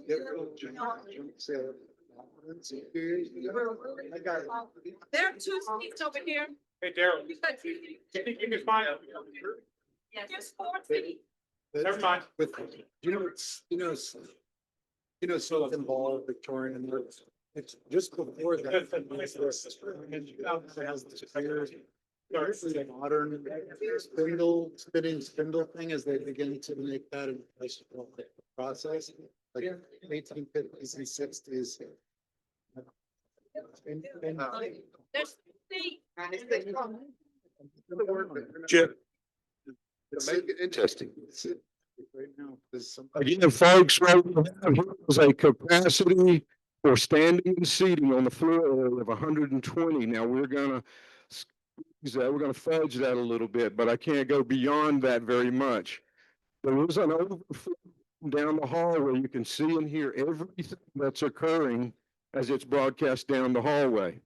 There are two seats over here. Hey, Daryl, you think you can find it? Yes, there's 4 seats. Never mind. With, Silicon Ball, Victorian, it's just before that. There's the modern spinning spindle thing as they begin to make that in place of the process, like 1850s and 60s. There's seats. Chip. Make it interesting. Right now, there's some. Again, folks, what we have here is a capacity for standing and seating on the floor area of 120. Now, we're gonna squeeze that, we're gonna fudge that a little bit, but I can't go beyond that very much. There is an overflow down the hallway. You can see and hear everything that's occurring as it's broadcast down the hallway.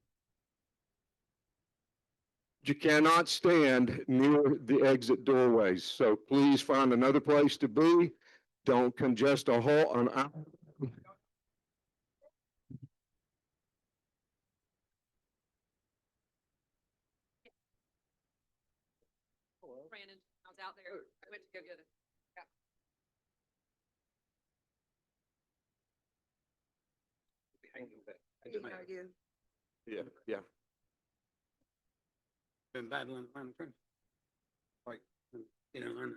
You cannot stand near the exit doorways, so please find another place to be. Don't congest a hall. Brandon, I was out there. I went to go get it. Yeah. Been battling around the country. Like, I know.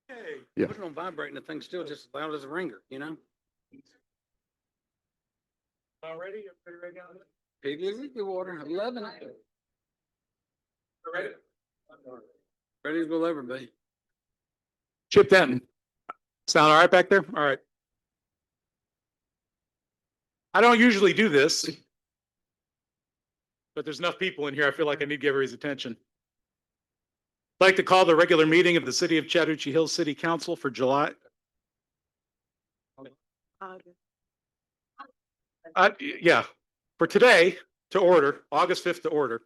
Hey. Yeah. Put it on vibrate and the thing's still just as loud as a ringer, All ready? Everybody ready down there? Piggy water, I'm loving it. You ready? Ready as we'll ever be. Chip Denton. Sound all right back there? All right. I don't usually do this, but there's enough people in here. I feel like I need to give everybody's attention. I'd like to call the regular meeting of the City of Chattahoochee Hills City Council for July. Yeah, for today to order, August 5th to order.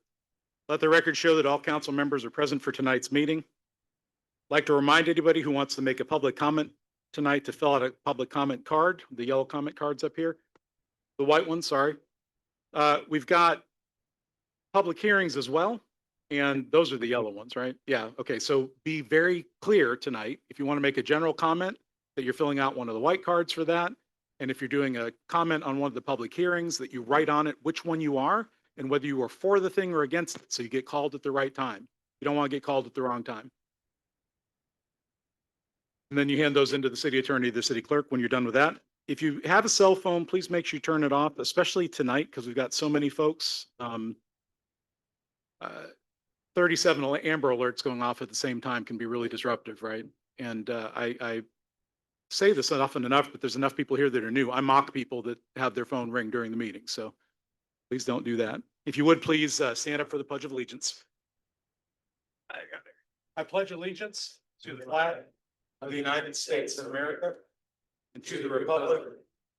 Let the record show that all council members are present for tonight's meeting. I'd like to remind anybody who wants to make a public comment tonight to fill out a public comment card, the yellow comment cards up here. The white one, sorry. We've got public hearings as well. And those are the yellow ones, right? Yeah. Okay. So be very clear tonight. If you want to make a general comment, that you're filling out one of the white cards for that. And if you're doing a comment on one of the public hearings, that you write on it which one you are and whether you are for the thing or against it. So you get called at the right time. You don't want to get called at the wrong time. And then you hand those into the city attorney, the city clerk when you're done with that. If you have a cell phone, please make sure you turn it off, especially tonight, because we've got so many folks. 37 Amber Alerts going off at the same time can be really disruptive, right? And I say this often enough, but there's enough people here that are new. I mock people that have their phone ring during the meeting, so please don't do that. If you would, please stand up for the Pledge of Allegiance. I pledge allegiance to the flag of the United States of America and to the republic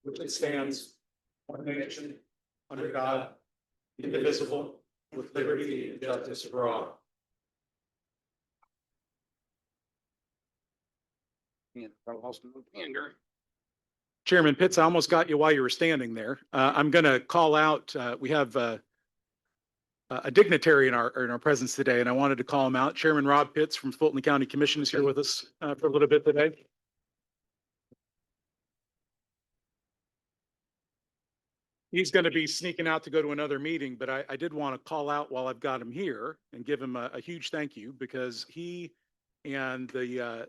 which it stands, one nation, under God, indivisible, with liberty and justice for all. Chairman Pitts, I almost got you while you were standing there. I'm going to call out, we have a dignitary in our presence today, and I wanted to call him out. Chairman Rob Pitts from Fulton County Commission is here with us for a little bit today. He's going to be sneaking out to go to another meeting, but I did want to call out while I've got him here and give him a huge thank you, because he and the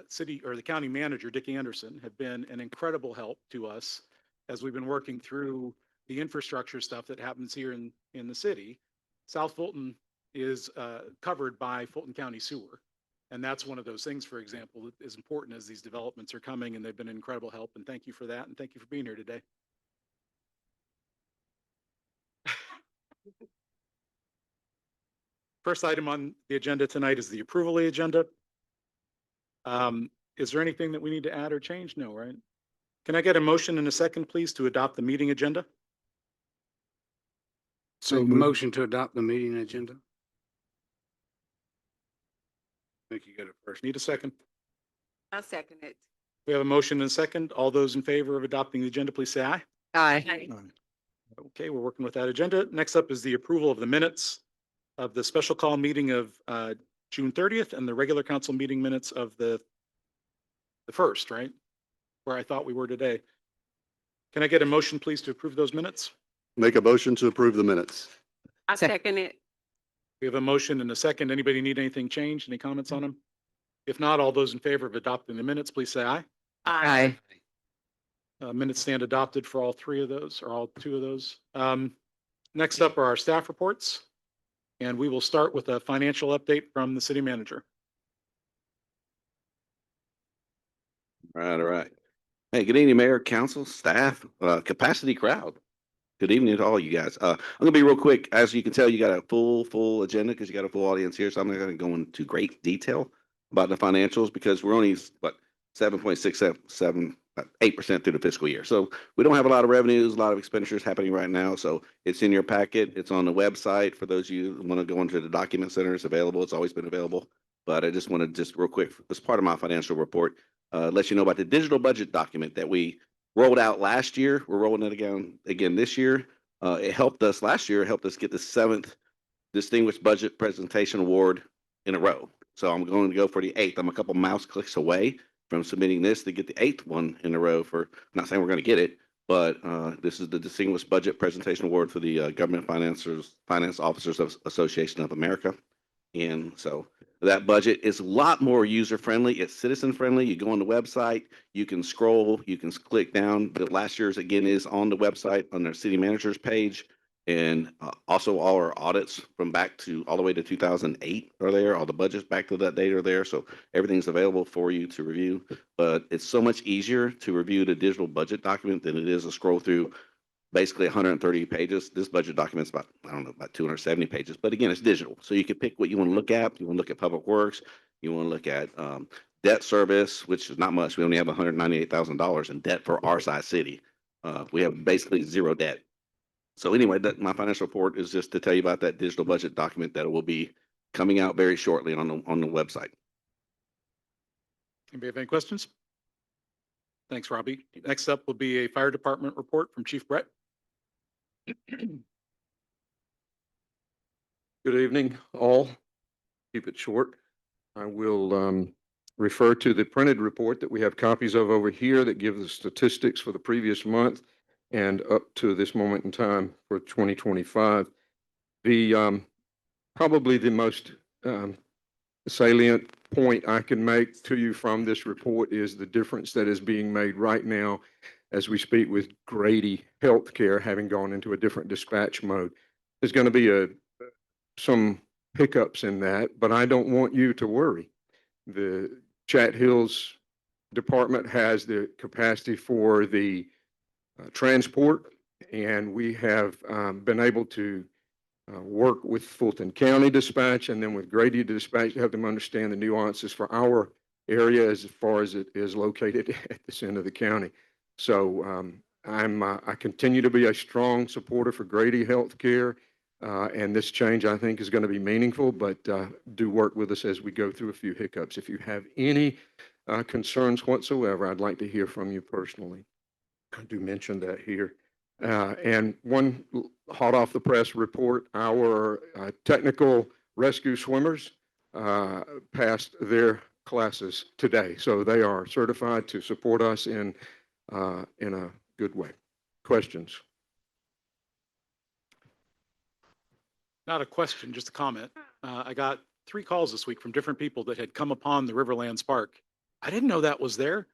city or the county manager, Dickie Anderson, have been an incredible help to us as we've been working through the infrastructure stuff that happens here in the city. South Fulton is covered by Fulton County Sewer. And that's one of those things, for example, that is important as these developments are coming, and they've been an incredible help. And thank you for that. And thank you for being here today. First item on the agenda tonight is the approval of the agenda. Is there anything that we need to add or change? No, right? Can I get a motion in a second, please, to adopt the meeting agenda? So motion to adopt the meeting agenda. I think you got it first. Need a second? I'll second it. We have a motion and a second. All those in favor of adopting the agenda, please say aye. Aye. Okay, we're working with that agenda. Next up is the approval of the minutes of the special call meeting of June 30th and the regular council meeting minutes of the first, right? Where I thought we were today. Can I get a motion, please, to approve those minutes? Make a motion to approve the minutes. I'll second it. We have a motion and a second. Anybody need anything changed? Any comments on them? If not, all those in favor of adopting the minutes, please say aye. Aye. Minutes stand adopted for all three of those, or all two of those. Next up are our staff reports. And we will start with a financial update from the city manager. All right. Hey, good evening, Mayor, Council, staff, capacity crowd. Good evening to all you guys. I'm gonna be real quick. As you can tell, you got a full agenda because you got a full audience here. So I'm not gonna go into great detail about the financials because we're only, what, 7.678% through the fiscal year. So we don't have a lot of revenues, a lot of expenditures happening right now. So it's in your packet. It's on the website. For those of you who want to go into the document center, it's available. It's always been available. But I just want to just real quick, as part of my financial report, let you know about the digital budget document that we rolled out last year. We're rolling it again this year. It helped us last year. It helped us get the 7th Distinguished Budget Presentation Award in a row. So I'm going to go for the 8th. I'm a couple mouse clicks away from submitting this to get the 8th one in a row for, I'm not saying we're going to get it, but this is the Distinguished Budget Presentation Award for the Government Finance Officers Association of America. And so that budget is a lot more user friendly. It's citizen friendly. You go on the website, you can scroll, you can click down. The last year's again is on the website on their city manager's page. And also all our audits from back to all the way to 2008 are there. All the budgets back to that date are there. So everything's available for you to review. But it's so much easier to review the digital budget document than it is to scroll through basically 130 pages. This budget document's about, I don't know, about 270 pages. But again, it's digital. So you can pick what you want to look at. You want to look at public works. You want to look at debt service, which is not much. We only have $198,000 in debt for our size city. We have basically zero debt. So anyway, my financial report is just to tell you about that digital budget document that will be coming out very shortly on the website. Anybody have any questions? Thanks, Robbie. Next up will be a fire department report from Chief Brett. Good evening, all. Keep it short. I will refer to the printed report that we have copies of over here that gives the statistics for the previous month and up to this moment in time for 2025. The probably the most salient point I can make to you from this report is the difference that is being made right now as we speak with Grady Healthcare having gone into a different dispatch mode. There's going to be some hiccups in that, but I don't want you to worry. The Chat Hills department has the capacity for the transport, and we have been able to work with Fulton County Dispatch and then with Grady Dispatch to help them understand the nuances for our area as far as it is located at this end of the county. So I continue to be a strong supporter for Grady Healthcare, and this change I think is going to be meaningful, but do work with us as we go through a few hiccups. If you have any concerns whatsoever, I'd like to hear from you personally. I do mention that here. And one hot off the press report, our technical rescue swimmers passed their classes today. So they are certified to support us in a good way. Questions? Not a question, just a comment. I got 3 calls this week from different people that had come upon the Riverlands Park. I didn't know that was there.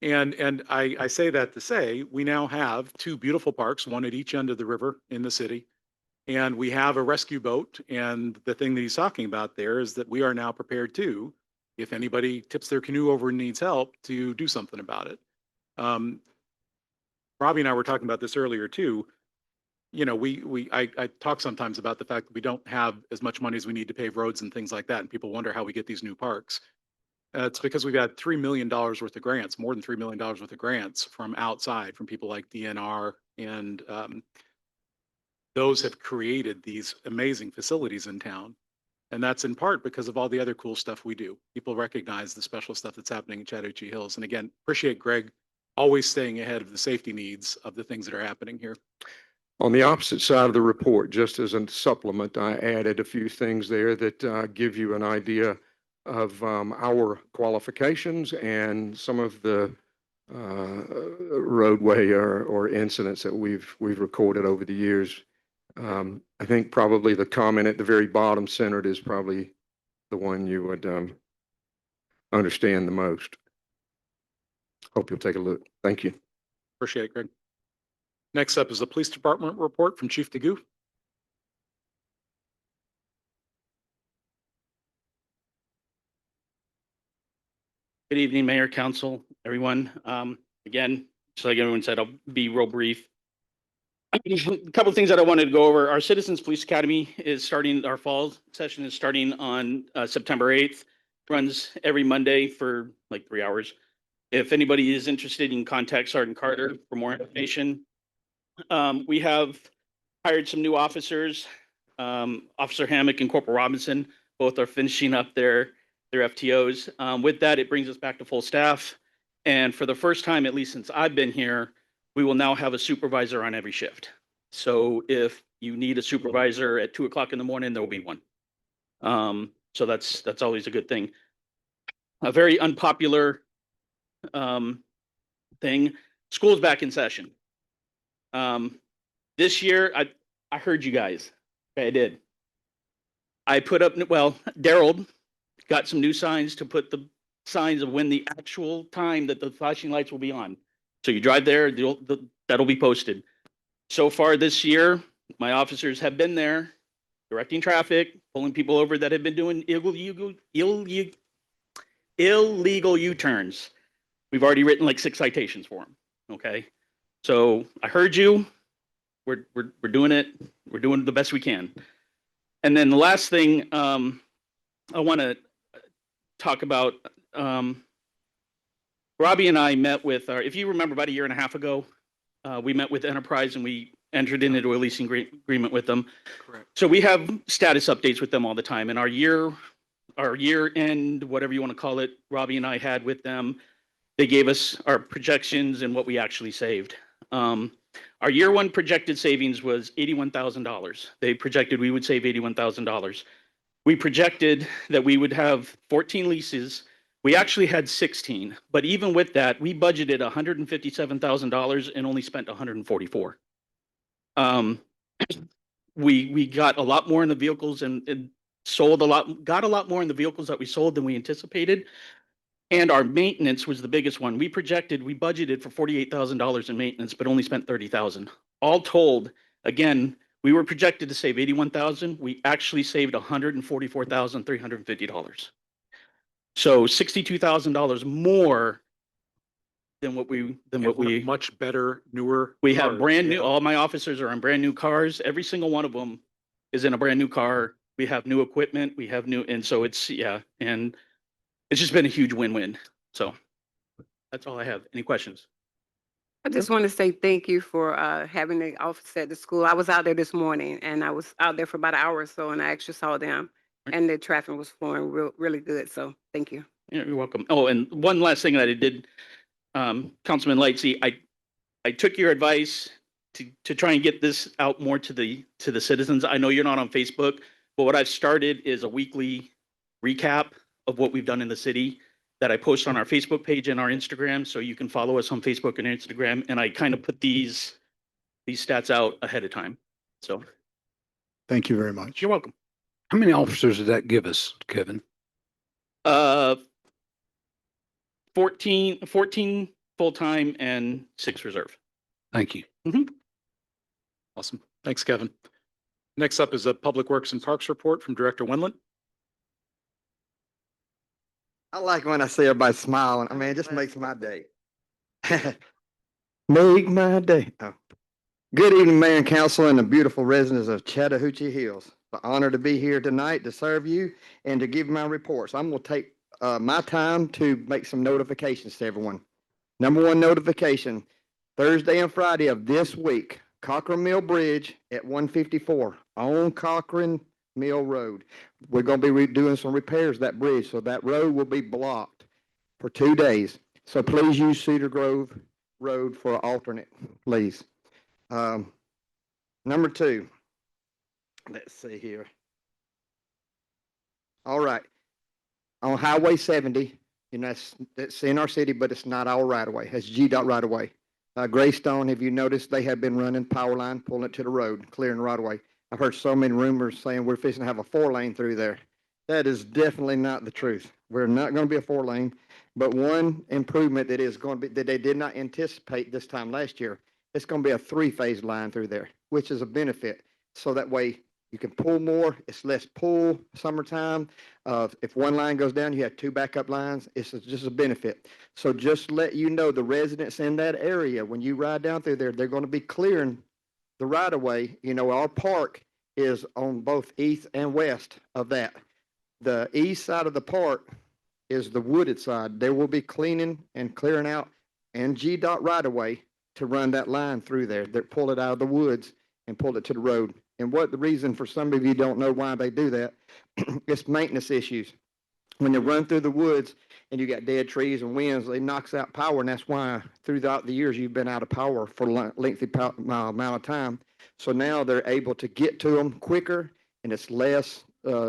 And I say that to say, we now have 2 beautiful parks, one at each end of the river in the city. And we have a rescue boat. And the thing that he's talking about there is that we are now prepared to, if anybody tips their canoe over and needs help, to do something about it. Robbie and I were talking about this earlier too. You know, I talk sometimes about the fact that we don't have as much money as we need to pave roads and things like that. And people wonder how we get these new parks. It's because we've got $3 million worth of grants, more than $3 million worth of grants from outside, from people like DNR. And those have created these amazing facilities in town. And that's in part because of all the other cool stuff we do. People recognize the special stuff that's happening in Chattahoochee Hills. And again, appreciate Greg always staying ahead of the safety needs of the things that are happening here. On the opposite side of the report, just as a supplement, I added a few things there that give you an idea of our qualifications and some of the roadway or incidents that we've recorded over the years. I think probably the comment at the very bottom centered is probably the one you would understand the most. Hope you'll take a look. Thank you. Appreciate it, Greg. Next up is the Police Department report from Chief DeGoo. Good evening, Mayor, Council, everyone. Again, just like everyone said, I'll be real brief. A couple of things that I wanted to go over. Our Citizens Police Academy is starting, our fall session is starting on September 8th. Runs every Monday for like 3 hours. If anybody is interested, you can contact Sergeant Carter for more information. We have hired some new officers, Officer Hammock and Corporal Robinson. Both are finishing up their FTOs. With that, it brings us back to full staff. And for the first time, at least since I've been here, we will now have a supervisor on every shift. So if you need a supervisor at 2 o'clock in the morning, there will be one. So that's always a good thing. A very unpopular thing, school's back in session. This year, I heard you guys. Okay, I did. I put up, well, Daryl got some new signs to put the signs of when the actual time that the flashing lights will be on. So you drive there, that'll be posted. So far this year, my officers have been there directing traffic, pulling people over that have been doing illegal U-turns. We've already written like 6 citations for them. Okay. So I heard you. We're doing it. We're doing the best we can. And then the last thing I want to talk about, Robbie and I met with if you remember about 1.5 years ago, we met with Enterprise and we entered into a leasing agreement with them. Correct. So we have status updates with them all the time, and our year end, whatever you want to call it, Robbie and I had with them. They gave us our projections and what we actually saved. Our year 1 projected savings was $81,000. They projected we would save $81,000. We projected that we would have 14 leases. We actually had 16, but even with that, we budgeted $157,000 and only spent $144,000. We got a lot more in the vehicles and got a lot more in the vehicles that we sold than we anticipated. And our maintenance was the biggest one. We budgeted for $48,000 in maintenance, but only spent $30,000. All told, again, we were projected to save $81,000. We actually saved $144,350. So $62,000 more than what we much better, newer. we have cars. brand new. Yeah. All my officers are in brand new cars. Every single one of them is in a brand new car. We have new equipment. We have new, and so it's and it's just been a huge win-win. So that's all I have. Any questions? I just want to say thank you for having the office at the school. I was out there this morning and I was out there for about an hour or so and I actually saw them and the traffic was flowing really good. So thank you. Yeah, you're welcome. Oh, and one last thing that I did, Councilman Lightsey, I took your advice to try and get this out more to the citizens. I know you're not on Facebook, but what I've started is a weekly recap of what we've done in the city that I post on our Facebook page and our Instagram. So you can follow us on Facebook and Instagram. And I kind of put these stats out ahead of time. So Thank you very much. you're welcome. How many officers did that give us, Kevin? 14 full-time and 6 reserve. Thank you. Awesome. Thanks, Kevin. Next up is a Public Works and Parks report from Director Wendland. I like when I see everybody smiling. I mean, it just makes my day. Make my day. Oh. Good evening, Mayor and Council, and the beautiful residents of Chattahoochee Hills. It's an honor to be here tonight to serve you and to give my reports. I'm going to take my time to make some notifications to everyone. Number 1 notification, Thursday and Friday of this week, Cochrane Mill Bridge at 154 on Cochrane Mill Road. We're gonna be doing some repairs to that bridge, so that road will be blocked for 2 days. So please use Cedar Grove Road for alternate, please. Number two, let's see here. All right, on Highway 70, you know, that's in our city, but it's not our right of way. It's GDOT right of way. Greystone, have you noticed they have been running power line, pulling it to the road, clearing the right of way? I've heard so many rumors saying we're fixing to have a 4-lane through there. That is definitely not the truth. We're not going to be a 4-lane, but one improvement that is going to be, that they did not anticipate this time last year, it's going to be a 3-phase line through there, which is a benefit. So that way you can pull more, it's less pull summertime. If one line goes down, you have 2 backup lines. It's just a benefit. So just let you know, the residents in that area, when you ride down through there, they're going to be clearing the right of way. You know, our park is on both east and west of that. The east side of the park is the wooded side. They will be cleaning and clearing out and GDOT right of way to run that line through there. They pull it out of the woods and pull it to the road. And what the reason, for some of you don't know why they do that, it's maintenance issues. When they run through the woods and you got dead trees and winds, it knocks out power, and that's why throughout the years you've been out of power for a lengthy amount of time. So now they're able to get to them quicker, and it's less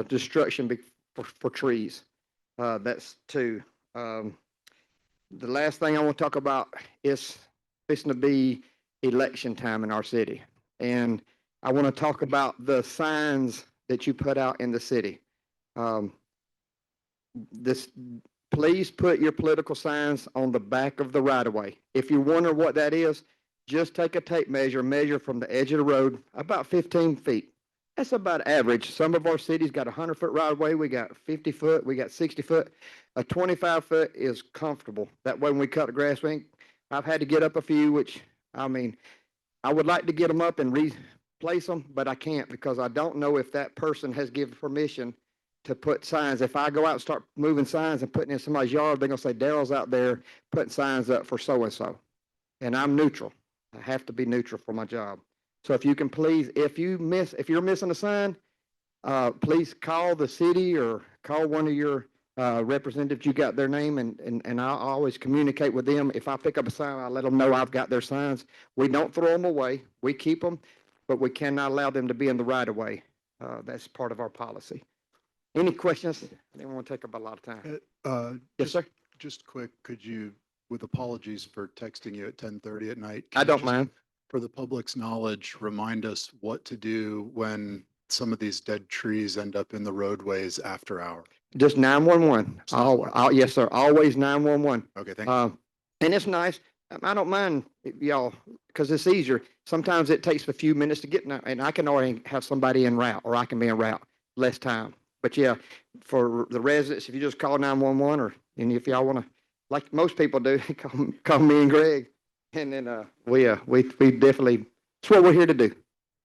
destruction for trees. That's 2. The last thing I want to talk about is fixing to be election time in our city. And I want to talk about the signs that you put out in the city. Please put your political signs on the back of the right of way. If you wonder what that is, just take a tape measure from the edge of the road about 15 feet. That's about average. Some of our cities got 100-foot right of way. We got 50 foot. We got 60 foot. A 25 foot is comfortable. That way when we cut the grass, I've had to get up a few, which, I mean, I would like to get them up and replace them, but I can't because I don't know if that person has given permission to put signs. If I go out and start moving signs and putting in somebody's yard, they're going to say Daryl's out there putting signs up for so-and-so. And I'm neutral. I have to be neutral for my job. So if you can please, if you're missing a sign, please call the city or call one of your representatives. You got their name, and I always communicate with them. If I pick up a sign, I let them know I've got their signs. We don't throw them away. We keep them, but we cannot allow them to be in the right of way. That's part of our policy. Any questions? I didn't want to take up a lot of time. Yes, sir. Just quick, could you, with apologies for texting you at 10:30 at night? I don't mind. For the public's knowledge, remind us what to do when some of these dead trees end up in the roadways after hour. Just 911. Yes, sir. Always 911. Okay, thank you. And it's nice. I don't mind y'all because it's easier. Sometimes it takes a few minutes to get, and I can already have somebody en route, or I can be en route, less time. But yeah, for the residents, if you just call 911, and if y'all want to, like most people do, call me and Greg, and then we definitely, it's what we're here to do,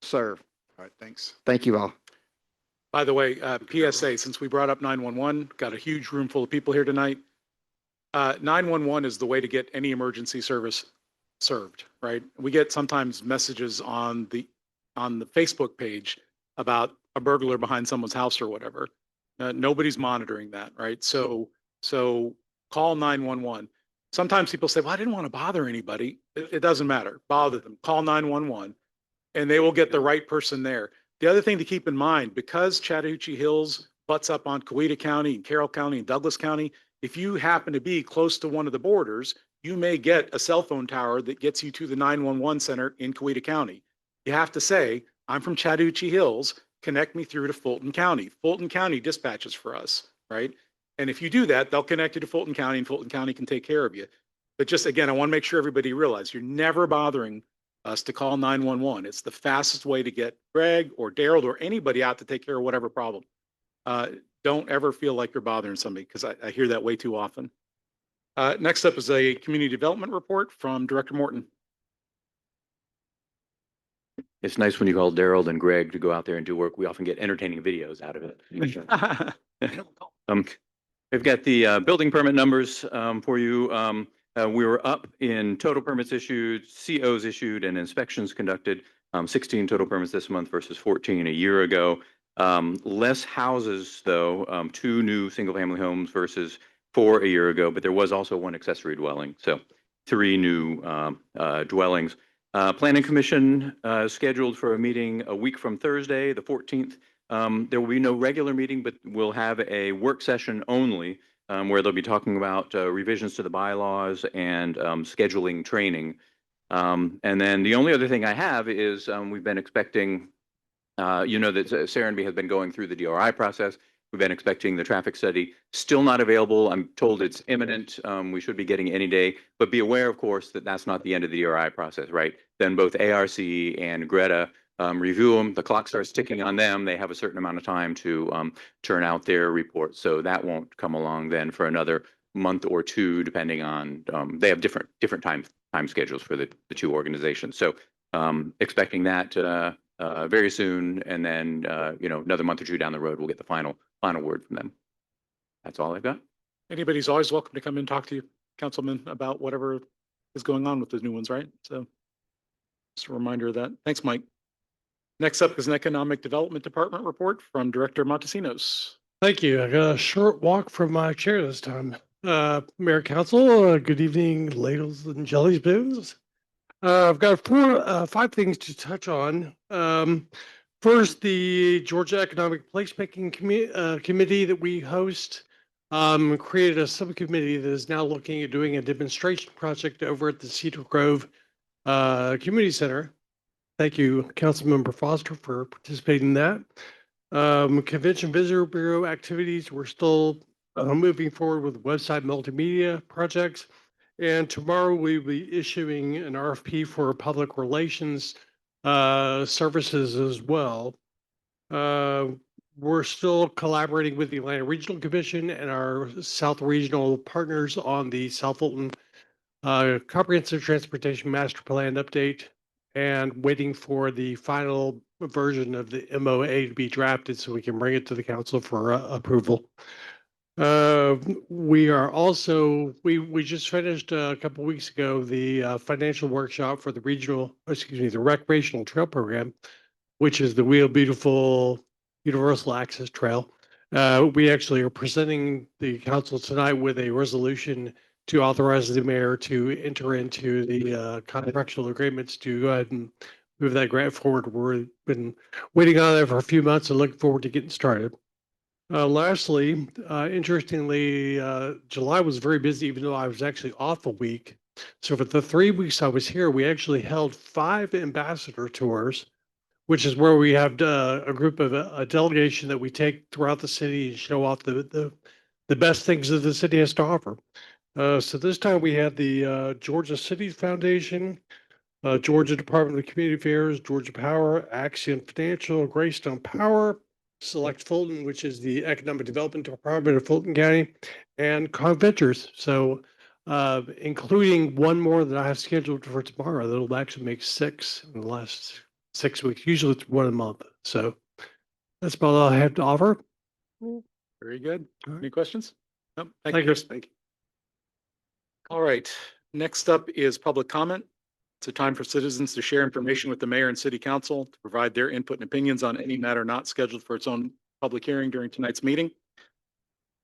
serve. All right, thanks. Thank you all. By the way, PSA, since we brought up 911, got a huge room full of people here tonight. 911 is the way to get any emergency service served, right? We get sometimes messages on the Facebook page about a burglar behind someone's house or whatever. Nobody's monitoring that, right? So call 911. Sometimes people say, well, I didn't want to bother anybody. It doesn't matter. Bother them. Call 911 and they will get the right person there. The other thing to keep in mind, because Chattahoochee Hills butts up on Coweta County and Carroll County and Douglas County, if you happen to be close to one of the borders, you may get a cell phone tower that gets you to the 911 center in Coweta County. You have to say, I'm from Chattahoochee Hills, connect me through to Fulton County. Fulton County dispatches for us, right? And if you do that, they'll connect you to Fulton County and Fulton County can take care of you. But just again, I want to make sure everybody realizes you're never bothering us to call 911. It's the fastest way to get Greg or Daryl or anybody out to take care of whatever problem. Don't ever feel like you're bothering somebody because I hear that way too often. Next up is a community development report from Director Morton. It's nice when you call Daryl and Greg to go out there and do work. We often get entertaining videos out of it. We've got the building permit numbers for you. We were up in total permits issued, COs issued, and inspections conducted. 16 total permits this month versus 14 a year ago. Less houses, though, 2 new single-family homes versus 4 a year ago, but there was also 1 accessory dwelling, so 3 new dwellings. Planning Commission scheduled for a meeting a week from Thursday, the 14th. There will be no regular meeting, but we'll have a work session only where they'll be talking about revisions to the bylaws and scheduling training. And then the only other thing I have is we've been expecting, that Serenby has been going through the DRI process. We've been expecting the traffic study, still not available. I'm told it's imminent. We should be getting any day, but be aware, of course, that that's not the end of the DRI process, right? Then both ARC and Greta review them. The clock starts ticking on them. They have a certain amount of time to turn out their report. So that won't come along then for another month or 2, depending on, they have different time schedules for the 2 organizations. So expecting that very soon, and then another month or 2 down the road, we'll get the final word from them. That's all I've got. Anybody's always welcome to come and talk to you, Councilman, about whatever is going on with the new ones, right? So just a reminder of that. Thanks, Mike. Next up is an Economic Development Department report from Director Montesinos. Thank you. I got a short walk from my chair this time. Mayor Council, good evening, ladles and jelly spoons. I've got 5 things to touch on. First, the Georgia Economic Placemaking Committee that we host created a subcommittee that is now looking at doing a demonstration project over at the Cedar Grove Community Center. Thank you, Councilmember Foster, for participating in that. Convention Visitor Bureau activities, we're still moving forward with website multimedia projects. And tomorrow we'll be issuing an RFP for public relations services as well. We're still collaborating with the Atlanta Regional Commission and our South Regional partners on the South Fulton Comprehensive Transportation Master Plan update, and waiting for the final version of the MOA to be drafted so we can bring it to the council for approval. We are also, we just finished a couple weeks ago the financial workshop for the the recreational trail program, which is the Wheel Beautiful Universal Access Trail. We actually are presenting the council tonight with a resolution to authorize the mayor to enter into the contractual agreements to go ahead and move that grant forward. We've been waiting on that for a few months and looking forward to getting started. Lastly, interestingly, July was very busy, even though I was actually off a week. So for the 3 weeks I was here, we actually held 5 ambassador tours, which is where we have a group of a delegation that we take throughout the city and show off the best things that the city has to offer. So this time we had the Georgia Cities Foundation, Georgia Department of Community Affairs, Georgia Power, Axion Financial, Greystone Power, Select Fulton, which is the Economic Development Department of Fulton County, and Conventures. So including one more that I have scheduled for tomorrow, that'll actually make 6 in the last 6 weeks. Usually it's 1 a month. So that's about all I have to offer. Very good. All right. Any questions? No, thank Thank you. you. Chris. Thank you. All right. Next up is public comment. It's a time for citizens to share information with the mayor and city council, to provide their input and opinions on any matter not scheduled for its own public hearing during tonight's meeting.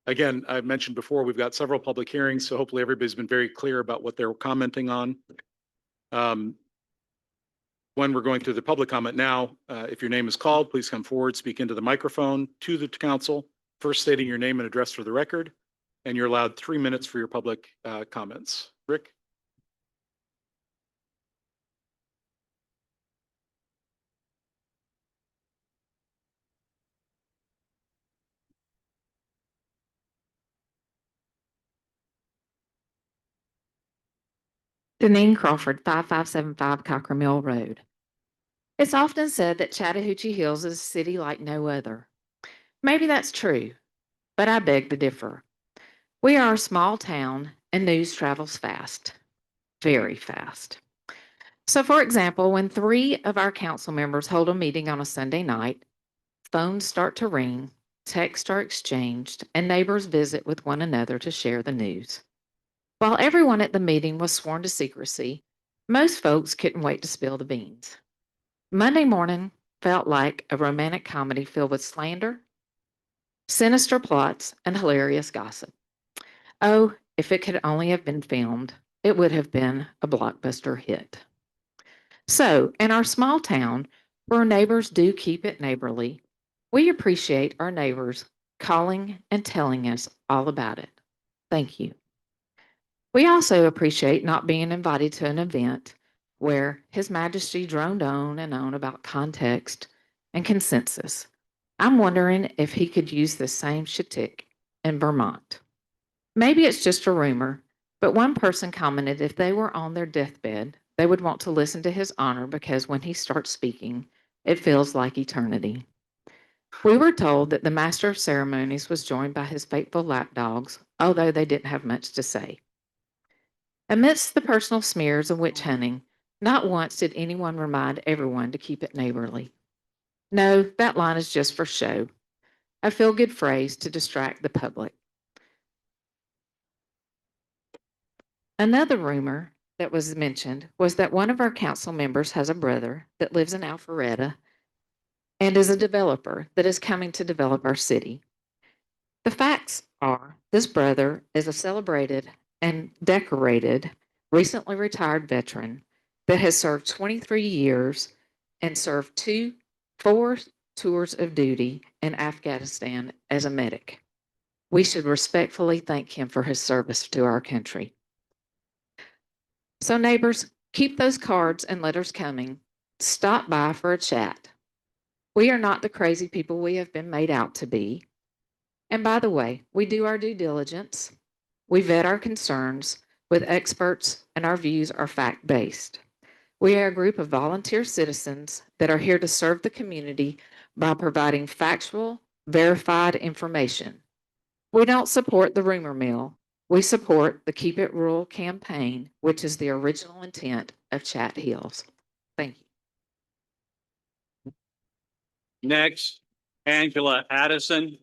Again, I've mentioned before, we've got several public hearings, so hopefully everybody's been very clear about what they're commenting on. When we're going through the public comment now, if your name is called, please come forward, speak into the microphone to the council, first stating your name and address for the record, and you're allowed 3 minutes for your public comments. Rick? Deneen Crawford, 5575 Cocker Mill Road. It's often said that Chattahoochee Hills is a city like no other. Maybe that's true, but I beg to differ. We are a small town and news travels fast, very fast. So for example, when 3 of our council members hold a meeting on a Sunday night, phones start to ring, texts are exchanged, and neighbors visit with one another to share the news. While everyone at the meeting was sworn to secrecy, most folks couldn't wait to spill the beans. Monday morning, felt like a romantic comedy filled with slander, sinister plots, and hilarious gossip. Oh, if it could only have been filmed, it would have been a blockbuster hit. So, in our small town, where neighbors do keep it neighborly, we appreciate our neighbors calling and telling us all about it. Thank you. We also appreciate not being invited to an event where His Majesty droned on and on about context and consensus. I'm wondering if he could use the same shtick in Vermont. Maybe it's just a rumor, but one person commented if they were on their deathbed, they would want to listen to his honor because when he starts speaking, it feels like eternity. We were told that the master of ceremonies was joined by his faithful lapdogs, although they didn't have much to say. Amidst the personal smears and witch hunting, not once did anyone remind everyone to keep it neighborly. No, that line is just for show, a feel-good phrase to distract the public. Another rumor that was mentioned was that one of our council members has a brother that lives in Alpharetta and is a developer that is coming to develop our city. The facts are this brother is a celebrated and decorated, recently retired veteran that has served 23 years and served 4 tours of duty in Afghanistan as a medic. We should respectfully thank him for his service to our country. So neighbors, keep those cards and letters coming. Stop by for a chat. We are not the crazy people we have been made out to be. And by the way, we do our due diligence. We vet our concerns with experts, and our views are fact-based. We are a group of volunteer citizens that are here to serve the community by providing factual, verified information. We don't support the rumor mill. We support the Keep It Rural campaign, which is the original intent of Chat Hills. Thank you. Next, Angela Addison.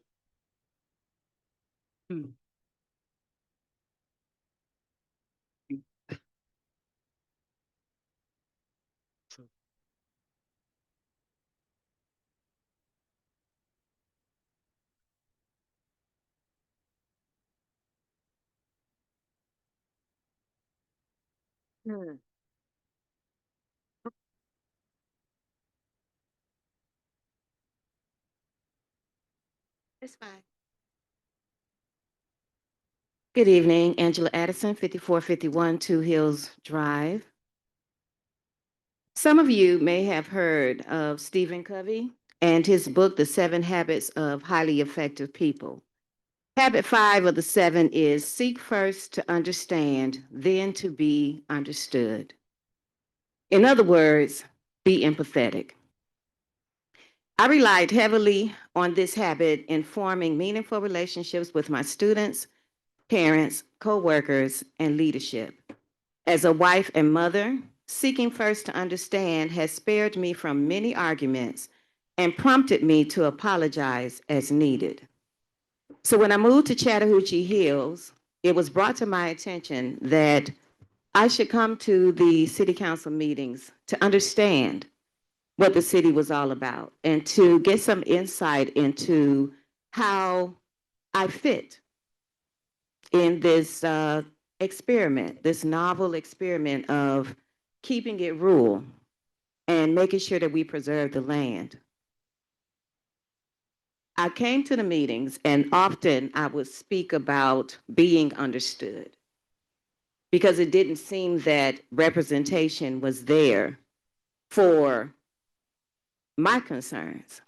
It's fine. Good evening, Angela Addison, 5451 Two Hills Drive. Some of you may have heard of Stephen Covey and his book, The 7 Habits of Highly Effective People. Habit 5 of the 7 is seek first to understand, then to be understood. In other words, be empathetic. I relied heavily on this habit in forming meaningful relationships with my students, parents, co-workers, and leadership. As a wife and mother, seeking first to understand has spared me from many arguments and prompted me to apologize as needed. So when I moved to Chattahoochee Hills, it was brought to my attention that I should come to the city council meetings to understand what the city was all about and to get some insight into how I fit in this experiment, this novel experiment of keeping it rural and making sure that we preserve the land. I came to the meetings and often I would speak about being understood because it didn't seem that representation was there for my concerns.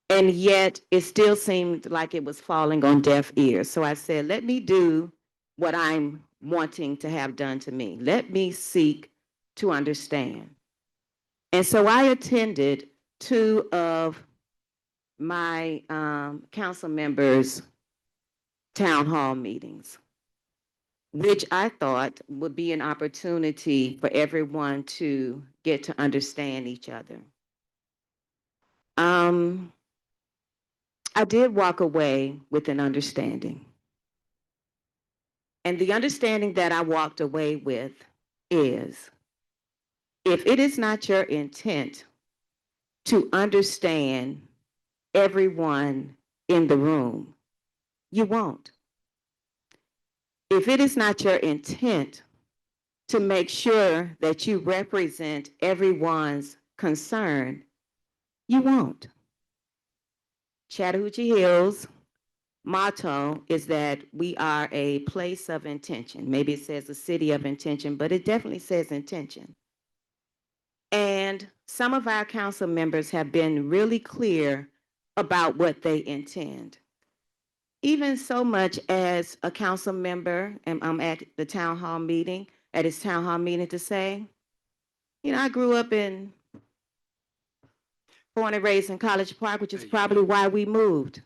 And yet it still seemed like it was falling on deaf ears. So I said, let me do what I'm wanting to have done to me. Let me seek to understand. And so I attended 2 of my council members' town hall meetings, which I thought would be an opportunity for everyone to get to understand each other. I did walk away with an understanding. And the understanding that I walked away with is, if it is not your intent to understand everyone in the room. You won't. If it is not your intent to make sure that you represent everyone's concern, you won't. Chattahoochee Hills motto is that we are a place of intention. Maybe it says a city of intention, but it definitely says intention. And some of our council members have been really clear about what they intend. Even so much as a council member, and I'm at the town hall meeting, at his town hall meeting to say, you know, I grew up born and raised in College Park, which is probably why we moved.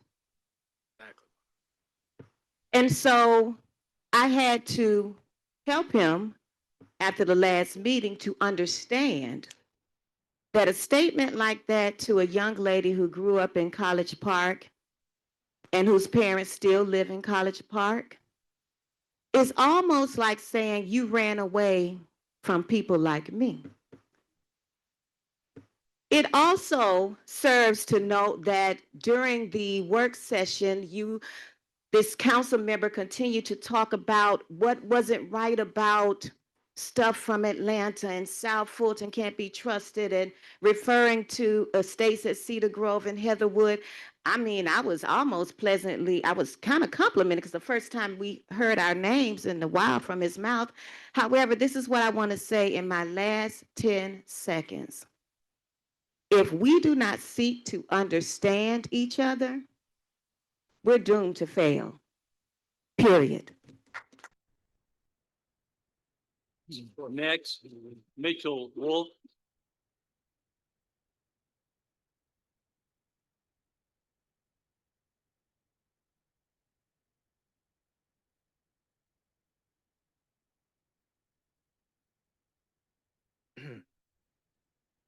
And so I had to help him after the last meeting to understand that a statement like that to a young lady who grew up in College Park and whose parents still live in College Park is almost like saying you ran away from people like me. It also serves to note that during the work session, this council member continued to talk about what wasn't right about stuff from Atlanta and South Fulton can't be trusted, and referring to estates at Cedar Grove and Heatherwood. I mean, I was kind of complimented because the first time we heard our names in a while from his mouth. However, this is what I want to say in my last 10 seconds. If we do not seek to understand each other, we're doomed to fail. Period. Next, Mitchell Wolf.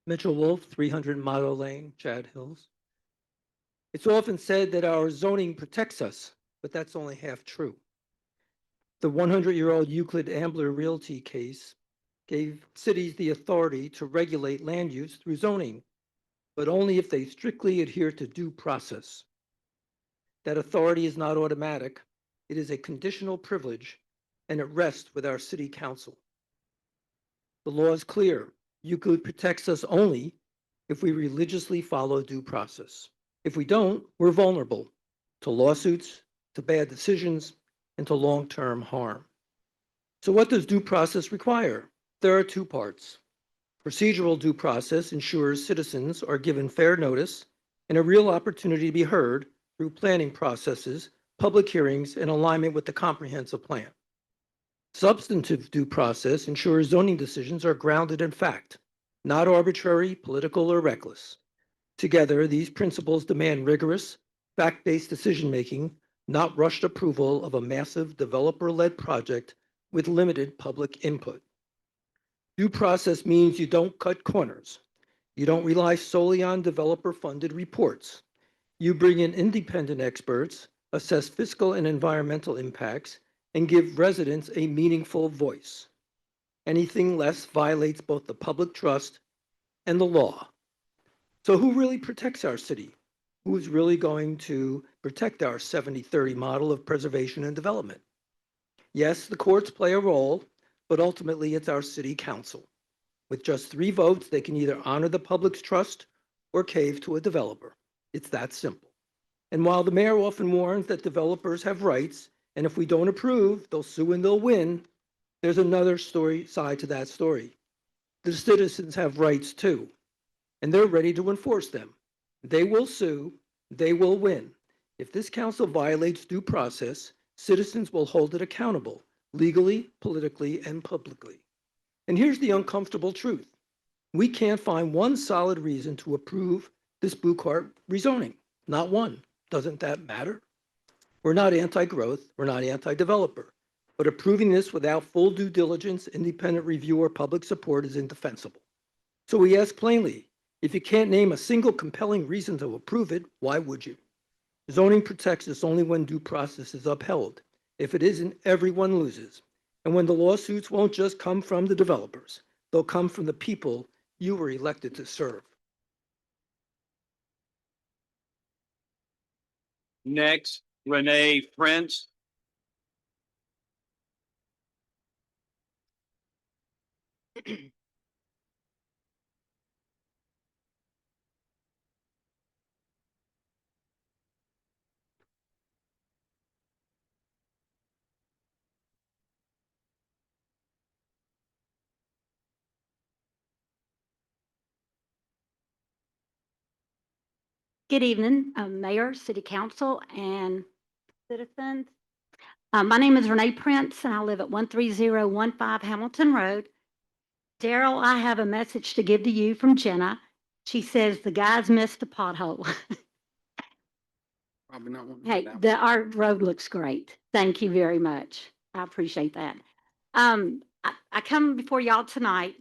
Mitchell Wolf, 300 Motto Lane, Chad Hills. It's often said that our zoning protects us, but that's only half true. The 100-year-old Euclid Ambler Realty case gave cities the authority to regulate land use through zoning, but only if they strictly adhere to due process. That authority is not automatic. It is a conditional privilege, and it rests with our city council. The law is clear. Euclid protects us only if we religiously follow due process. If we don't, we're vulnerable to lawsuits, to bad decisions, and to long-term harm. So what does due process require? There are two parts. Procedural due process ensures citizens are given fair notice and a real opportunity to be heard through planning processes, public hearings, and alignment with the comprehensive plan. Substantive due process ensures zoning decisions are grounded in fact, not arbitrary, political, or reckless. Together, these principles demand rigorous, fact-based decision-making, not rushed approval of a massive developer-led project with limited public input. Due process means you don't cut corners. You don't rely solely on developer-funded reports. You bring in independent experts, assess fiscal and environmental impacts, and give residents a meaningful voice. Anything less violates both the public trust and the law. So who really protects our city? Who's really going to protect our 70-30 model of preservation and development? Yes, the courts play a role, but ultimately it's our city council. With just 3 votes, they can either honor the public's trust or cave to a developer. It's that simple. And while the mayor often warns that developers have rights, and if we don't approve, they'll sue and they'll win, there's another side to that story. The citizens have rights too, and they're ready to enforce them. They will sue, they will win. If this council violates due process, citizens will hold it accountable, legally, politically, and publicly. And here's the uncomfortable truth. We can't find one solid reason to approve this Buckhart rezoning. Not one. Doesn't that matter? We're not anti-growth, we're not anti-developer, but approving this without full due diligence, independent review, or public support is indefensible. So we ask plainly, if you can't name a single compelling reason to approve it, why would you? Zoning protects us only when due process is upheld. If it isn't, everyone loses. And when the lawsuits won't just come from the developers, they'll come from the people you were elected to serve. Next, Renee Prince. Good evening, Mayor, City Council, and citizens. My name is Renee Prince, and I live at 13015 Hamilton Road. Daryl, I have a message to give to you from Jenna. She says the guys missed the pothole. Probably not one. Hey, our road looks great. Thank you very much. I appreciate that. I come before y'all tonight.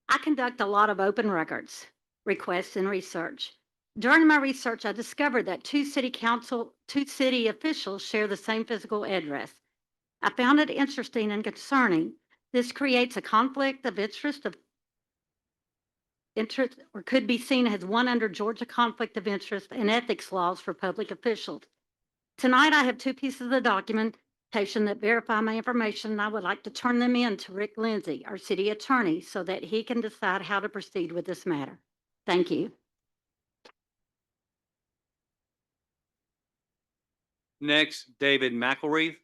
I conduct a lot of open records, requests, and research. During my research, I discovered that two city officials share the same physical address. I found it interesting and concerning. This creates a conflict of interest or could be seen as one under Georgia conflict of interest and ethics laws for public officials. Tonight, I have two pieces of documentation that verify my information, and I would like to turn them in to Rick Lindsay, our city attorney, so that he can decide how to proceed with this matter. Thank you. Next, David McElreath.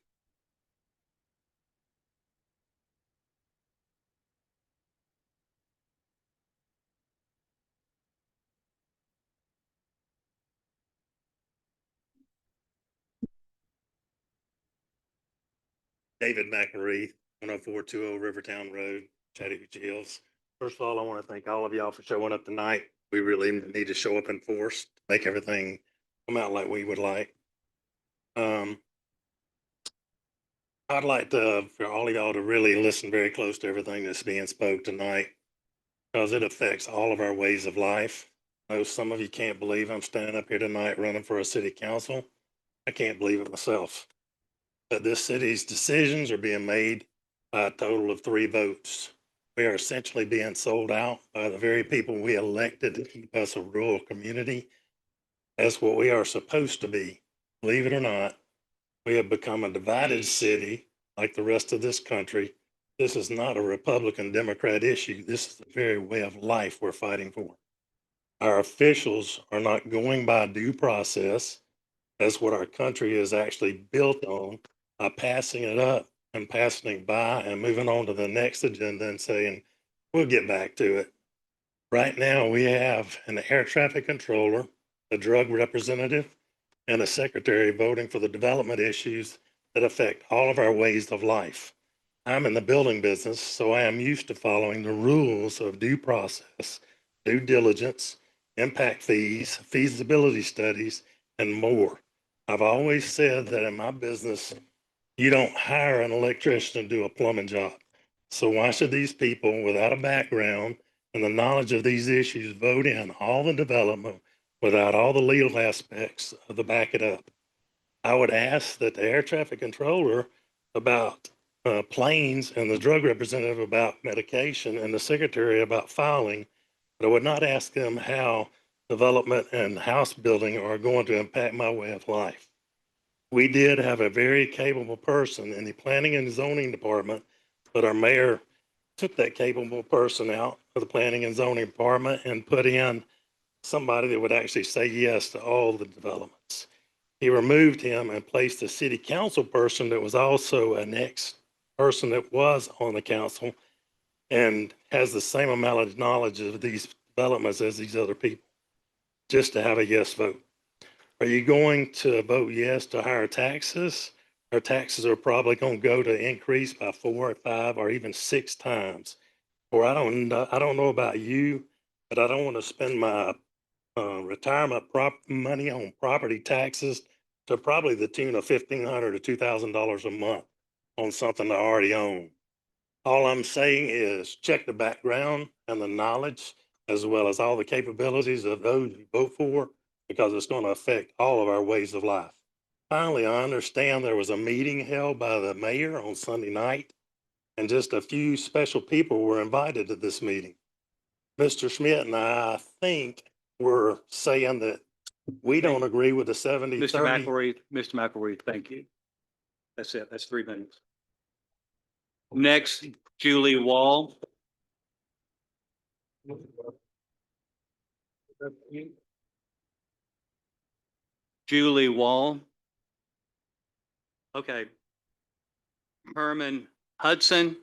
David McElreath, 10420 Rivertown Road, Chattahoochee Hills. First of all, I want to thank all of y'all for showing up tonight. We really need to show up in force, to make everything come out like we would like. I'd like for all of y'all to really listen very close to everything that's being spoke tonight, because it affects all of our ways of life. I know some of you can't believe I'm standing up here tonight running for a city council. I can't believe it myself. But this city's decisions are being made by a total of 3 votes. We are essentially being sold out by the very people we elected to keep us a rural community. That's what we are supposed to be. Believe it or not, we have become a divided city like the rest of this country. This is not a Republican Democrat issue. This is the very way of life we're fighting for. Our officials are not going by due process. That's what our country is actually built on, by passing it up and passing it by and moving on to the next agenda and saying, we'll get back to it. Right now, we have an air traffic controller, a drug representative, and a secretary voting for the development issues that affect all of our ways of life. I'm in the building business, so I am used to following the rules of due process, due diligence, impact fees, feasibility studies, and more. I've always said that in my business, you don't hire an electrician to do a plumbing job. So why should these people without a background and the knowledge of these issues vote in all the development without all the legal aspects of the back it up? I would ask that the air traffic controller about planes and the drug representative about medication and the secretary about filing, but I would not ask them how development and house building are going to impact my way of life. We did have a very capable person in the planning and zoning department, but our mayor took that capable person out of the planning and zoning department and put in somebody that would actually say yes to all the developments. He removed him and placed a city council person that was also an ex-person that was on the council and has the same amount of knowledge of these developments as these other people, just to have a yes vote. Are you going to vote yes to higher taxes? Our taxes are probably going to go to increase by 4 or 5 or even 6 times. Or I don't know about you, but I don't want to spend my retirement money on property taxes to probably the tune of $1,500 to $2,000 a month on something I already own. All I'm saying is check the background and the knowledge, as well as all the capabilities of those you vote for, because it's going to affect all of our ways of life. Finally, I understand there was a meeting held by the mayor on Sunday night, and just a few special people were invited to this meeting. Mr. Schmidt and I think were saying that We don't agree with the 70, Mr. 30. McElroy, thank you. That's it. That's 3 minutes. Next, Julie Wall. Julie Wall. Okay. Herman Hudson.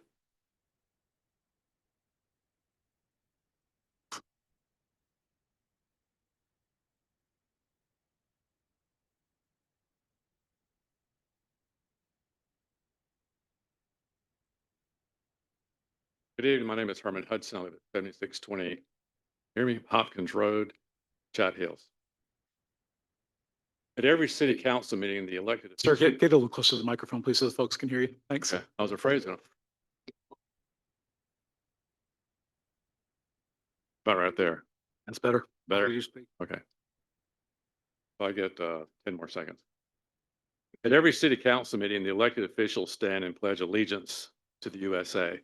Good evening. My name is Herman Hudson. I live at 7620 hear me, Hopkins Road, Chat Hills. At every city council meeting, the elected. Sir, get a little closer to the microphone, please, so the folks can hear you. Thanks. Okay, I was afraid it's gonna. About right there. That's better. Better? You speak. Okay. So I get 10 more seconds. At every city council meeting, the elected officials stand and pledge allegiance to the USA.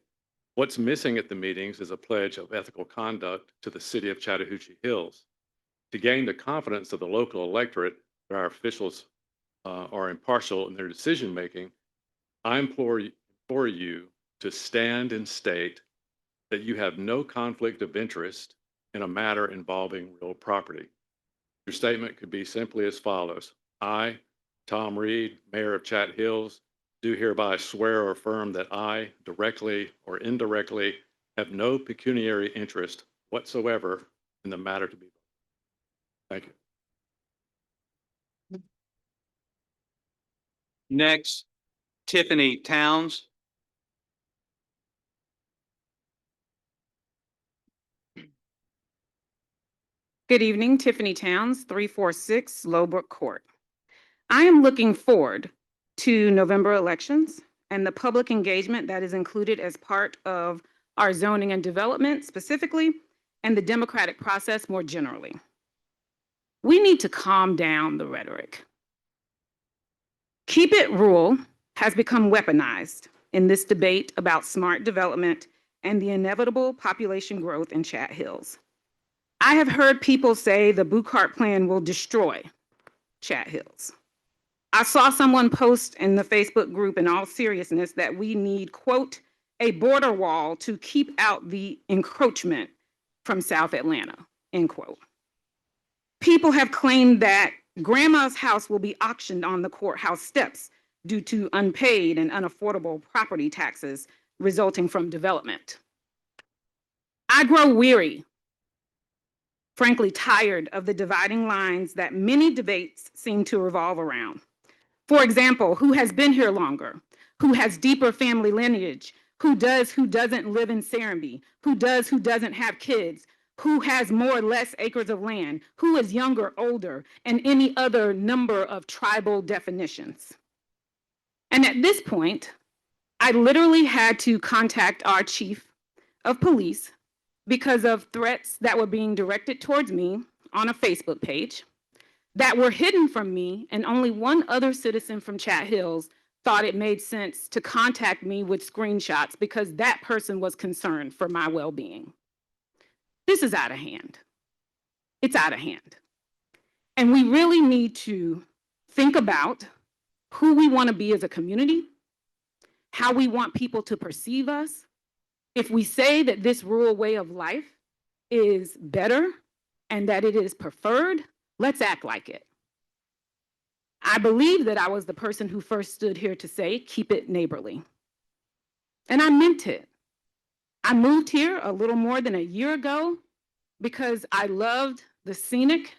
What's missing at the meetings is a pledge of ethical conduct to the city of Chattahoochee Hills. To gain the confidence of the local electorate that our officials are impartial in their decision making, I implore you to stand and state that you have no conflict of interest in a matter involving real property. Your statement could be simply as follows. I, Tom Reed, Mayor of Chat Hills, do hereby swear or affirm that I, directly or indirectly, have no pecuniary interest whatsoever in the matter to be. Thank you. Next, Tiffany Towns. Good evening, Tiffany Towns, 346 Lowbrook Court. I am looking forward to November elections and the public engagement that is included as part of our zoning and development specifically, and the democratic process more generally. We need to calm down the rhetoric. Keep it rural has become weaponized in this debate about smart development and the inevitable population growth in Chat Hills. I have heard people say the Bucart plan will destroy Chat Hills. I saw someone post in the Facebook group in all seriousness that we need, quote, a border wall to keep out the encroachment from South Atlanta, end quote. People have claimed that grandma's house will be auctioned on the courthouse steps due to unpaid and unaffordable property taxes resulting from development. I grow weary, frankly tired of the dividing lines that many debates seem to revolve around. For example, who has been here longer? Who has deeper family lineage? Who doesn't live in Serenbe? Who doesn't have kids? Who has more or less acres of land? Who is younger, older, and any other number of tribal definitions? And at this point, I literally had to contact our chief of police because of threats that were being directed towards me on a Facebook page that were hidden from me, and only one other citizen from Chat Hills thought it made sense to contact me with screenshots because that person was concerned for my well-being. This is out of hand. It's out of hand. And we really need to think about who we want to be as a community, how we want people to perceive us. If we say that this rural way of life is better and that it is preferred, let's act like it. I believe that I was the person who first stood here to say, keep it neighborly. And I meant it. I moved here a little more than a year ago because I loved the scenic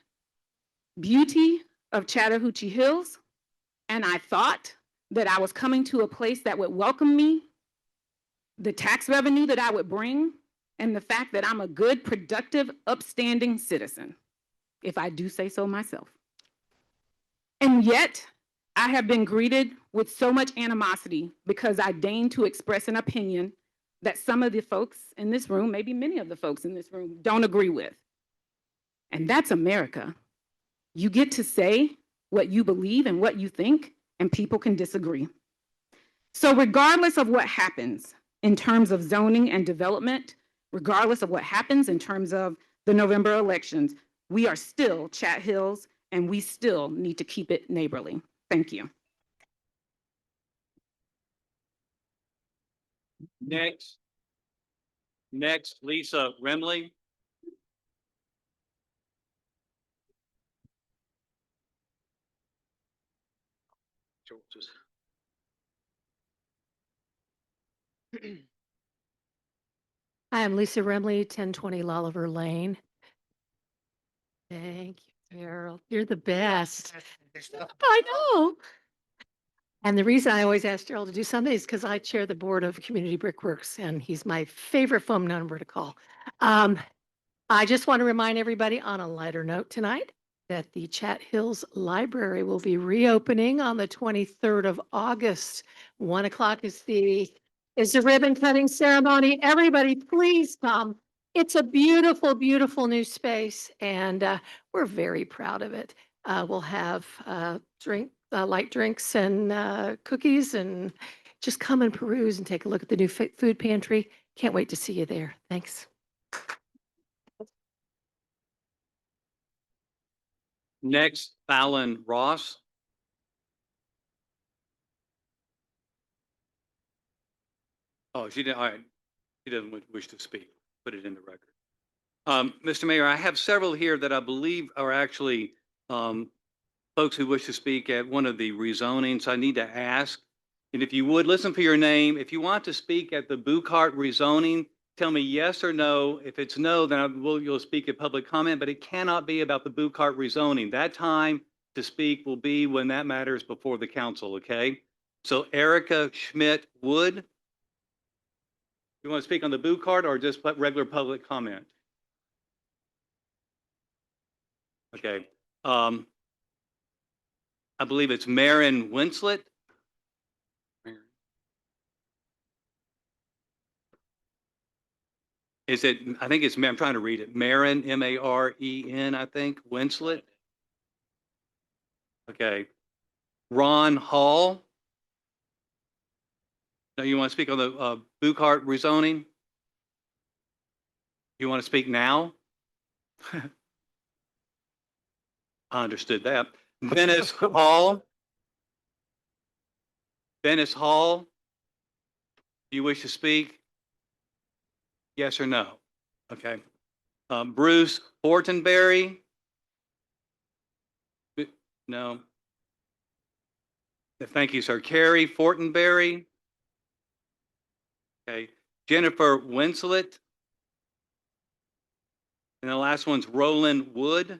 beauty of Chattahoochee Hills. And I thought that I was coming to a place that would welcome me, the tax revenue that I would bring, and the fact that I'm a good, productive, upstanding citizen, if I do say so myself. And yet, I have been greeted with so much animosity because I deign to express an opinion that some of the folks in this room, maybe many of the folks in this room, don't agree with. And that's America. You get to say what you believe and what you think, and people can disagree. So regardless of what happens in terms of zoning and development, regardless of what happens in terms of the November elections, we are still Chat Hills, and we still need to keep it neighborly. Thank you. Next, Lisa Remley. Hi, I'm Lisa Remley, 1020 Lolliver Lane. Thank you, Carol. You're the best. I know. And the reason I always ask Gerald to do something is because I chair the board of Community Brickworks, and he's my favorite phone number to call. I just want to remind everybody on a lighter note tonight that the Chat Hills Library will be reopening on the 23rd of August. 1 o'clock is the ribbon cutting ceremony. Everybody, please come. It's a beautiful, beautiful new space, and we're very proud of it. We'll have light drinks and cookies, and just come and peruse and take a look at the new food pantry. Can't wait to see you there. Thanks. Next, Fallon Ross. Oh, she didn't, all right. She doesn't wish to speak. Put it in the record. Mr. Mayor, I have several here that I believe are actually folks who wish to speak at one of the rezonings. I need to ask, and if you would, listen for your name. If you want to speak at the Bucart rezoning, tell me yes or no. If it's no, then you'll speak at public comment, but it cannot be about the Bucart rezoning. That time to speak will be when that matter is before the council, okay? So Erica Schmidt Wood, you want to speak on the Bucart or just regular public comment? Okay. I believe it's Marin Winslet. Is it, I think it's, I'm trying to read it. Marin, M-A-R-E-N, I think, Winslet. Okay. Ron Hall. Now you want to speak on the Bucart rezoning? You want to speak now? I understood that. Venice Hall. Venice Hall. Do you wish to speak? Yes or no? Okay. Bruce Fortenberry. No. Thank you, sir. Carrie Fortenberry. Okay. Jennifer Winslet. And the last one's Roland Wood.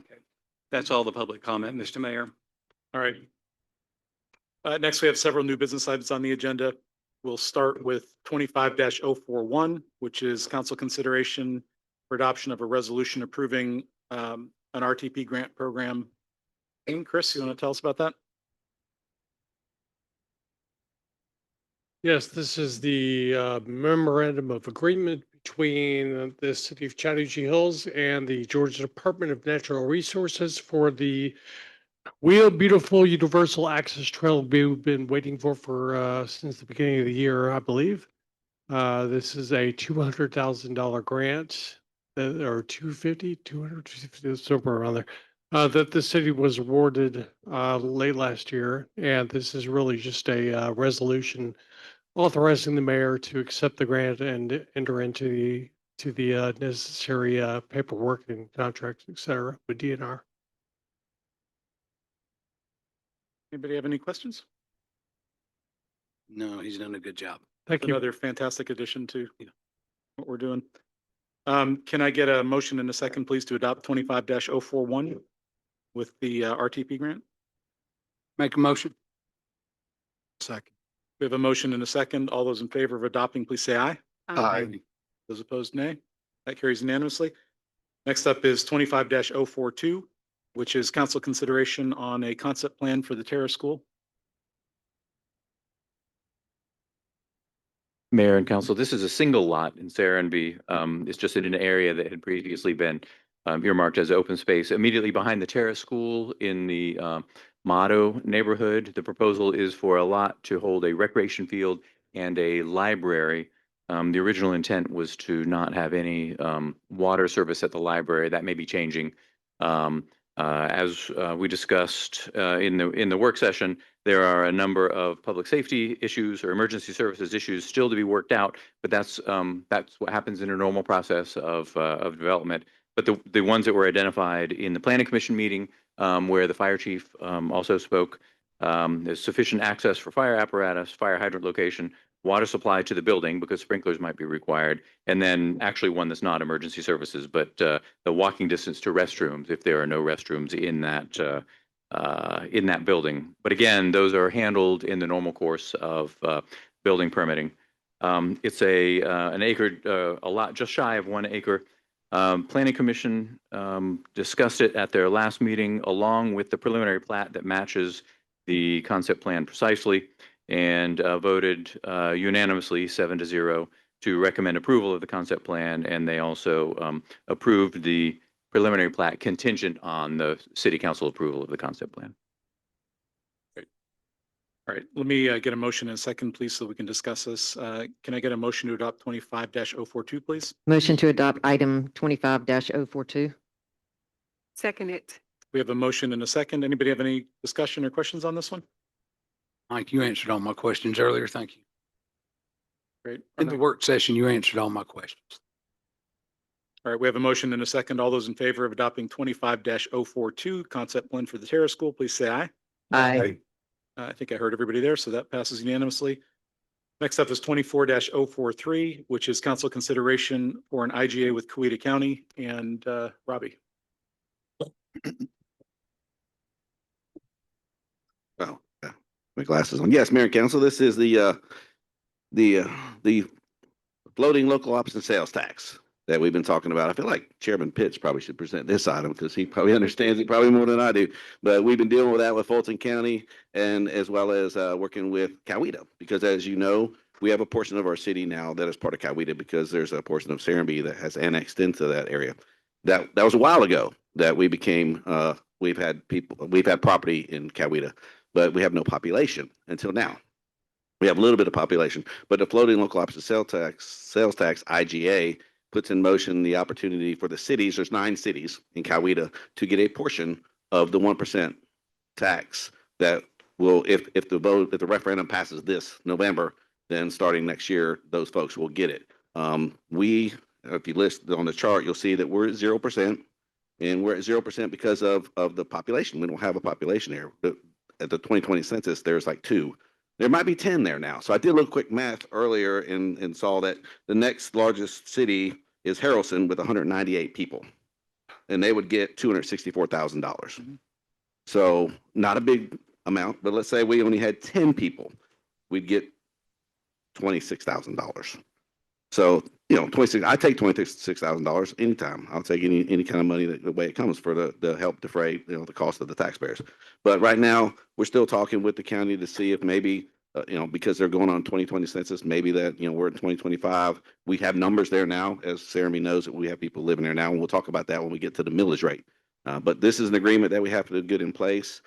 Okay. That's all the public comment, Mr. Mayor. All right. Next, we have several new business items on the agenda. We'll start with 25-041, which is council consideration for adoption of a resolution approving an RTP grant program. Hey, Chris, you want to tell us about that? Yes, this is the memorandum of agreement between the city of Chattahoochee Hills and the Georgia Department of Natural Resources for the Wheel Beautiful Universal Access Trail we've been waiting for since the beginning of the year, I believe. This is a $200,000 grant or 250, 250, somewhere around there. That the city was awarded late last year, and this is really just a resolution authorizing the mayor to accept the grant and enter into the necessary paperwork and contracts, et cetera, with DNR. Anybody have any questions? No, he's done a good job. Thank you. Another fantastic addition to what we're doing. Can I get a motion in a second, please, to adopt 25-041 with the RTP grant? Make a motion. Second. We have a motion and a second. All those in favor of adopting, please say aye. Aye. Those opposed, nay. That carries unanimously. Next up is 25-042, which is council consideration on a concept plan for the Terrace School. Mayor and council, this is a single lot in Serenby. It's just in an area that had previously been earmarked as open space. Immediately behind the Terrace School in the Motto neighborhood, the proposal is for a lot to hold a recreation field and a library. The original intent was to not have any water service at the library. That may be changing. As we discussed in the work session, there are a number of public safety issues or emergency services issues still to be worked out, but that's what happens in a normal process of development. But the ones that were identified in the planning commission meeting, where the fire chief also spoke, there's sufficient access for fire apparatus, fire hydrant location, water supply to the building because sprinklers might be required, and then actually one that's not emergency services, but the walking distance to restrooms if there are no restrooms in that building. But again, those are handled in the normal course of building permitting. It's an acre, a lot just shy of 1 acre. Planning Commission discussed it at their last meeting along with the preliminary plat that matches the concept plan precisely, and voted unanimously 7-0 to recommend approval of the concept plan. And they also approved the preliminary plat contingent on the city council approval of the concept plan. All right, let me get a motion in a second, please, so we can discuss this. Can I get a motion to adopt 25-042, please? Motion to adopt item 25-042. Second it. We have a motion and a second. Anybody have any discussion or questions on this one? Mike, you answered all my questions earlier. Thank you. Great. In the work session, you answered all my questions. All right, we have a motion and a second. All those in favor of adopting 25-042 concept plan for the Terrace School, please say aye. Aye. I think I heard everybody there, so that passes unanimously. Next up is 24-043, which is council consideration for an IGA with Coweta County. And Robbie. Oh, yeah. My glasses on. Yes, Mayor and Council, this is the floating local option sales tax that we've been talking about. I feel like Chairman Pitts probably should present this item because he probably understands it probably more than I do. But we've been dealing with that with Fulton County and as well as working with Coweta, because as you know, we have a portion of our city now that is part of Coweta because there's a portion of Serenbe that has annexed into that area. That was a while ago that we became, we've had property in Coweta, but we have no population until now. We have a little bit of population, but the floating local option sales tax IGA puts in motion the opportunity for the cities. There's 9 cities in Coweta to get a portion of the 1% tax that will, if the referendum passes this November, then starting next year, those folks will get it. If you list on the chart, you'll see that we're at 0%, and we're at 0% because of the population. We don't have a population here. But at the 2020 census, there's like 2. There might be 10 there now. So I did a little quick math earlier and saw that the next largest city is Harrelson with 198 people, and they would get $264,000. So not a big amount, but let's say we only had 10 people, we'd get $26,000. So, I take $26,000 anytime. I'll take any kind of money the way it comes for the help defray, the cost of the taxpayers. But right now, we're still talking with the county to see if maybe, because they're going on 2020 census, maybe that, we're in 2025. We have numbers there now, as Jeremy knows that we have people living there now, and we'll talk about that when we get to the millage rate. But this is an agreement that we have to get in place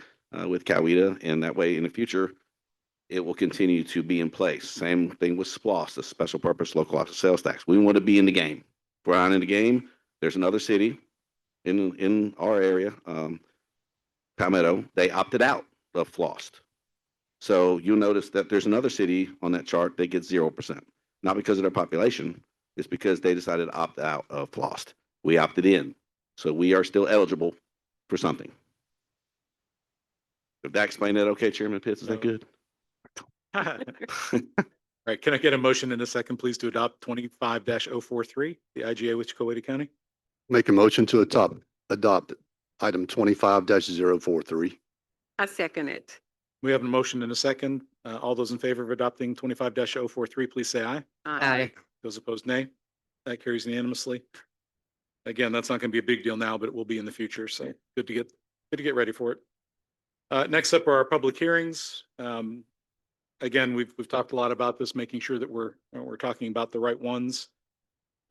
with Coweta, and that way in the future, it will continue to be in place. Same thing with SPLOST, the special purpose local option sales tax. We want to be in the game. If we're not in the game, there's another city in our area, Palmetto, they opted out of FLOST. So you'll notice that there's another city on that chart that gets 0%. Not because of their population, it's because they decided to opt out of FLOST. We opted in. So we are still eligible for something. Did that explain that okay, Chairman Pitts? Is that good? All right, can I get a motion in a second, please, to adopt 25-043, the IGA with Coweta County? Make a motion to adopt item 25-043. I second it. We have a motion in a second. All those in favor of adopting 25-043, please say aye. Aye. Those opposed, nay. That carries unanimously. Again, that's not going to be a big deal now, but it will be in the future. So good to get ready for it. Next up are our public hearings. Again, we've talked a lot about this, making sure that we're talking about the right ones.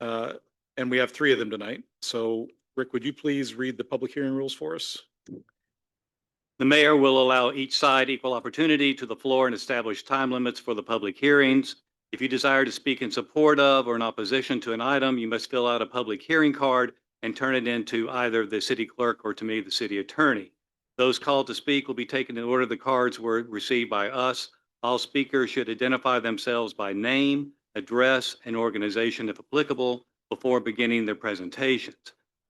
And we have 3 of them tonight. So Rick, would you please read the public hearing rules for us? The mayor will allow each side equal opportunity to the floor and establish time limits for the public hearings. If you desire to speak in support of or in opposition to an item, you must fill out a public hearing card and turn it in to either the city clerk or to me, the city attorney. Those called to speak will be taken in order the cards were received by us. All speakers should identify themselves by name, address, and organization if applicable before beginning their presentations.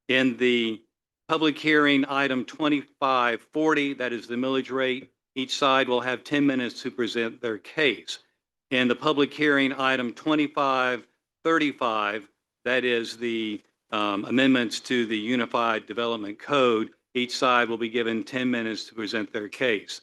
In the public hearing item 2540, that is the millage rate, each side will have 10 minutes to present their case. In the public hearing item 2535, that is the amendments to the Unified Development Code, each side will be given 10 minutes to present their case.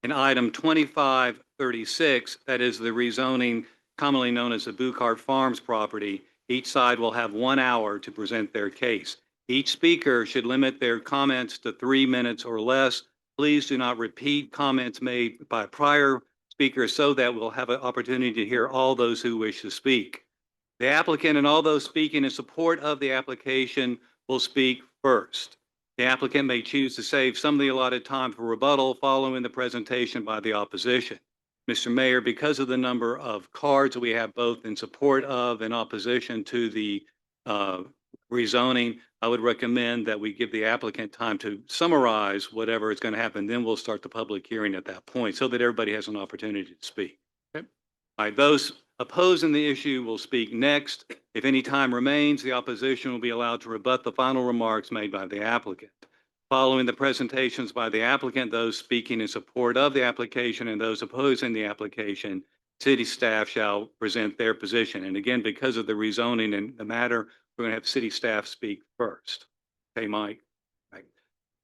In item 2536, that is the rezoning commonly known as the Bucart Farms property, each side will have 1 hour to present their case. Each speaker should limit their comments to 3 minutes or less. Please do not repeat comments made by prior speakers so that we'll have an opportunity to hear all those who wish to speak. The applicant and all those speaking in support of the application will speak first. The applicant may choose to save some of the allotted time for rebuttal following the presentation by the opposition. Mr. Mayor, because of the number of cards we have both in support of and opposition to the rezoning, I would recommend that we give the applicant time to summarize whatever is going to happen. Then we'll start the public hearing at that point so that everybody has an opportunity to speak. Okay. All right, those opposing the issue will speak next. If any time remains, the opposition will be allowed to rebut the final remarks made by the applicant. Following the presentations by the applicant, those speaking in support of the application and those opposing the application, city staff shall present their position. And again, because of the rezoning and the matter, we're going to have city staff speak first. Okay, Mike. Right.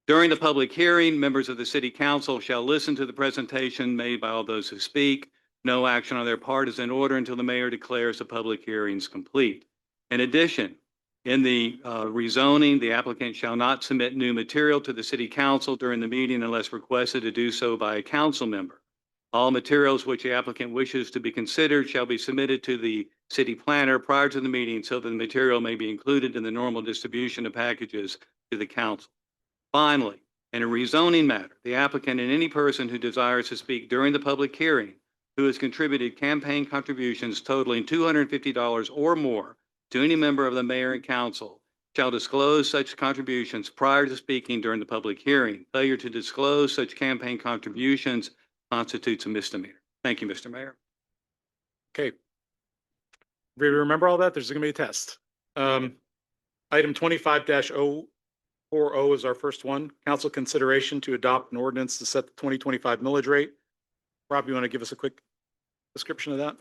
During the public hearing, members of the city council shall listen to the presentation made by all those who speak. No action on their part is in order until the mayor declares the public hearings complete. In addition, in the rezoning, the applicant shall not submit new material to the city council during the meeting unless requested to do so by a council member. All materials which the applicant wishes to be considered shall be submitted to the city planner prior to the meeting so that the material may be included in the normal distribution of packages to the council. Finally, in a rezoning matter, the applicant and any person who desires to speak during the public hearing who has contributed campaign contributions totaling $250 or more to any member of the mayor and council shall disclose such contributions prior to speaking during the public hearing. Failure to disclose such campaign contributions constitutes a misdemeanor. Thank you, Mr. Mayor. Okay. Everybody remember all that? There's going to be a test. Item 25-040 is our first one. Council consideration to adopt an ordinance to set the 2025 millage rate. Rob, you want to give us a quick description of that?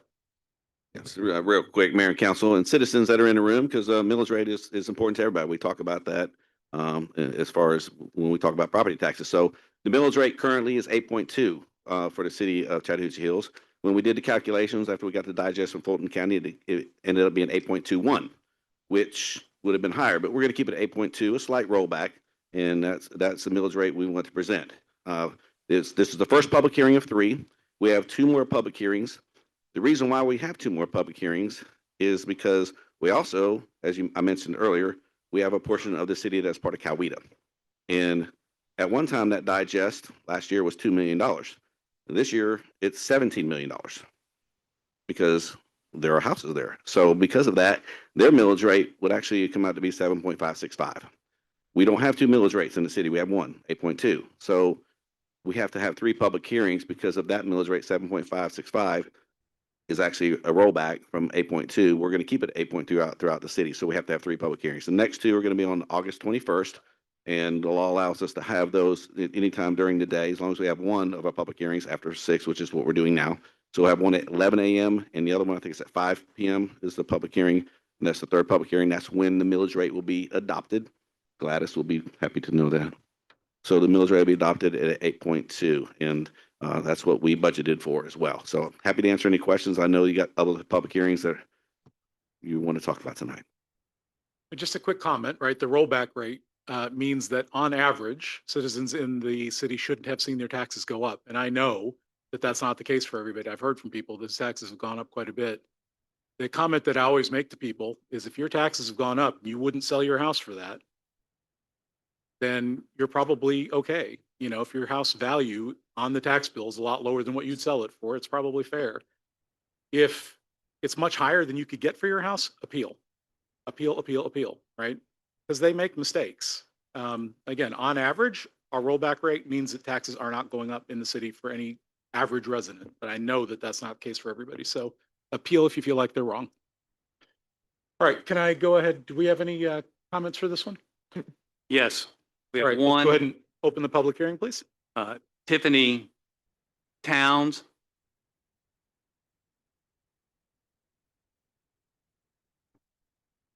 Yes, real quick, Mayor and Council and citizens that are in the room, because millage rate is important to everybody. We talk about that as far as when we talk about property taxes. So the millage rate currently is 8.2 for the city of Chattahoochee Hills. When we did the calculations after we got the digest from Fulton County, it ended up being 8.21, which would have been higher, but we're going to keep it at 8.2, a slight rollback, and that's the millage rate we want to present. This is the first public hearing of 3. We have 2 more public hearings. The reason why we have 2 more public hearings is because we also, as I mentioned earlier, we have a portion of the city that's part of Coweta. And at one time, that digest last year was $2 million. This year, it's $17 million because there are houses there. So because of that, their millage rate would actually come out to be 7.565. We don't have 2 millage rates in the city. We have one, 8.2. So we have to have 3 public hearings because of that millage rate, 7.565 is actually a rollback from 8.2. We're going to keep it at 8.2 throughout the city. So we have to have 3 public hearings. The next 2 are going to be on August 21st. And the law allows us to have those anytime during the day, as long as we have one of our public hearings after 6, which is what we're doing now. So we'll have one at 11 a.m. and the other one, I think it's at 5 p.m. is the public hearing. And that's the 3rd public hearing. That's when the millage rate will be adopted. Gladys will be happy to know that. So the millage rate will be adopted at 8.2. And that's what we budgeted for as well. So happy to answer any questions. I know you got other public hearings that you want to talk about tonight. Just a quick comment, right? The rollback rate means that on average, citizens in the city shouldn't have seen their taxes go up. And I know that that's not the case for everybody. I've heard from people that taxes have gone up quite a bit. The comment that I always make to people is if your taxes have gone up, you wouldn't sell your house for that, then you're probably okay. You know, if your house value on the tax bill is a lot lower than what you'd sell it for, it's probably fair. If it's much higher than you could get for your house, appeal, appeal, appeal, appeal, right? Because they make mistakes. Again, on average, our rollback rate means that taxes are not going up in the city for any average resident, but I know that that's not the case for everybody. So appeal if you feel like they're wrong. All right, can I go ahead? Do we have any comments for this one? Yes, we All have right, let's go ahead one, and open the public hearing, please. Tiffany Towns.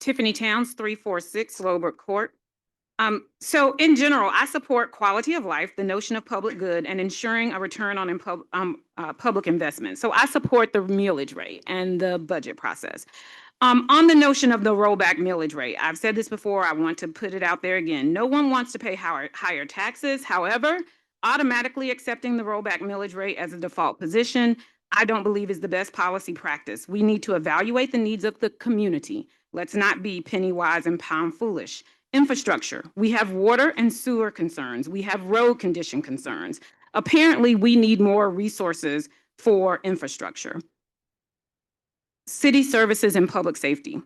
Tiffany Towns, 346 Lowbrook Court. So in general, I support quality of life, the notion of public good, and ensuring a return on public investment. So I support the millage rate and the budget process. On the notion of the rollback millage rate, I've said this before, I want to put it out there again. No one wants to pay higher taxes. However, automatically accepting the rollback millage rate as a default position, I don't believe is the best policy practice. We need to evaluate the needs of the community. Let's not be penny wise and pound foolish. Infrastructure, we have water and sewer concerns. We have road condition concerns. Apparently, we need more resources for infrastructure. City services and public safety.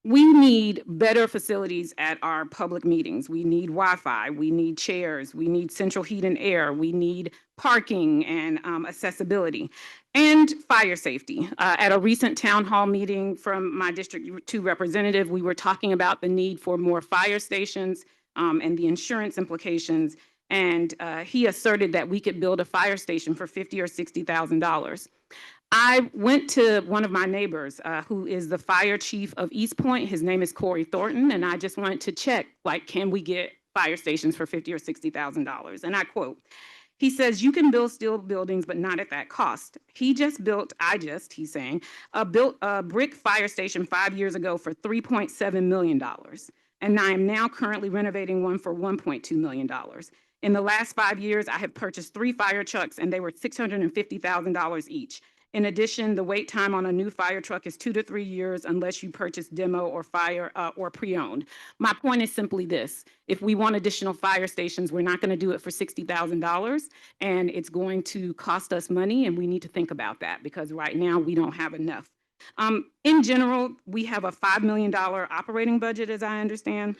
We need better facilities at our public meetings. We need Wi-Fi, we need chairs, we need central heat and air, we need parking and accessibility, and fire safety. At a recent town hall meeting from my District 2 representative, we were talking about the need for more fire stations and the insurance implications. And he asserted that we could build a fire station for $50,000 or $60,000. I went to one of my neighbors who is the fire chief of East Point. His name is Corey Thornton. And I just wanted to check, like, can we get fire stations for $50,000 or $60,000? And I quote, he says, you can build steel buildings, but not at that cost. He's saying, built a brick fire station 5 years ago for $3.7 million. And I am now currently renovating one for $1.2 million. In the last 5 years, I have purchased 3 fire trucks and they were $650,000 each. In addition, the wait time on a new fire truck is 2 to 3 years unless you purchase demo or fire or pre-owned. My point is simply this: if we want additional fire stations, we're not going to do it for $60,000, and it's going to cost us money, and we need to think about that because right now we don't have enough. In general, we have a $5 million operating budget, as I understand,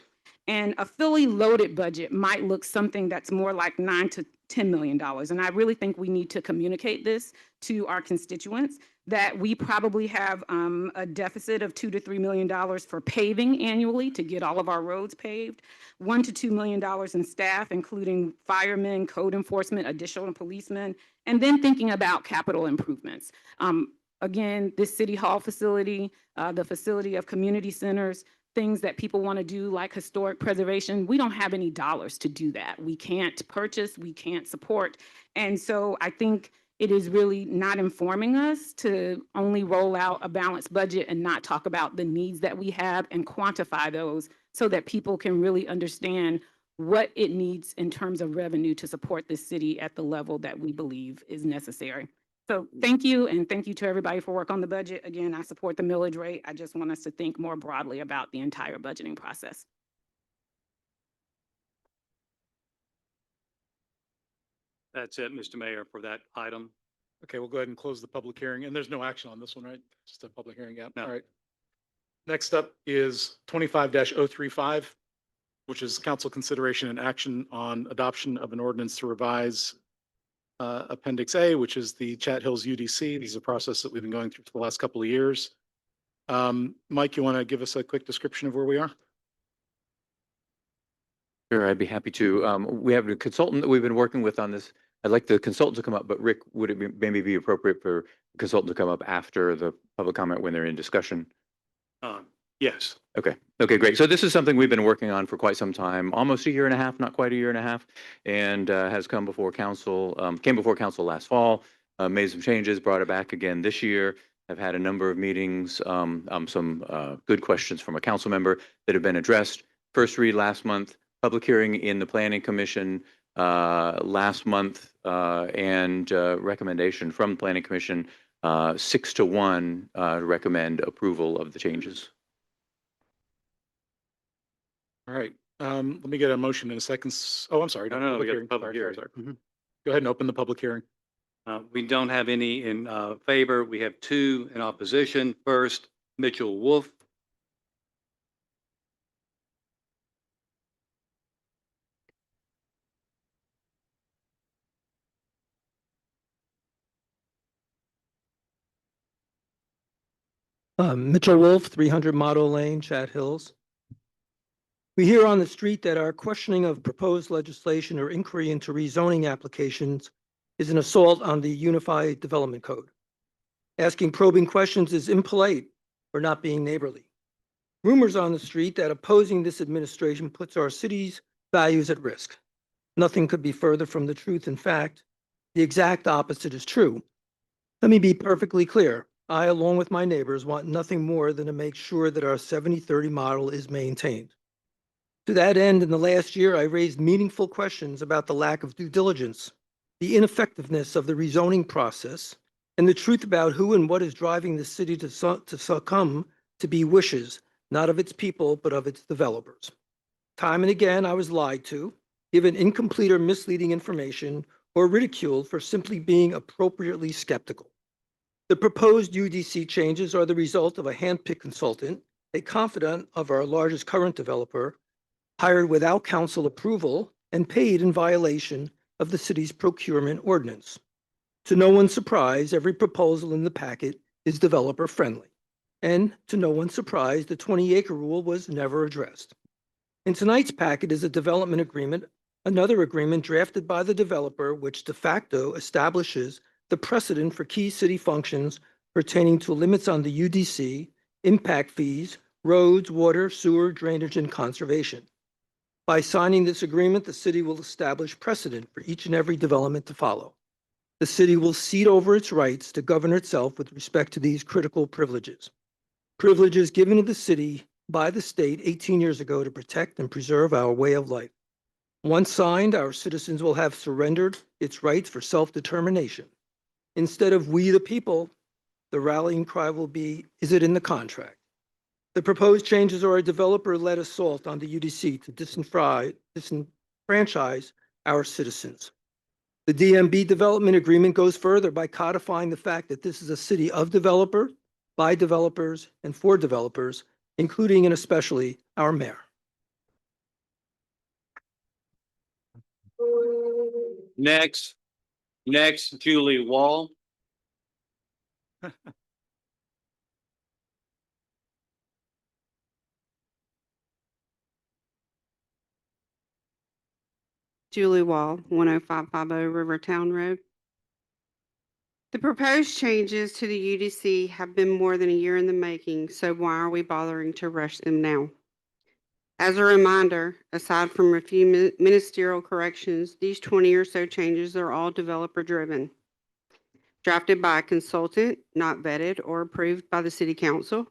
and a fully loaded budget might look something that's more like $9 to $10 million. And I really think we need to communicate this to our constituents that we probably have a deficit of $2 to $3 million for paving annually to get all of our roads paved, $1 to $2 million in staff, including firemen, code enforcement, additional policemen, and then thinking about capital improvements. Again, this city hall facility, the facility of community centers, things that people want to do like historic preservation, we don't have any dollars to do that. We can't purchase, we can't support. And so I think it is really not informing us to only roll out a balanced budget and not talk about the needs that we have and quantify those so that people can really understand what it needs in terms of revenue to support this city at the level that we believe is necessary. So thank you, and thank you to everybody for work on the budget. Again, I support the millage rate. I just want us to think more broadly about the entire budgeting process. That's it, Mr. Mayor, for that item. Okay, we'll go ahead and close the public hearing. And there's no action on this one, right? Just a public hearing. Yeah. No. All right. Next up is 25-035, which is council consideration and action on adoption of an ordinance to revise Appendix A, which is the Chat Hills UDC. This is a process that we've been going through for the last couple of years. Mike, you want to give us a quick description of where we are? Sure, I'd be happy to. We have a consultant that we've been working with on this. I'd like the consultant to come up, but Rick, would it maybe be appropriate for the consultant to come up after the public comment when they're in discussion? Yes. Okay. Okay, great. So this is something we've been working on for quite some time, almost a year and a half, not quite a year and a half, and has come before council, came before council last fall, made some changes, brought it back again this year. I've had a number of meetings, some good questions from a council member that have been addressed. First read last month, public hearing in the Planning Commission last month, and recommendation from the Planning Commission 6-1 to recommend approval of the changes. All right. Let me get a motion in a second. Oh, I'm sorry. No, we got the hearing. public Sorry, hearing. sorry. Go ahead and open the public hearing. We don't have any in favor. We have 2 in opposition. First, Mitchell Wolf. Mitchell Wolf, 300 Motto Lane, Chat Hills. We hear on the street that our questioning of proposed legislation or inquiry into rezoning applications is an assault on the Unified Development Code. Asking probing questions is impolite or not being neighborly. Rumors on the street that opposing this administration puts our city's values at risk. Nothing could be further from the truth. In fact, the exact opposite is true. Let me be perfectly clear. I, along with my neighbors, want nothing more than to make sure that our 70-30 model is maintained. To that end, in the last year, I raised meaningful questions about the lack of due diligence, the ineffectiveness of the rezoning process, and the truth about who and what is driving the city to succumb to be wishes, not of its people, but of its developers. Time and again, I was lied to, given incomplete or misleading information, or ridiculed for simply being appropriately skeptical. The proposed UDC changes are the result of a handpicked consultant, a confidant of our largest current developer, hired without council approval and paid in violation of the city's procurement ordinance. To no one's surprise, every proposal in the packet is developer friendly. And to no one's surprise, the 20-acre rule was never addressed. In tonight's packet is a development agreement, another agreement drafted by the developer, which de facto establishes the precedent for key city functions pertaining to limits on the UDC, impact fees, roads, water, sewer, drainage, and conservation. By signing this agreement, the city will establish precedent for each and every development to follow. The city will cede over its rights to govern itself with respect to these critical privileges. Privileges given to the city by the state 18 years ago to protect and preserve our way of life. Once signed, our citizens will have surrendered its rights for self-determination. Instead of we the people, the rallying cry will be, is it in the contract? The proposed changes are a developer-led assault on the UDC to disenfranchise our citizens. The DMB development agreement goes further by codifying the fact that this is a city of developers, by developers, and for developers, including and especially our mayor. Next, Julie Wall. Julie Wall, 10550 Rivertown Road. The proposed changes to the UDC have been more than a year in the making, so why are we bothering to rush them now? As a reminder, aside from a few ministerial corrections, these 20 or so changes are all developer-driven. Drafted by a consultant, not vetted or approved by the city council,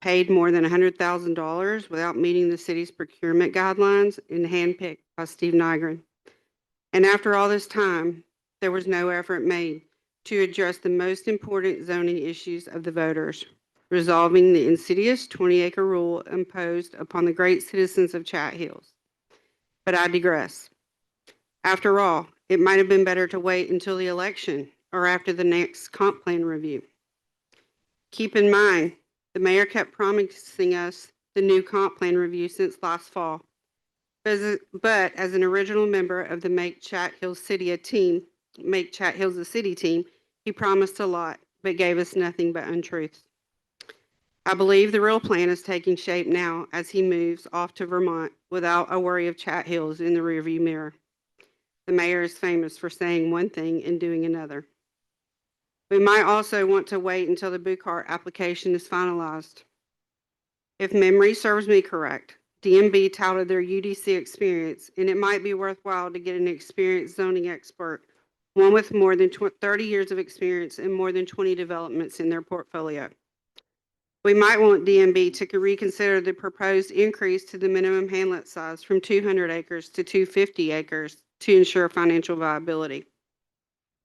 paid more than $100,000 without meeting the city's procurement guidelines, and handpicked by Steve Nygren. And after all this time, there was no effort made to address the most important zoning issues of the voters, resolving the insidious 20-acre rule imposed upon the great citizens of Chat Hills. But I digress. After all, it might have been better to wait until the election or after the next comp plan review. Keep in mind, the mayor kept promising us the new comp plan review since last fall. But as an original member of the Make Chat Hills a City team, he promised a lot, but gave us nothing but untruths. I believe the real plan is taking shape now as he moves off to Vermont without a worry of Chat Hills in the rearview mirror. The mayor is famous for saying one thing and doing another. We might also want to wait until the Bucart application is finalized. If memory serves me correct, DMB touted their UDC experience, and it might be worthwhile to get an experienced zoning expert, one with more than 30 years of experience and more than 20 developments in their portfolio. We might want DMB to reconsider the proposed increase to the minimum hamlet size from 200 acres to 250 acres to ensure financial viability.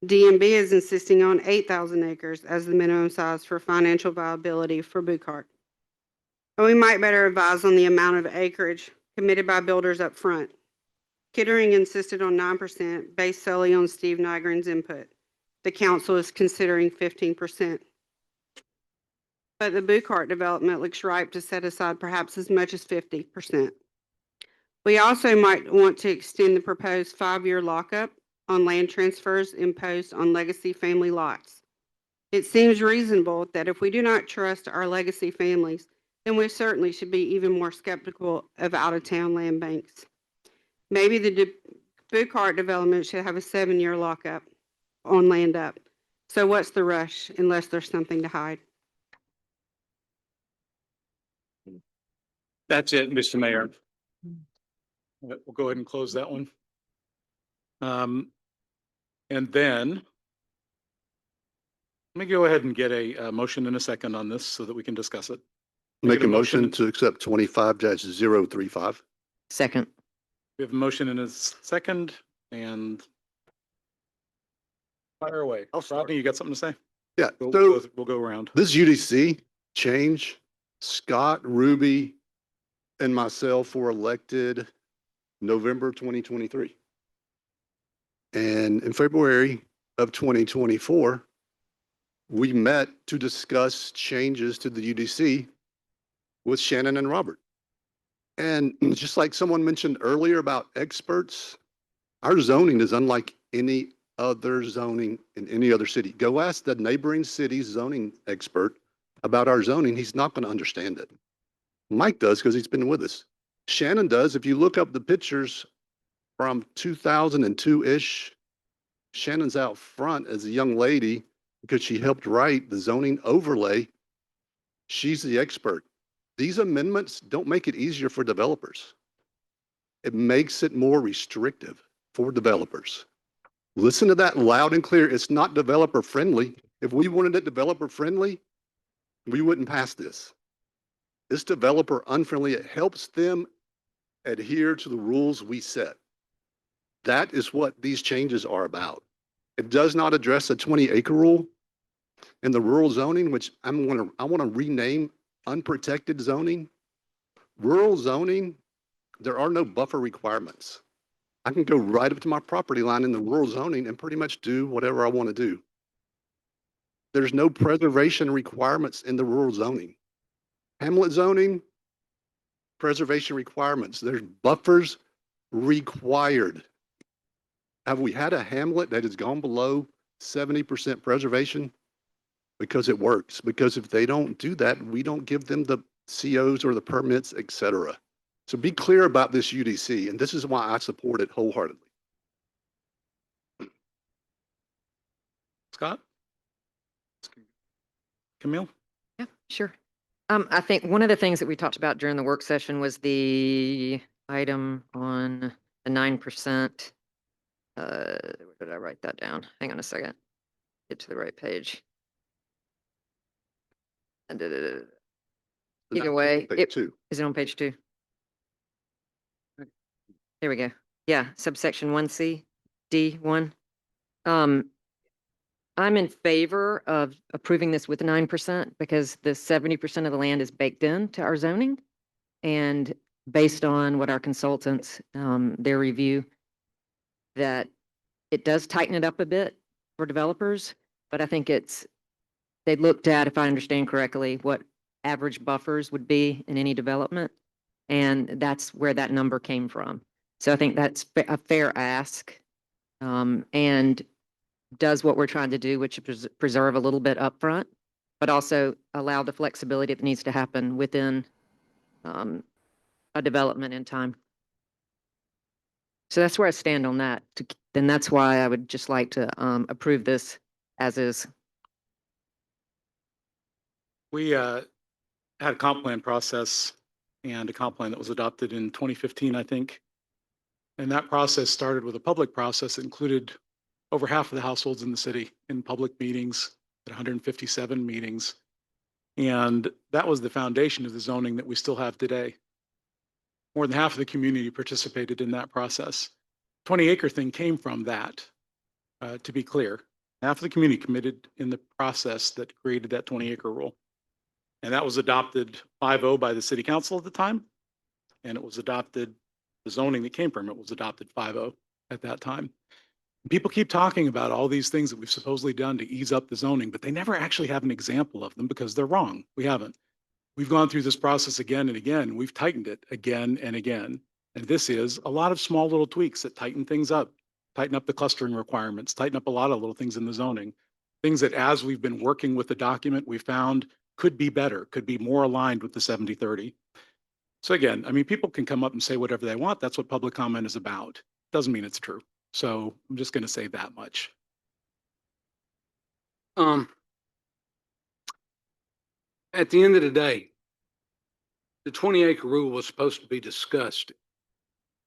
DMB is insisting on 8,000 acres as the minimum size for financial viability for Bucart. And we might better advise on the amount of acreage committed by builders up front. Kittering insisted on 9% based solely on Steve Nygren's input. the council is considering 15%. But the Bucart development looks ripe to set aside perhaps as much as 50%. We also might want to extend the proposed 5-year lockup on land transfers imposed on legacy family lots. It seems reasonable that if we do not trust our legacy families, then we certainly should be even more skeptical of out-of-town land banks. Maybe the Bucart development should have a 7-year lockup on land up. So what's the rush unless there's something to hide? That's it, Mr. Mayor. We'll go ahead and close that one. And then let me go ahead and get a motion in a second on this so that we can discuss it. Make a motion to accept 25-035. Second. We have a motion in a second and fire away. Rodney, you got something to say? Yeah, We'll go around. this UDC change, Scott, Ruby, and myself were elected November 2023. And in February of 2024, we met to discuss changes to the UDC with Shannon and Robert. And just like someone mentioned earlier about experts, our zoning is unlike any other zoning in any other city. Go ask the neighboring city's zoning expert about our zoning. He's not going to understand it. Mike does because he's been with us. Shannon does. If you look up the pictures from 2002-ish, Shannon's out front as a young lady because she helped write the zoning overlay. She's the expert. These amendments don't make it easier for developers. It makes it more restrictive for developers. Listen to that loud and clear. It's not developer friendly. If we wanted it developer friendly, we wouldn't pass this. It's developer unfriendly. It helps them adhere to the rules we set. That is what these changes are about. It does not address a 20-acre rule in the rural zoning, which I want to rename unprotected zoning. Rural zoning, there are no buffer requirements. I can go right up to my property line in the rural zoning and pretty much do whatever I want to do. There's no preservation requirements in the rural zoning. Hamlet zoning, preservation requirements. There's buffers required. Have we had a hamlet that has gone below 70% preservation? Because it works. Because if they don't do that, we don't give them the COs or the permits, et cetera. So be clear about this UDC, and this is why I support it wholeheartedly. Scott? Camille? Yeah, sure. I think one of the things that we talked about during the work session was the item on the 9%. Where did I write that down? Hang on a second. Get to the right page. Either way, is it on page 2? There we go. Yeah, subsection 1C, D1. I'm in favor of approving this with 9% because the 70% of the land is baked into our zoning. And based on what our consultants, their review, that it does tighten it up a bit for developers, but I think they looked at, if I understand correctly, what average buffers would be in any development. And that's where that number came from. So I think that's a fair ask, and does what we're trying to do, which is preserve a little bit upfront, but also allow the flexibility that needs to happen within a development in time. So that's where I stand on that. Then that's why I would just like to approve this as is. We had a comp plan process and a comp plan that was adopted in 2015, I think. And that process started with a public process that included over half of the households in the city in public meetings, at 157 meetings. And that was the foundation of the zoning that we still have today. More than half of the community participated in that process. 20-acre thing came from that, to be clear. Half of the community committed in the process that created that 20-acre rule. And that was adopted 5-0 by the city council at the time. And it was adopted, the zoning that came from it was adopted 5-0 at that time. People keep talking about all these things that we've supposedly done to ease up the zoning, but they never actually have an example of them because they're wrong. We haven't. We've gone through this process again and again. We've tightened it again and again. And this is a lot of small little tweaks that tighten things up, tighten up the clustering requirements, tighten up a lot of little things in the zoning. Things that as we've been working with the document, we found could be better, could be more aligned with the 70-30. So again, I mean, people can come up and say whatever they want. That's what public comment is about. Doesn't mean it's true. So I'm just going to say that much. At the end of the day, the 20-acre rule was supposed to be discussed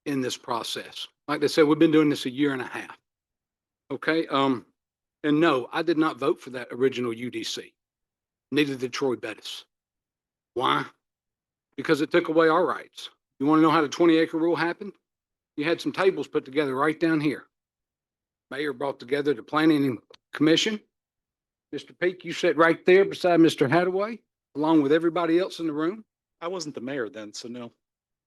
in this process. Like they said, we've been doing this a year and a half. Okay, and no, I did not vote for that original UDC. Neither did Troy Bettis. Why? Because it took away our rights. You want to know how the 20-acre rule happened? You had some tables put together right down here. Mayor brought together the planning commission. Mr. Peak, you sat right there beside Mr. Hadaway, along with everybody else in the room. I wasn't the mayor then, so no.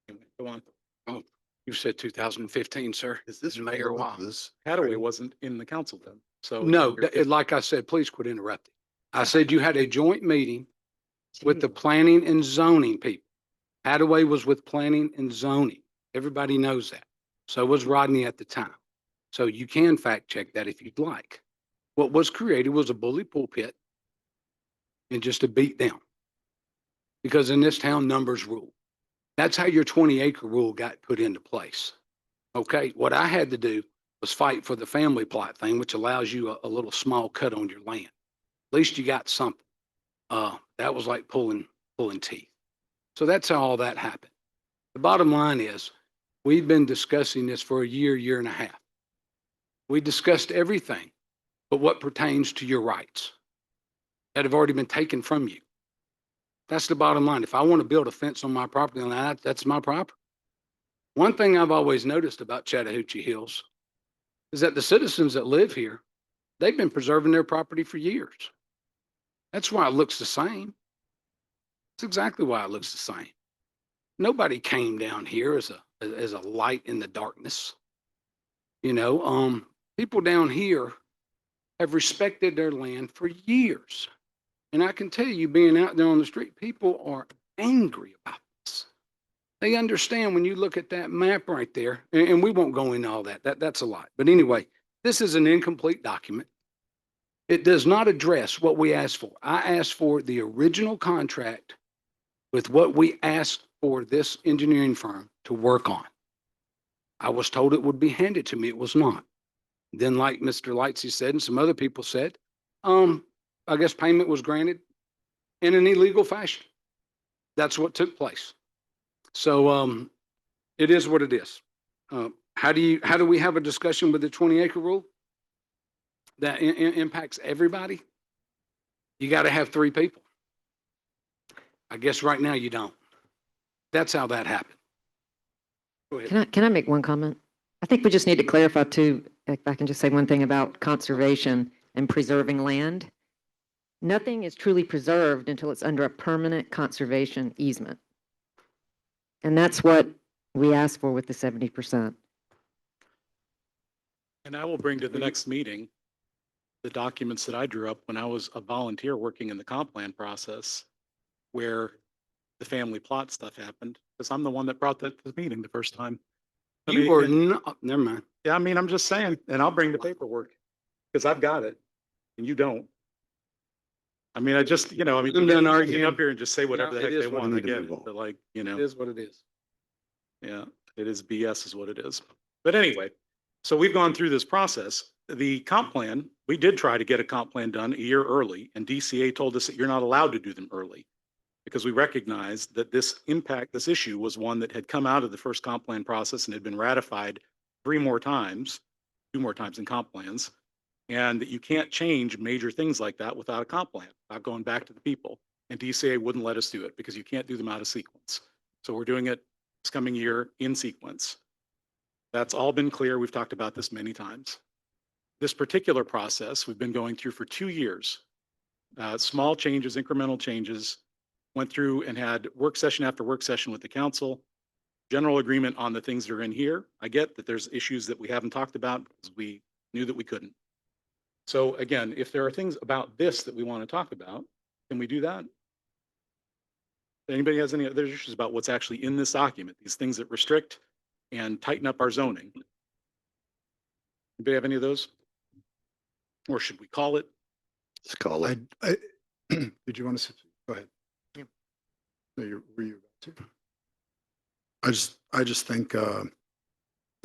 Anyway, go on. Oh, you said 2015, sir. Is this Mayor? Wow. this? Hadaway wasn't in the council then. So No, like I said, please quit interrupting. I said you had a joint meeting with the planning and zoning people. Hadaway was with planning and zoning. Everybody knows that. So was Rodney at the time. So you can fact check that if you'd like. What was created was a bully pulpit and just a beat down. Because in this town, numbers rule. That's how your 20-acre rule got put into place. Okay, what I had to do was fight for the family plot thing, which allows you a little small cut on your land. At least you got something. That was like pulling teeth. So that's how all that happened. The bottom line is we've been discussing this for a year and a half. We discussed everything but what pertains to your rights that have already been taken from you. That's the bottom line. If I want to build a fence on my property line, that's my property. One thing I've always noticed about Chattahoochee Hills is that the citizens that live here, they've been preserving their property for years. That's why it looks the same. That's exactly why it looks the same. Nobody came down here as a light in the darkness. You know, people down here have respected their land for years. And I can tell you, being out there on the street, people are angry about this. They understand when you look at that map right there, and we won't go into all that. That's a lot. But anyway, this is an incomplete document. It does not address what we asked for. I asked for the original contract with what we asked for this engineering firm to work on. I was told it would be handed to me. It was not. Then, like Mr. Lightsey said, and some other people said, I guess payment was granted in an illegal fashion. That's what took place. So it is what it is. How do we have a discussion with the 20-acre rule that impacts everybody? You got to have 3 people. I guess right now you don't. That's how that happened. Go ahead. Can I make one comment? I think we just need to clarify too, if I can just say one thing about conservation and preserving land. Nothing is truly preserved until it's under a permanent conservation easement. And that's what we asked for with the 70%. And I will bring to the next meeting the documents that I drew up when I was a volunteer working in the comp plan process, where the family plot stuff happened, because I'm the one that brought that to the meeting the first time. You were not, never mind. Yeah, I mean, I'm just saying, and I'll bring the paperwork, because I've got it, and you don't. I mean, I just, you know, I mean, I'm done you can arguing. get up here and just say whatever the No, heck it is they what want, we I need to get move it, on. but like, you know. It is what it is. Yeah, it is BS is what it is. But anyway, so we've gone through this process. The comp plan, we did try to get a comp plan done a year early, and DCA told us that you're not allowed to do them early because we recognized that this issue was one that had come out of the first comp plan process and had been ratified 2 more times in comp plans, and that you can't change major things like that without a comp plan, without going back to the people. And DCA wouldn't let us do it because you can't do them out of sequence. So we're doing it this coming year in sequence. That's all been clear. We've talked about this many times. This particular process we've been going through for 2 years. Small changes, incremental changes, went through and had work session after work session with the council, general agreement on the things that are in here. I get that there's issues that we haven't talked about because we knew that we couldn't. So again, if there are things about this that we want to talk about, can we do that? Anybody has any other issues about what's actually in this document, these things that restrict and tighten up our zoning? Anybody have any of those? Or should we call it? Let's call it. Did you want to, go ahead. Yeah. No, were you about to? I just think,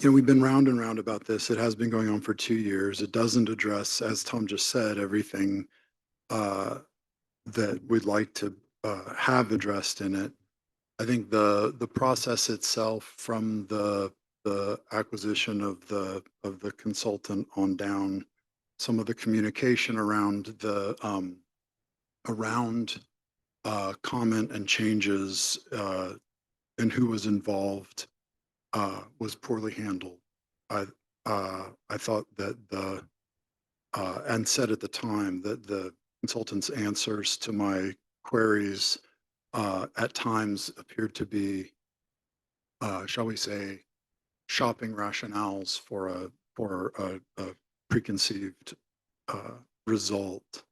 we've been round and round about this. It has been going on for 2 years. It doesn't address, as Tom just said, everything that we'd like to have addressed in it. I think the process itself, from the acquisition of the consultant on down, some of the communication around the comment and changes and who was involved was poorly handled. I thought that and said at the time that the consultant's answers to my queries at times appeared to be, shall we say, shopping rationales for a preconceived result.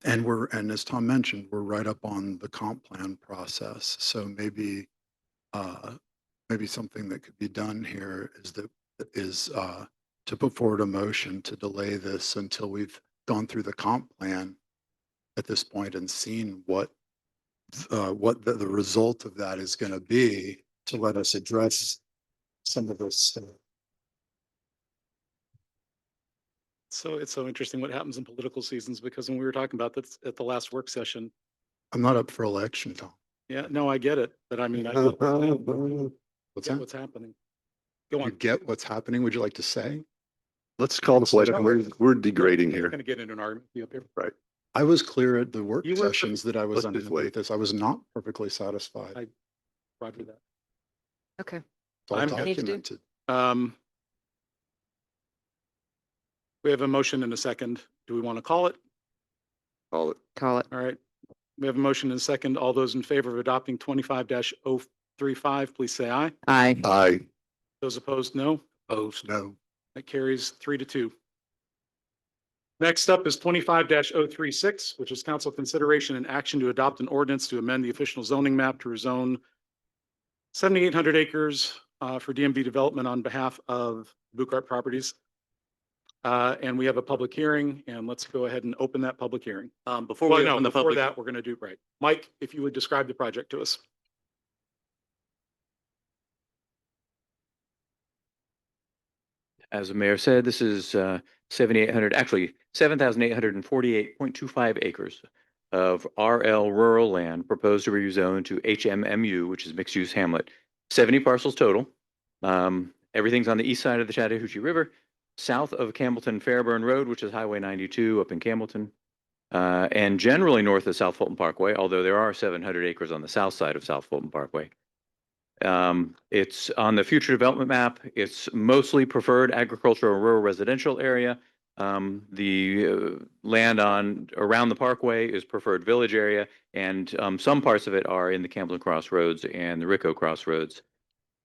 And as Tom mentioned, we're right up on the comp plan process. So maybe something that could be done here is to put forward a motion to delay this until we've gone through the comp plan at this point and seen what the result of that is going to be, to let us address some of this stuff. So it's so interesting what happens in political seasons, because when we were talking about this at the last work session, I'm not up for election, Tom. yeah, no, I get it, but I mean, I What's get that? what's happening. Go You on. get what's happening? Would you like to say? Let's call the political. We're degrading We're here. going to get into an argument up here. Right. I was clear at the work You were- sessions that I was Let's just underneath wait. this. I was not perfectly satisfied. Roger that. Okay. It's all I'm- documented. We have a motion and a second. Do we want to call it? Call it. Call it. All right. We have a motion and a second. All those in favor of adopting 25-035, please say aye. Aye. Aye. Those opposed, no. Opposed, no. That carries 3-2. Next up is 25-036, which is council consideration and action to adopt an ordinance to amend the official zoning map to rezone 7,800 acres for DMV development on behalf of Bucart Properties. And we have a public hearing, and let's go ahead and open that public hearing. Before Well, we no, open the before public, that, we're going to do, right. Mike, if you would describe the project to us. As the mayor said, this is 7,800, actually 7,848.25 acres of RL rural land proposed to be rezoned to HMMU, which is mixed use hamlet. 70 parcels total. Everything's on the east side of the Chattahoochee River, south of Campbellton Fairburn Road, which is Highway 92 up in Campbellton, and generally north of South Fulton Parkway, although there are 700 acres on the south side of South Fulton Parkway. It's on the future development map. It's mostly preferred agricultural rural residential area. The land around the parkway is preferred village area, and some parts of it are in the Campbellton Crossroads and the Rico Crossroads.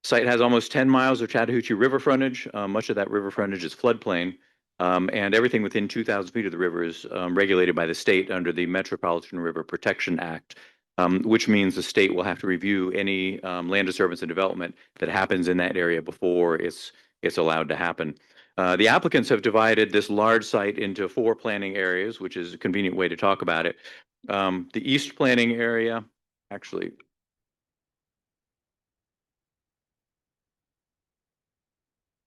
Site has almost 10 miles of Chattahoochee river frontage. Much of that river frontage is floodplain, and everything within 2,000 feet of the river is regulated by the state under the Metropolitan River Protection Act, which means the state will have to review any land disturbance and development that happens in that area before it's allowed to happen. The applicants have divided this large site into 4 planning areas, which is a convenient way to talk about it. The east planning area, actually,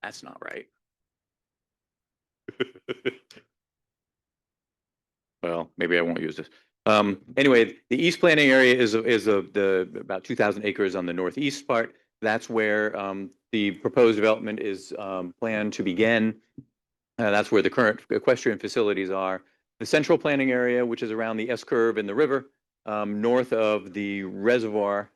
that's not right. Well, maybe I won't use this. Anyway, the east planning area is the about 2,000 acres on the northeast part. That's where the proposed development is planned to begin. That's where the current equestrian facilities are. The central planning area, which is around the S-curve in the river, north of the reservoir.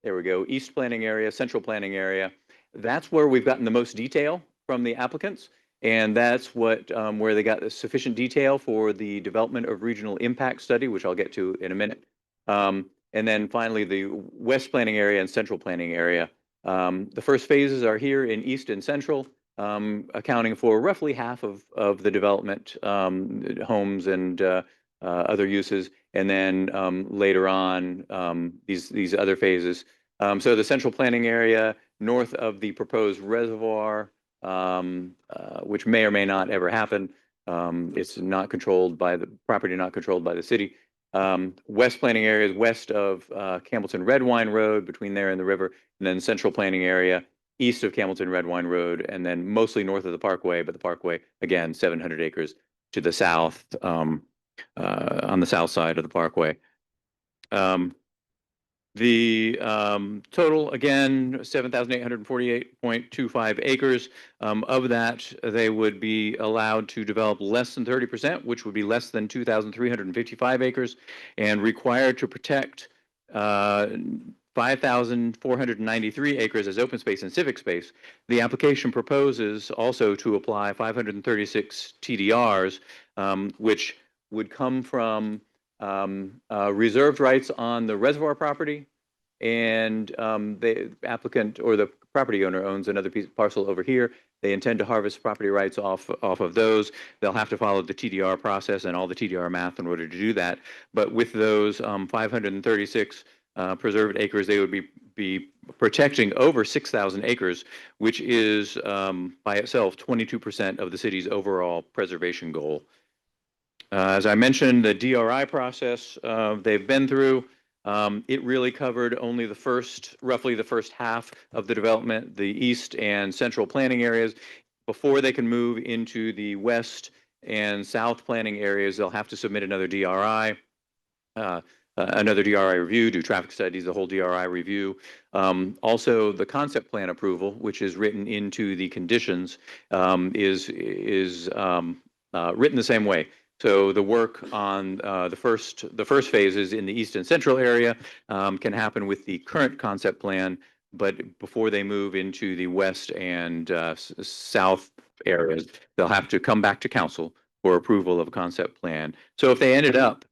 There we go. East planning area, central planning area. That's where we've gotten the most detail from the applicants. And that's where they got sufficient detail for the development of regional impact study, which I'll get to in a minute. And then finally, the west planning area and central planning area The first phases are here in East and Central, accounting for roughly half of the development, homes and other uses. And then later on, these other phases. So the central planning area north of the proposed reservoir, which may or may not ever happen. It's not controlled by the property, not controlled by the city. West planning areas west of Campbellton Red Wine Road, between there and the river, and then central planning area east of Campbellton Red Wine Road, and then mostly north of the Parkway, but the Parkway, again, 700 acres to the south, on the south side of the Parkway. The total, again, 7,848.25 acres. Of that, they would be allowed to develop less than 30%, which would be less than 2,355 acres, and required to protect 5,493 acres as open space and civic space. The application proposes also to apply 536 TDRs, which would come from reserved rights on the reservoir property, and the applicant or the property owner owns another parcel over here. They intend to harvest property rights off of those. They'll have to follow the TDR process and all the TDR math in order to do that. But with those 536 preserved acres, they would be protecting over 6,000 acres, which is by itself 22% of the city's overall preservation goal. As I mentioned, the DRI process they've been through, it really covered only roughly the first half of the development, the east and central planning areas. Before they can move into the west and south planning areas, they'll have to submit another DRI. Another DRI review, do traffic studies, the whole DRI review. Also, the concept plan approval, which is written into the conditions, is written the same way. So the work on the first phases in the east and central area can happen with the current concept plan, but before they move into the west and south areas, they'll have to come back to council for approval of a concept plan. So if they ended up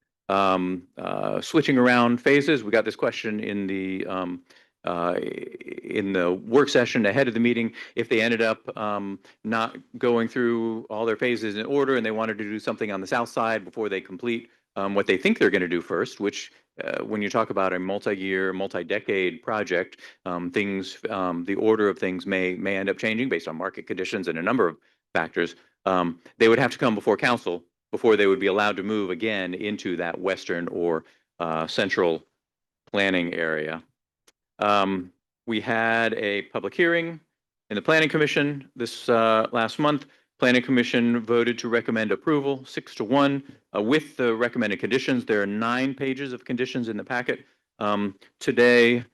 switching around phases, we got this question in the work session ahead of the meeting. If they ended up not going through all their phases in order and they wanted to do something on the south side before they complete what they think they're going to do first, which when you talk about a multi-year, multi-decade project, the order of things may end up changing based on market conditions and a number of factors. They would have to come before council before they would be allowed to move again into that western or central planning area. We had a public hearing in the Planning Commission this last month. Planning Commission voted to recommend approval 6-1 with the recommended conditions. There are 9 pages of conditions in the packet. Today,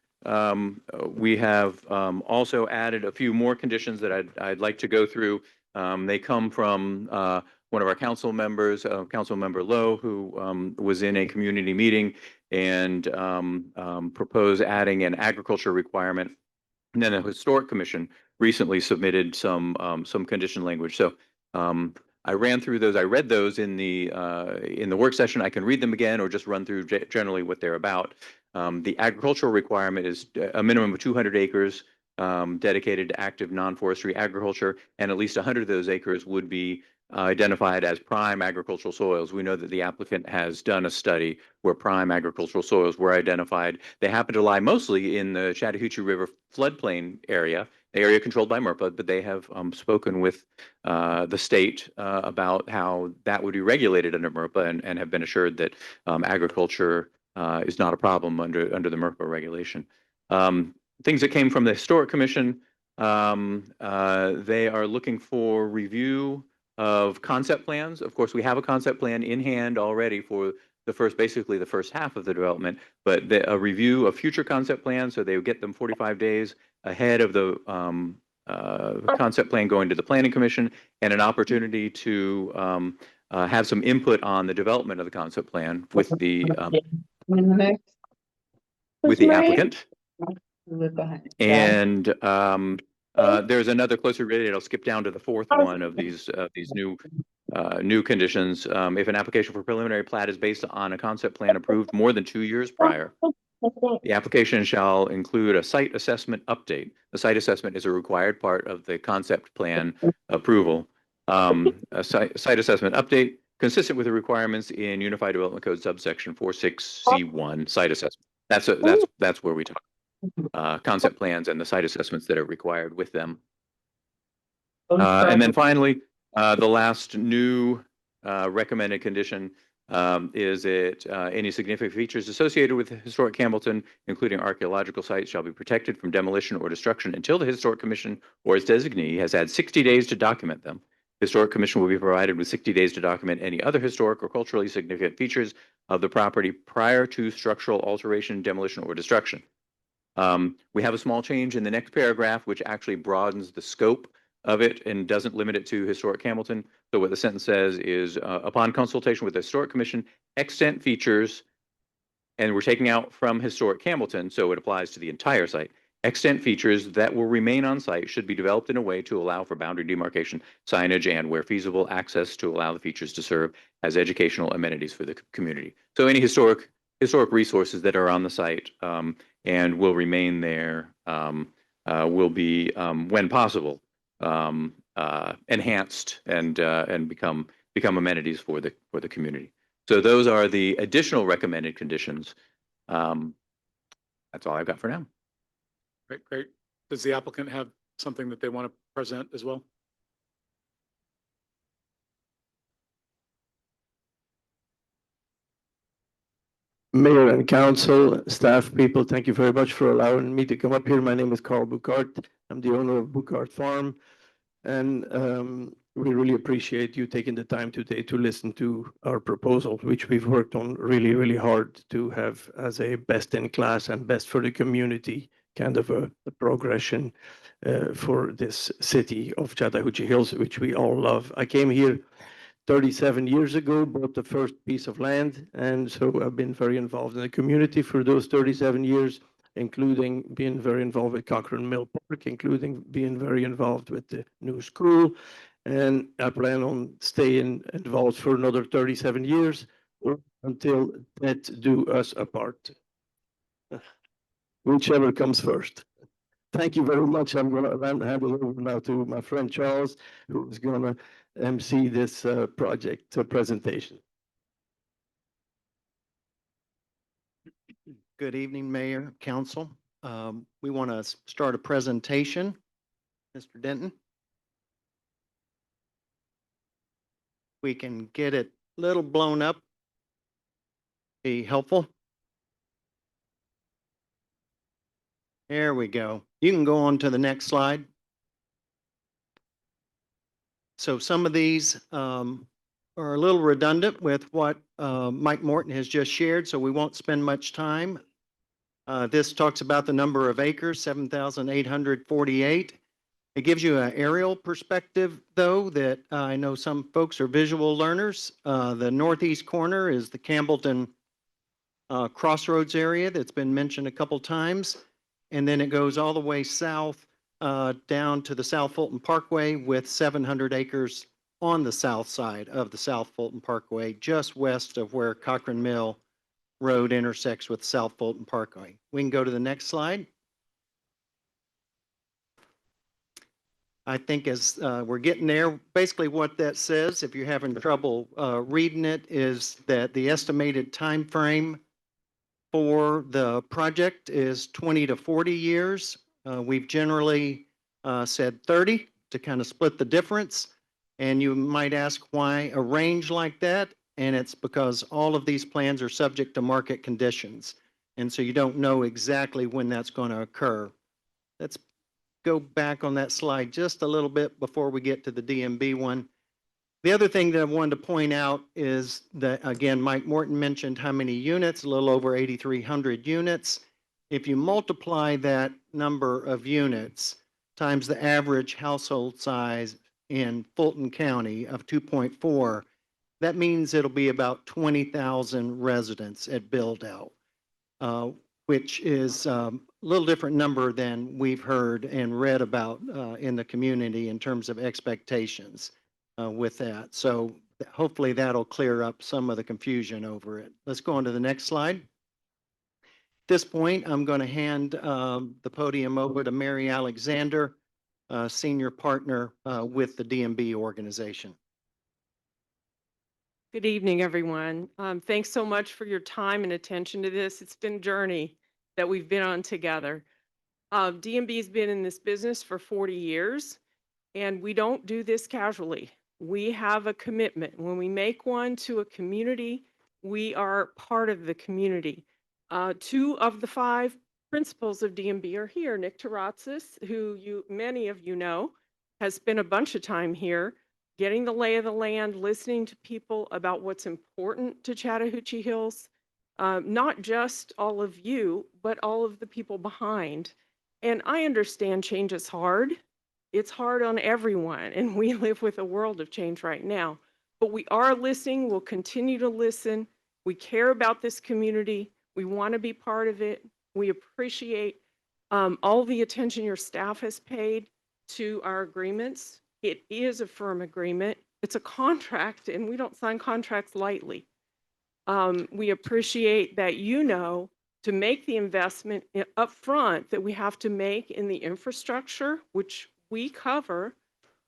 we have also added a few more conditions that I'd like to go through. They come from one of our council members, Councilmember Lowe, who was in a community meeting and proposed adding an agriculture requirement. And then the Historic Commission recently submitted some condition language. So I ran through those. I read those in the work session. I can read them again or just run through generally what they're about. The agricultural requirement is a minimum of 200 acres dedicated to active non-forestry agriculture, and at least 100 of those acres would be identified as prime agricultural soils. We know that the applicant has done a study where prime agricultural soils were identified. They happen to lie mostly in the Chattahoochee River floodplain area, the area controlled by MERPA, but they have spoken with the state about how that would be regulated under MERPA and have been assured that agriculture is not a problem under the MERPA regulation. Things that came from the Historic Commission, they are looking for review of concept plans. Of course, we have a concept plan in hand already for basically the first half of the development, but a review of future concept plans, so they would get them 45 days ahead of the concept plan going to the Planning Commission, and an opportunity to have some input on the development of the concept plan with the applicant. And there's another closely related. I'll skip down to the fourth one of these new conditions. If an application for preliminary plat is based on a concept plan approved more than 2 years prior, The application shall include a site assessment update. The site assessment is a required part of the concept plan approval. A site assessment update consistent with the requirements in Unified Development Code subsection 46C1 site assessment. That's where we talk concept plans and the site assessments that are required with them. And then finally, the last new recommended condition is that any significant features associated with historic Campbellton, including archaeological sites, shall be protected from demolition or destruction until the Historic Commission or its designee has had 60 days to document them. The Historic Commission will be provided with 60 days to document any other historic or culturally significant features of the property prior to structural alteration, demolition, or destruction. We have a small change in the next paragraph, which actually broadens the scope of it and doesn't limit it to historic Campbellton. So what the sentence says is, upon consultation with the Historic Commission, extant features, and we're taking out from historic Campbellton, so it applies to the entire site. Extant features that will remain on site should be developed in a way to allow for boundary demarcation, signage, and where feasible, access to allow the features to serve as educational amenities for the community. So any historic resources that are on the site and will remain there will be, when possible, enhanced and become amenities for the community. So those are the additional recommended conditions. That's all I've got for now. Great, great. Does the applicant have something that they want to present as well? Mayor and council, staff, people, thank you very much for allowing me to come up here. My name is Carl Buchart. I'm the owner of Buchart Farm. And we really appreciate you taking the time today to listen to our proposal, which we've worked on really, really hard to have as a best in class and best for the community kind of a progression for this city of Chattahoochee Hills, which we all love. I came here 37 years ago, bought the first piece of land, and so I've been very involved in the community for those 37 years, including being very involved with Cochrane Mill Park, including being very involved with the new school. And I plan on staying involved for another 37 years until death do us apart, whichever comes first. Thank you very much. I'm going to hand it over now to my friend Charles, who is going to MC this project presentation. Good evening, Mayor, Council. We want to start a presentation. Mr. Denton. We can get it a little blown up. Be helpful. There we go. You can go on to the next slide. So some of these are a little redundant with what Mike Morton has just shared, so we won't spend much time. This talks about the number of acres, 7,848. It gives you an aerial perspective, though, that I know some folks are visual learners. The northeast corner is the Campbellton Crossroads area that's been mentioned a couple times. And then it goes all the way south down to the South Fulton Parkway with 700 acres on the south side of the South Fulton Parkway, just west of where Cochrane Mill Road intersects with South Fulton Parkway. We can go to the next slide. I think as we're getting there, basically what that says, if you're having trouble reading it, is that the estimated time frame for the project is 20 to 40 years. We've generally said 30 to kind of split the difference. And you might ask why a range like that? And it's because all of these plans are subject to market conditions. And so you don't know exactly when that's going to occur. Let's go back on that slide just a little bit before we get to the DMB one. The other thing that I wanted to point out is that, again, Mike Morton mentioned how many units, a little over 8,300 units. If you multiply that number of units times the average household size in Fulton County of 2.4, that means it'll be about 20,000 residents at build out, which is a little different number than we've heard and read about in the community in terms of expectations with that. So hopefully that'll clear up some of the confusion over it. Let's go on to the next slide. this point, I'm going to hand the podium over to Mary Alexander, senior partner with the DMB organization. Good evening, everyone. Thanks so much for your time and attention to this. It's been a journey that we've been on together. DMB has been in this business for 40 years, and we don't do this casually. We have a commitment. When we make one to a community, we are part of the community. 2 of the 5 principals of DMB are here. Nick Taratzis, who many of you know, has spent a bunch of time here getting the lay of the land, listening to people about what's important to Chattahoochee Hills, not just all of you, but all of the people behind. And I understand change is hard. It's hard on everyone, and we live with a world of change right now. But we are listening. We'll continue to listen. We care about this community. We want to be part of it. We appreciate all the attention your staff has paid to our agreements. It is a firm agreement. It's a contract, and we don't sign contracts lightly. We appreciate that to make the investment up front that we have to make in the infrastructure, which we cover,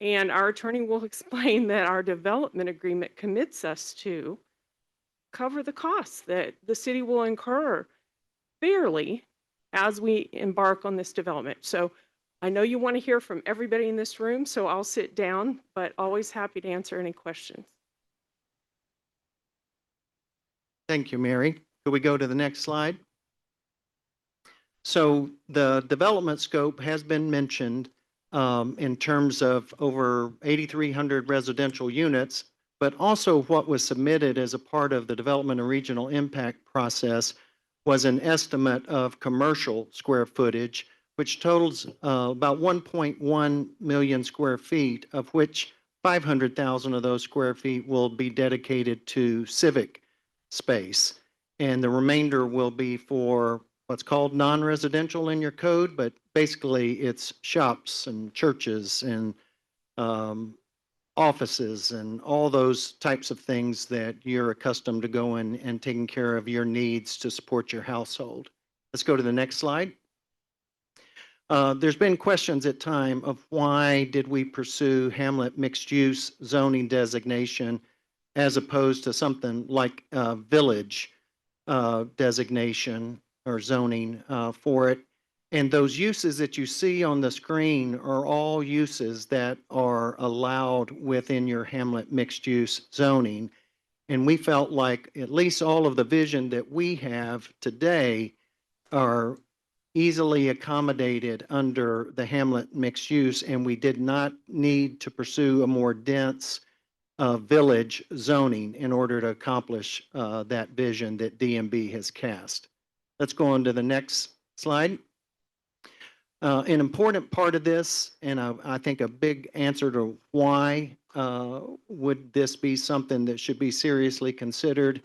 and our attorney will explain that our development agreement commits us to cover the costs that the city will incur fairly as we embark on this development. So I know you want to hear from everybody in this room, so I'll sit down, but always happy to answer any questions. Thank you, Mary. Could we go to the next slide? So the development scope has been mentioned in terms of over 8,300 residential units, but also what was submitted as a part of the development and regional impact process was an estimate of commercial square footage, which totals about 1.1 million square feet, of which 500,000 of those square feet will be dedicated to civic space. And the remainder will be for what's called non-residential in your code, but basically it's shops and churches and offices and all those types of things that you're accustomed to going and taking care of your needs to support your household. Let's go to the next slide. There's been questions at time of why did we pursue Hamlet mixed-use zoning designation as opposed to something like village designation or zoning for it. And those uses that you see on the screen are all uses that are allowed within your Hamlet mixed-use zoning. And we felt like at least all of the vision that we have today are easily accommodated under the Hamlet mixed use, and we did not need to pursue a more dense village zoning in order to accomplish that vision that DMB has cast. Let's go on to the next slide. An important part of this, and I think a big answer to why would this be something that should be seriously considered,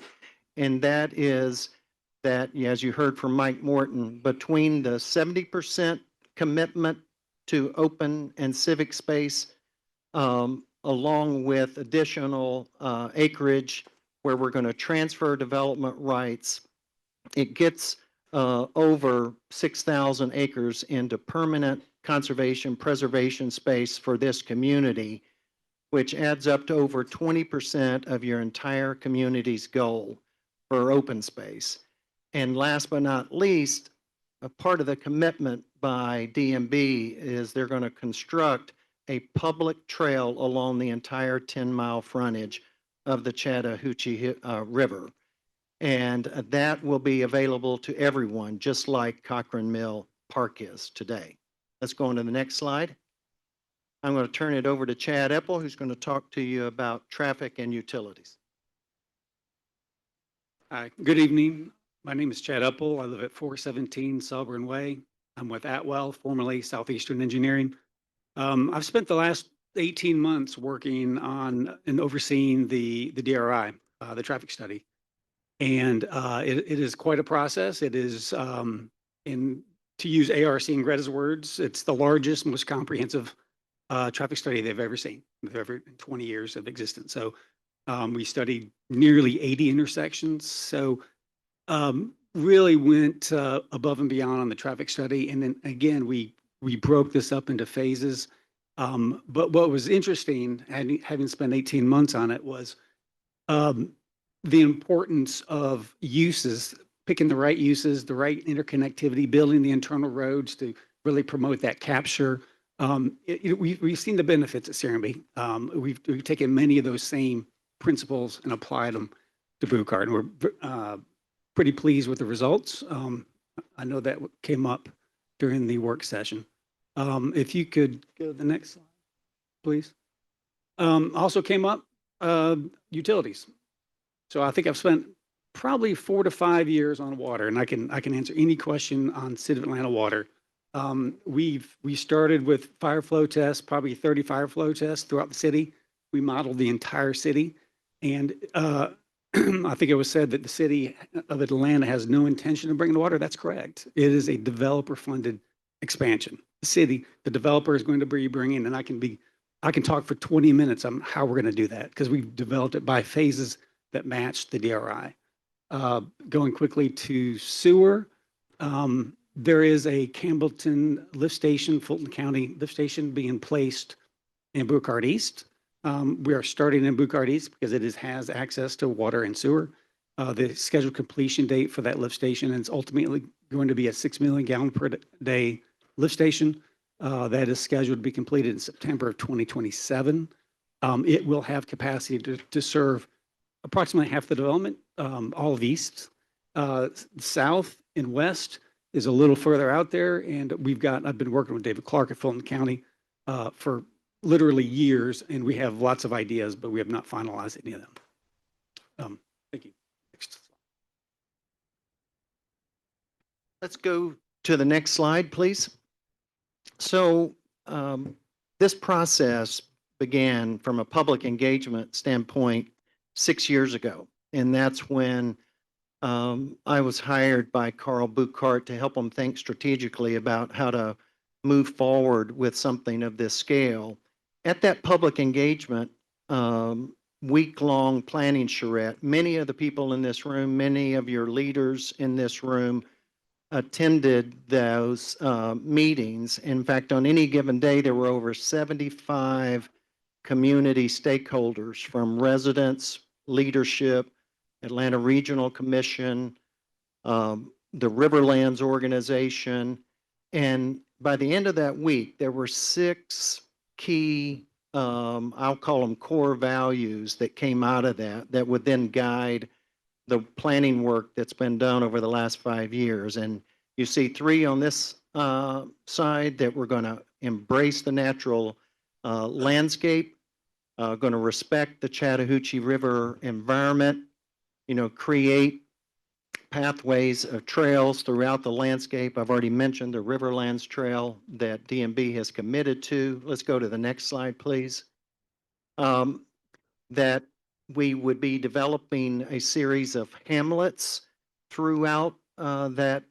and that is that, as you heard from Mike Morton, between the 70% commitment to open and civic space, along with additional acreage where we're going to transfer development rights, it gets over 6,000 acres into permanent conservation preservation space for this community, which adds up to over 20% of your entire community's goal for open space. And last but not least, a part of the commitment by DMB is they're going to construct a public trail along the entire 10-mile frontage of the Chattahoochee River. And that will be available to everyone, just like Cochrane Mill Park is today. Let's go on to the next slide. I'm going to turn it over to Chad Epple, who's going to talk to you about traffic and utilities. Hi, good evening. My name is Chad Epple. I live at 417 Selburn Way. I'm with Atwell, formerly Southeastern Engineering. I've spent the last 18 months working on and overseeing the DRI, the traffic study. And it is quite a process. It is, to use ARC and Greta's words, it's the largest, most comprehensive traffic study they've ever seen, in 20 years of existence. So we studied nearly 80 intersections. So really went above and beyond on the traffic study. And then again, we broke this up into phases. But what was interesting, having spent 18 months on it, was the importance of uses, picking the right uses, the right interconnectivity, building the internal roads to really promote that capture. We've seen the benefits at Serenbe. We've taken many of those same principles and applied them to Bucart, and we're pretty pleased with the results. I know that came up during the work session. If you could go to the next slide, please. Also came up utilities. So I think I've spent probably 4 to 5 years on water, and I can answer any question on City of Atlanta water. We started with fire flow tests, probably 30 fire flow tests throughout the city. We modeled the entire city, and I think it was said that the city of Atlanta has no intention of bringing the water. That's correct. It is a developer-funded expansion. The city, the developer is going to be bringing, and I can talk for 20 minutes on how we're going to do that because we've developed it by phases that match the DRI. Going quickly to sewer, there is a Campbellton lift station, Fulton County lift station being placed in Bucart East. We are starting in Bucart East because it has access to water and sewer. The scheduled completion date for that lift station is ultimately going to be a 6 million gallon per day lift station. That is scheduled to be completed in September of 2027. It will have capacity to serve approximately half the development, all of east. South and west is a little further out there, and I've been working with David Clark at Fulton County for literally years, and we have lots of ideas, but we have not finalized any of them. Thank you. Next slide. Let's go to the next slide, please. So this process began from a public engagement standpoint 6 years ago. And that's when I was hired by Carl Bucart to help him think strategically about how to move forward with something of this scale. At that public engagement, week-long planning charrette, many of the people in this room, many of your leaders in this room attended those meetings. In fact, on any given day, there were over 75 community stakeholders from residents, leadership, Atlanta Regional Commission, the Riverlands Organization. And by the end of that week, there were 6 key, I'll call them core values that came out of that would then guide the planning work that's been done over the last 5 years. And you see 3 on this side that we're going to embrace the natural landscape, going to respect the Chattahoochee River environment, create pathways of trails throughout the landscape. I've already mentioned the Riverlands Trail that DMB has committed to. Let's go to the next slide, please. That we would be developing a series of hamlets throughout that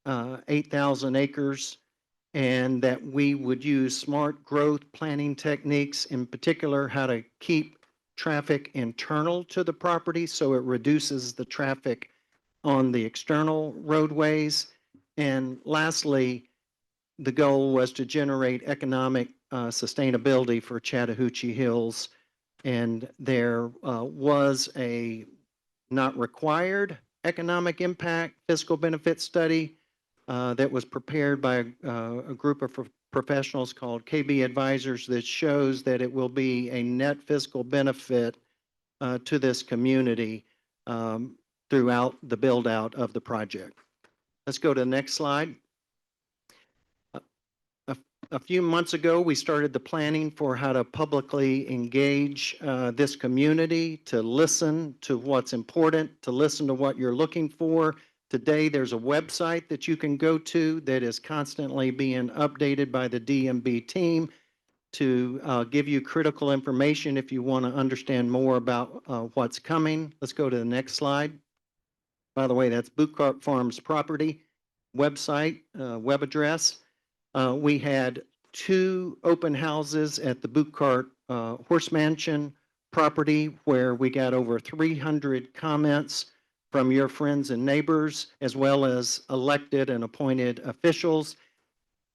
8,000 acres, and that we would use smart growth planning techniques, in particular, how to keep traffic internal to the property so it reduces the traffic on the external roadways. And lastly, the goal was to generate economic sustainability for Chattahoochee Hills. And there was a not required economic impact fiscal benefit study that was prepared by a group of professionals called KB Advisors that shows that it will be a net fiscal benefit to this community throughout the build out of the project. Let's go to the next slide. A few months ago, we started the planning for how to publicly engage this community, to listen to what's important, to listen to what you're looking for. Today, there's a website that you can go to that is constantly being updated by the DMB team to give you critical information if you want to understand more about what's coming. Let's go to the next slide. By the way, that's Bucart Farms property website, web address. We had 2 open houses at the Bucart Horse Mansion property where we got over 300 comments from your friends and neighbors, as well as elected and appointed officials.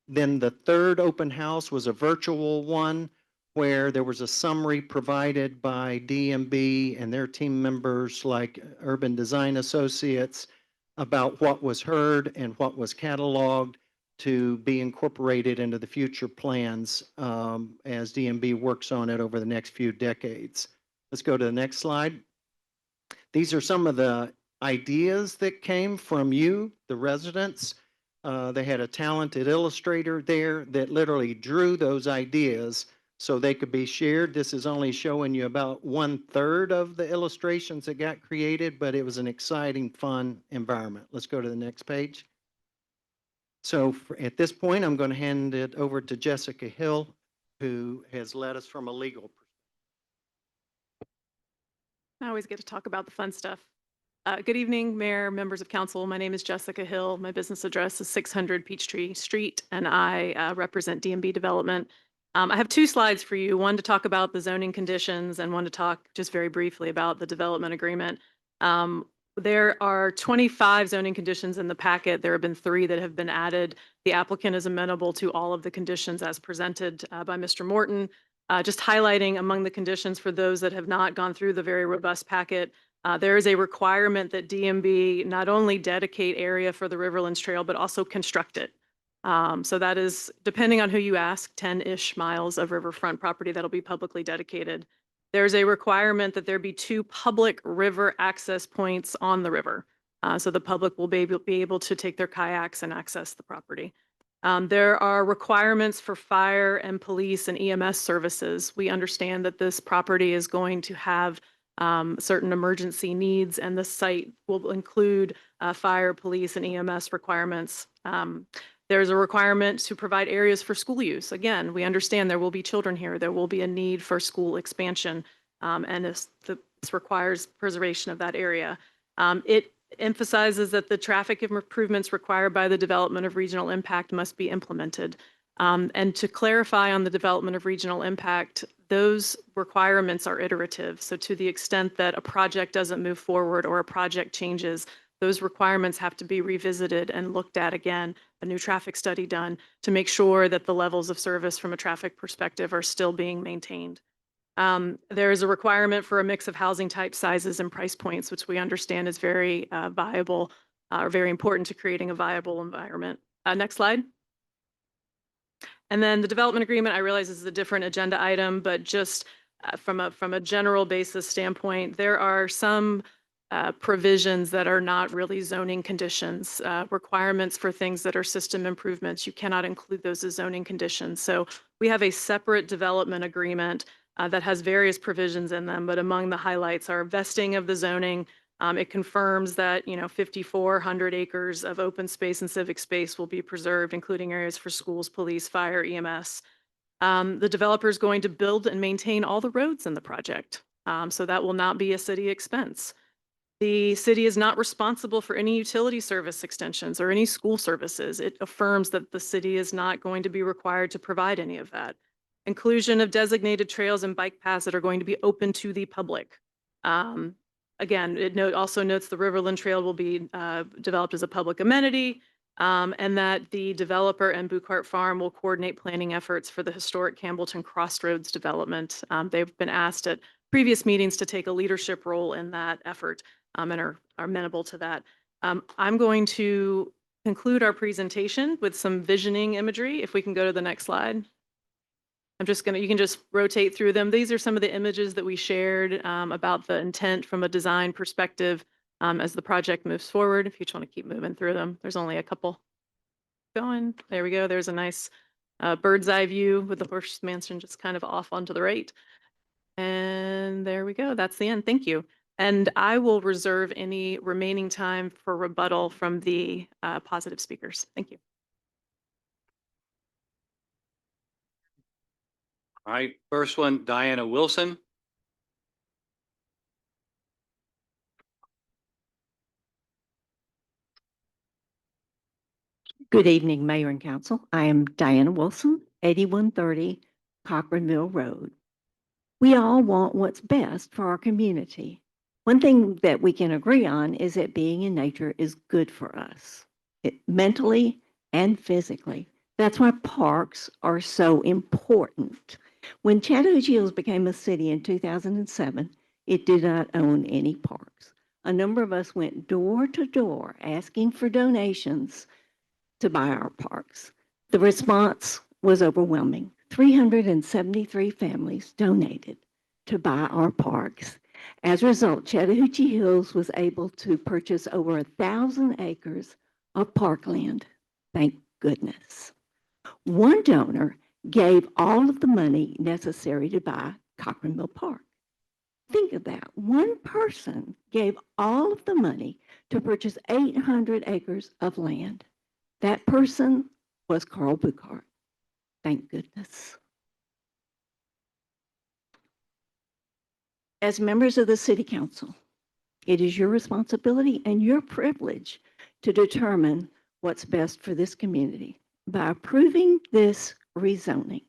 Then the third open house was a virtual one where there was a summary provided by DMB and their team members like Urban Design Associates about what was heard and what was cataloged to be incorporated into the future plans as DMB works on it over the next few decades. Let's go to the next slide. These are some of the ideas that came from you, the residents. They had a talented illustrator there that literally drew those ideas so they could be shared. This is only showing you about 1/3 of the illustrations that got created, but it was an exciting, fun environment. Let's go to the next page. So at this point, I'm going to hand it over to Jessica Hill, who has led us from a legal perspective. I always get to talk about the fun stuff. Good evening, Mayor, members of council. My name is Jessica Hill. My business address is 600 Peachtree Street, and I represent DMB Development. I have 2 slides for you, one to talk about the zoning conditions and one to talk just very briefly about the development agreement. There are 25 zoning conditions in the packet. There have been 3 that have been added. The applicant is amenable to all of the conditions as presented by Mr. Morton. Just highlighting among the conditions for those that have not gone through the very robust packet, there is a requirement that DMB not only dedicate area for the Riverlands Trail, but also construct it. So that is, depending on who you ask, 10-ish miles of riverfront property that'll be publicly dedicated. There's a requirement that there be 2 public river access points on the river. So the public will be able to take their kayaks and access the property. There are requirements for fire and police and EMS services. We understand that this property is going to have certain emergency needs, and the site will include fire, police, and EMS requirements. There's a requirement to provide areas for school use. Again, we understand there will be children here. There will be a need for school expansion, and this requires preservation of that area. It emphasizes that the traffic improvements required by the development of regional impact must be implemented. And to clarify on the development of regional impact, those requirements are iterative. So to the extent that a project doesn't move forward or a project changes, those requirements have to be revisited and looked at again, a new traffic study done to make sure that the levels of service from a traffic perspective are still being maintained. There is a requirement for a mix of housing type sizes and price points, which we understand is very viable or very important to creating a viable environment. Next slide. And then the development agreement, I realize this is a different agenda item, but just from a general basis standpoint, there are some provisions that are not really zoning conditions, requirements for things that are system improvements. You cannot include those as zoning conditions. So we have a separate development agreement that has various provisions in them, but among the highlights are vesting of the zoning. It confirms that 5,400 acres of open space and civic space will be preserved, including areas for schools, police, fire, EMS. The developer is going to build and maintain all the roads in the project, so that will not be a city expense. The city is not responsible for any utility service extensions or any school services. It affirms that the city is not going to be required to provide any of that. Inclusion of designated trails and bike paths that are going to be open to the public. Again, it also notes the Riverland Trail will be developed as a public amenity, and that the developer and Buckhart Farm will coordinate planning efforts for the historic Campbellton Crossroads development. They've been asked at previous meetings to take a leadership role in that effort and are amenable to that. I'm going to conclude our presentation with some visioning imagery. If we can go to the next slide. You can just rotate through them. These are some of the images that we shared about the intent from a design perspective as the project moves forward. If you just want to keep moving through them, there's only a couple going. There we go. There's a nice bird's eye view with the horse mansion just kind of off onto the right. And there we go. That's the end. Thank you. And I will reserve any remaining time for rebuttal from the positive speakers. Thank you. All right, first one, Diana Wilson. Good evening, Mayor and Council. I am Diana Wilson, 8130 Cochrane Mill Road. We all want what's best for our community. One thing that we can agree on is that being in nature is good for us, mentally and physically. That's why parks are so important. When Chattahoochee Hills became a city in 2007, it did not own any parks. A number of us went door to door asking for donations to buy our parks. The response was overwhelming. 373 families donated to buy our parks. As a result, Chattahoochee Hills was able to purchase over 1,000 acres of parkland. Thank goodness. One donor gave all of the money necessary to buy Cochrane Mill Park. Think of that. One person gave all of the money to purchase 800 acres of land. That person was Carl Buchart. Thank goodness. As members of the City Council, it is your responsibility and your privilege to determine what's best for this community. By approving this rezoning,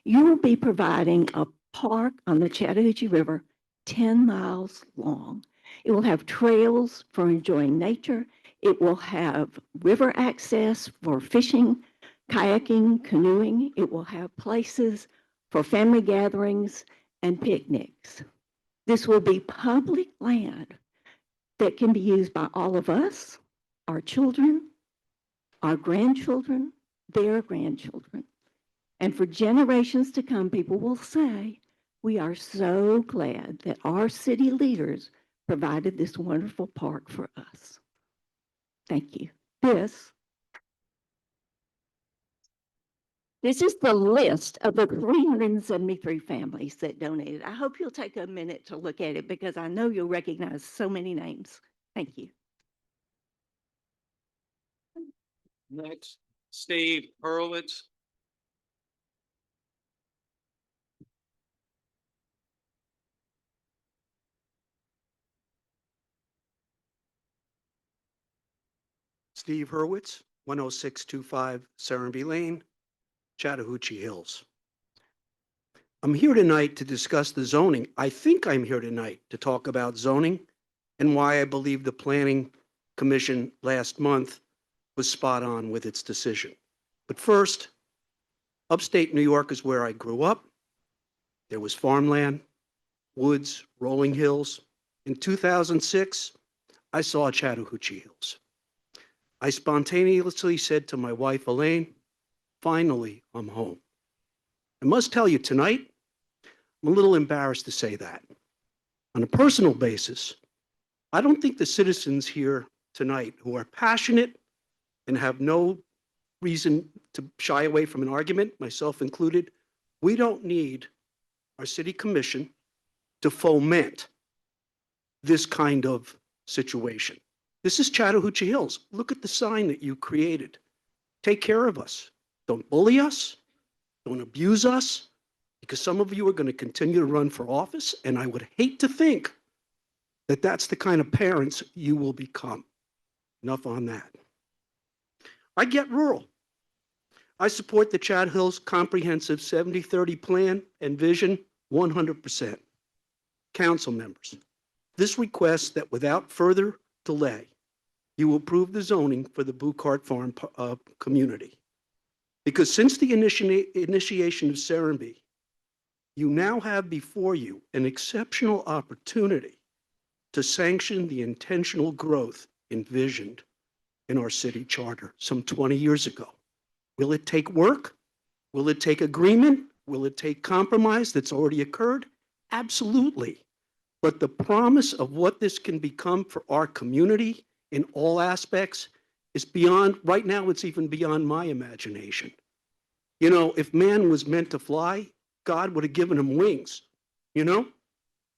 you will be providing a park on the Chattahoochee River 10 miles long. It will have trails for enjoying nature. It will have river access for fishing, kayaking, canoeing. It will have places for family gatherings and picnics. This will be public land that can be used by all of us, our children, our grandchildren, their grandchildren. And for generations to come, people will say, we are so glad that our city leaders provided this wonderful park for us. Thank you. This is the list of the 373 families that donated. I hope you'll take a minute to look at it because I know you'll recognize so many names. Thank you. Next, Steve Hurwitz. Steve Hurwitz, 10625 Serenby Lane, Chattahoochee Hills. I'm here tonight to discuss the zoning. I think I'm here tonight to talk about zoning and why I believe the Planning Commission last month was spot on with its decision. But first, upstate New York is where I grew up. There was farmland, woods, rolling hills. In 2006, I saw Chattahoochee Hills. I spontaneously said to my wife, Elaine, finally, I'm home. I must tell you tonight, I'm a little embarrassed to say that. On a personal basis, I don't think the citizens here tonight who are passionate and have no reason to shy away from an argument, myself included, we don't need our city commission to foment this kind of situation. This is Chattahoochee Hills. Look at the sign that you created. Take care of us. Don't bully us. Don't abuse us, because some of you are going to continue to run for office, and I would hate to think that that's the kind of parents you will become. Enough on that. I get rural. I support the Chat Hills Comprehensive 70-30 plan and vision 100%. Council members, this requests that without further delay, you approve the zoning for the Buchart Farm community. Because since the initiation of Serenby, you now have before you an exceptional opportunity to sanction the intentional growth envisioned in our city charter some 20 years ago. Will it take work? Will it take agreement? Will it take compromise that's already occurred? Absolutely. But the promise of what this can become for our community in all aspects is beyond, right now it's even beyond my imagination. You know, if man was meant to fly, God would have given him wings. You know,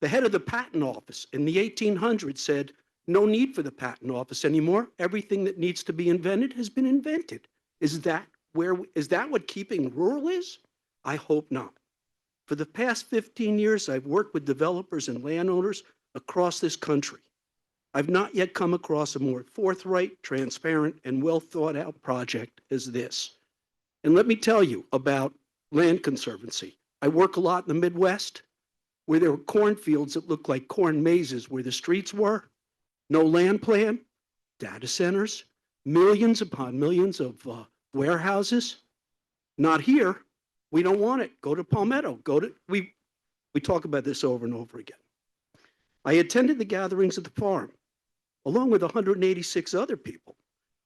the head of the patent office in the 1800s said, no need for the patent office anymore. Everything that needs to be invented has been invented. Is that what keeping rural is? I hope not. For the past 15 years, I've worked with developers and landowners across this country. I've not yet come across a more forthright, transparent, and well thought out project as this. And let me tell you about land conservancy. I work a lot in the Midwest. where there were cornfields that looked like corn mazes where the streets were, no land plan, data centers, millions upon millions of warehouses. Not here. We don't want it. Go to Palmetto. We talk about this over and over again. I attended the gatherings at the farm, along with 186 other people.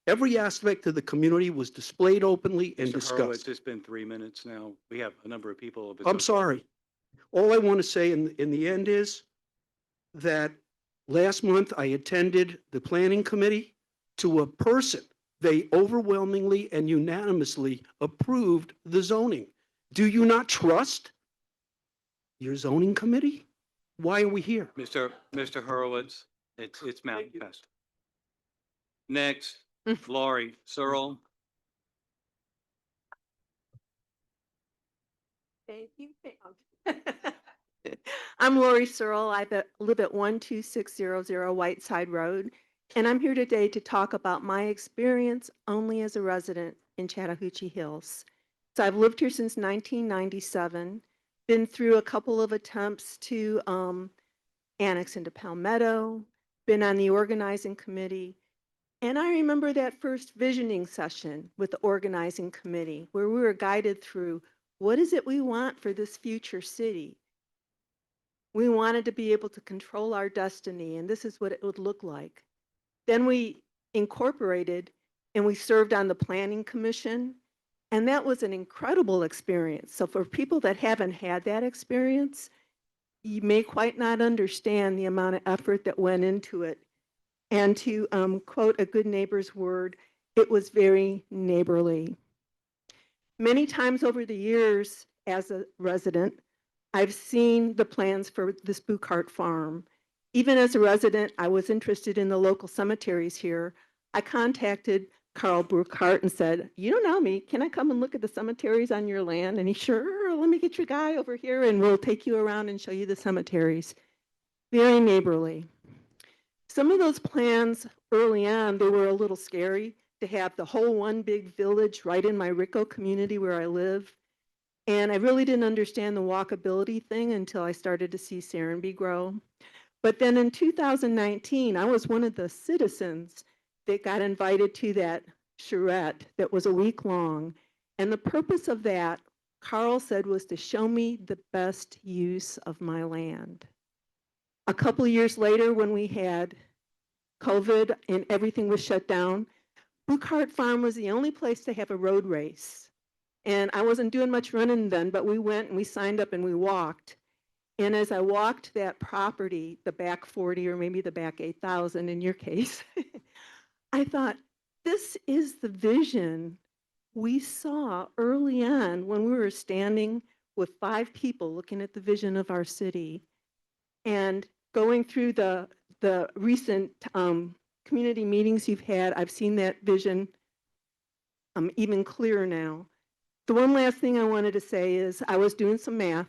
Every aspect of the community was displayed openly and Mr. Horowitz, discussed. it's been 3 minutes now. We have a number of people. I'm sorry. All I want to say in the end is that last month I attended the planning committee. To a person, they overwhelmingly and unanimously approved the zoning. Do you not trust your zoning committee? Why are we here? Mr. Horowitz, it's Mountain Fest. Next, Laurie Searle. Thank you. I'm Lori Searle. Live at 12600 Whiteside Road, and I'm here today to talk about my experience only as a resident in Chattahoochee Hills. So I've lived here since 1997, been through a couple of attempts to annex into Palmetto, been on the organizing committee, and I remember that first visioning session with the organizing committee where we were guided through what is it we want for this future city. We wanted to be able to control our destiny, and this is what it would look like. Then we incorporated and we served on the planning commission, and that was an incredible experience. So for people that haven't had that experience, you may quite not understand the amount of effort that went into it. And to quote a good neighbor's word, it was very neighborly. Many times over the years as a resident, I've seen the plans for this Buchart farm. Even as a resident, I was interested in the local cemeteries here. I contacted Carl Buchart and said, you don't know me, can I come and look at the cemeteries on your land? And he, sure, let me get your guy over here and we'll take you around and show you the cemeteries. Very neighborly. Some of those plans early on, they were a little scary to have the whole one big village right in my Rico community where I live. And I really didn't understand the walkability thing until I started to see Serenbe grow. But then in 2019, I was one of the citizens that got invited to that charrette that was a week long. And the purpose of that, Carl said, was to show me the best use of my land. A couple of years later, when we had COVID and everything was shut down, Buchart Farm was the only place to have a road race. And I wasn't doing much running then, but we went and we signed up and we walked. And as I walked that property, the back 40 or maybe the back 8,000 in your case, I thought, this is the vision we saw early on when we were standing with 5 people looking at the vision of our city. And going through the recent community meetings you've had, I've seen that vision even clearer now. The one last thing I wanted to say is I was doing some math,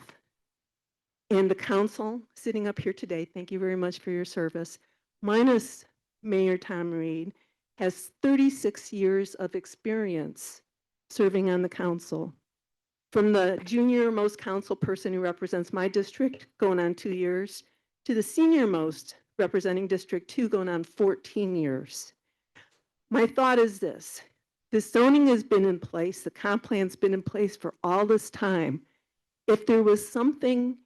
and the council sitting up here today, thank you very much for your service, minus Mayor Tom Reed, has 36 years of experience serving on the council. From the junior most council person who represents my district, going on 2 years, to the senior most representing District 2, going on 14 years. My thought is this. The zoning has been in place, the comp plan's been in place for all this time. If there was something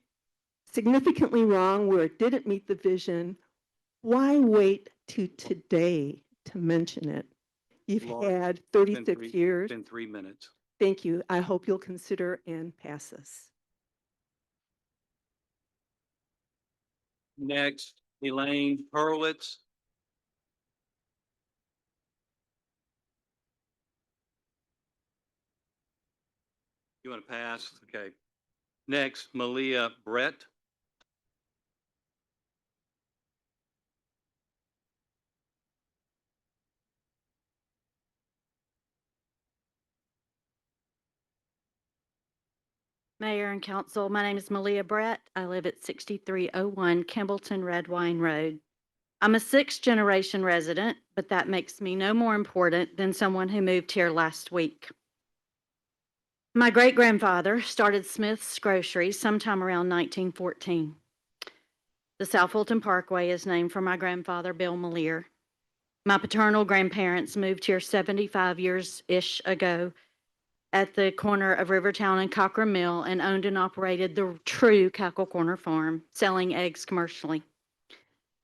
significantly wrong where it didn't meet the vision, why wait to today to mention it? You've Laurie, had it's been 36 years. It's been 3 minutes. Thank you. I hope you'll consider and pass this. Next, Elaine Horowitz. You want to pass? Okay. Next, Malia Brett. Mayor and Council, my name is Malia Brett. I live at 6301 Kimballton Red Wine Road. I'm a 6th-generation resident, but that makes me no more important than someone who moved here last week. My great-grandfather started Smith's Grocery sometime around 1914. The South Fulton Parkway is named for my grandfather, Bill Malier. My paternal grandparents moved here 75 years-ish ago at the corner of Rivertown and Cochrane Mill and owned and operated the true Cackle Corner Farm, selling eggs commercially.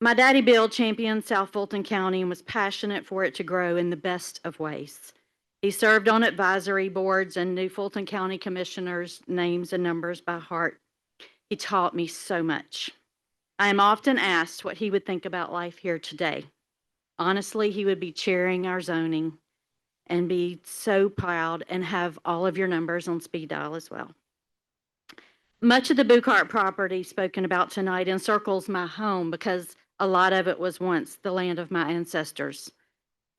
My daddy Bill championed South Fulton County and was passionate for it to grow in the best of ways. He served on advisory boards and knew Fulton County commissioners' names and numbers by heart. He taught me so much. I am often asked what he would think about life here today. Honestly, he would be cheering our zoning and be so proud and have all of your numbers on speed dial as well. Much of the Bucart property spoken about tonight encircles my home because a lot of it was once the land of my ancestors.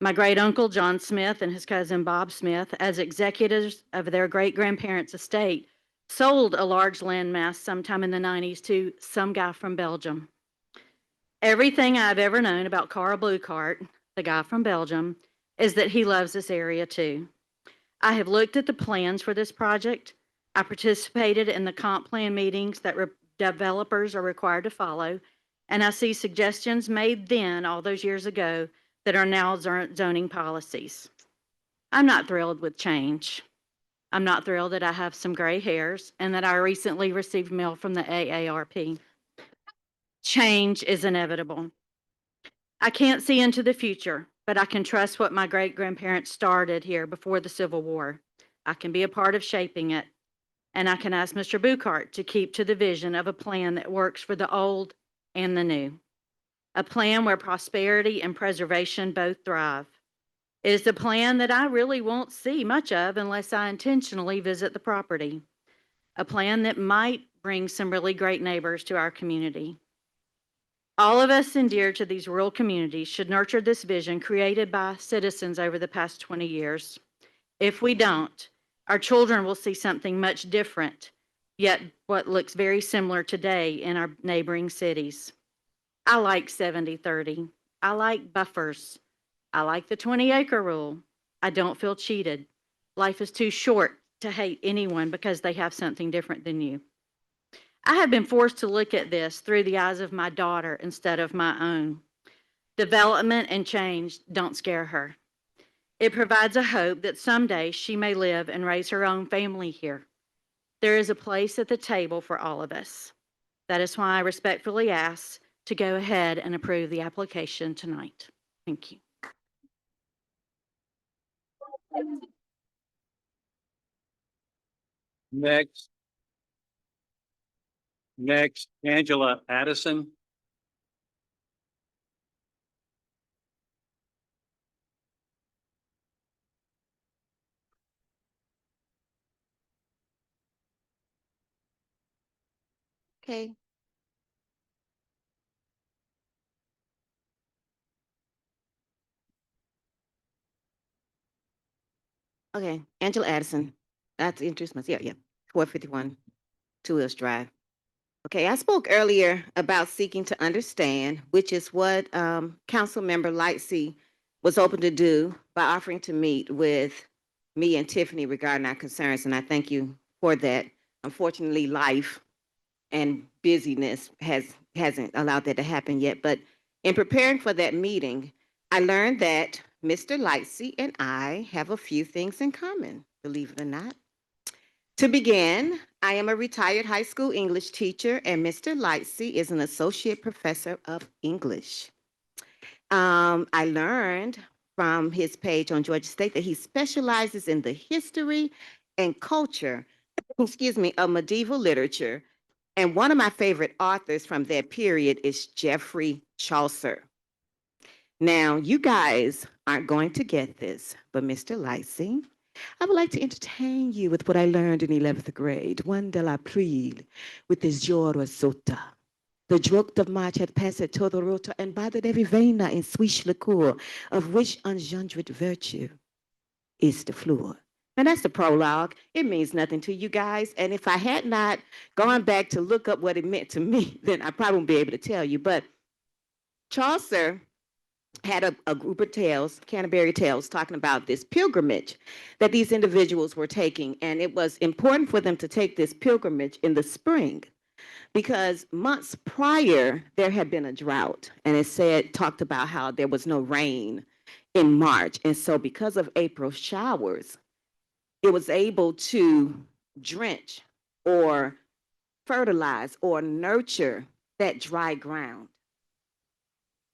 My great uncle John Smith and his cousin Bob Smith, as executors of their great grandparents' estate, sold a large landmass sometime in the 90s to some guy from Belgium. Everything I've ever known about Carl Bucart, the guy from Belgium, is that he loves this area too. I have looked at the plans for this project. I participated in the comp plan meetings that developers are required to follow, and I see suggestions made then, all those years ago, that are now zoning policies. I'm not thrilled with change. I'm not thrilled that I have some gray hairs and that I recently received mail from the AARP. Change is inevitable. I can't see into the future, but I can trust what my great-grandparents started here before the Civil War. I can be a part of shaping it, and I can ask Mr. Bucart to keep to the vision of a plan that works for the old and the new. A plan where prosperity and preservation both thrive. It is a plan that I really won't see much of unless I intentionally visit the property. A plan that might bring some really great neighbors to our community. All of us endeared to these rural communities should nurture this vision created by citizens over the past 20 years. If we don't, our children will see something much different, yet what looks very similar today in our neighboring cities. I like 70-30. I like buffers. I like the 20-acre rule. I don't feel cheated. Life is too short to hate anyone because they have something different than you. I have been forced to look at this through the eyes of my daughter instead of my own. Development and change don't scare her. It provides a hope that someday she may live and raise her own family here. There is a place at the table for all of us. That is why I respectfully ask to go ahead and approve the application tonight. Thank you. Next, Angela Addison. Okay. Okay, Angela Addison. That's introduce myself. Yeah, 451 Two Hills Drive. Okay, I spoke earlier about seeking to understand, which is what Councilmember Lightsey was open to do by offering to meet with me and Tiffany regarding our concerns, and I thank you for that. Unfortunately, life and busyness hasn't allowed that to happen yet. But in preparing for that meeting, I learned that Mr. Lightsey and I have a few things in common, believe it or not. To begin, I am a retired high school English teacher, and Mr. Lightsey is an associate professor of English. I learned from his page on Georgia State that he specializes in the history and culture, excuse me, of medieval literature. And one of my favorite authors from that period is Geoffrey Chaucer. Now, you guys aren't going to get this, but Mr. Lightsey, I would like to entertain you with what I learned in 11th grade. One de l'April, with his Jora Sota. The drugt of March had passed todo rota and bothered every vena in swish liqueur, of which engendered virtue is the fluor. Now that's the prologue. It means nothing to you guys. And if I had not gone back to look up what it meant to me, then I probably wouldn't be able to tell you. But Chaucer had a group of tales, Canterbury Tales, talking about this pilgrimage that these individuals were taking. And it was important for them to take this pilgrimage in the spring because months prior, there had been a drought. And talked about how there was no rain in March. And so because of April showers, it was able to drench or fertilize or nurture that dry ground.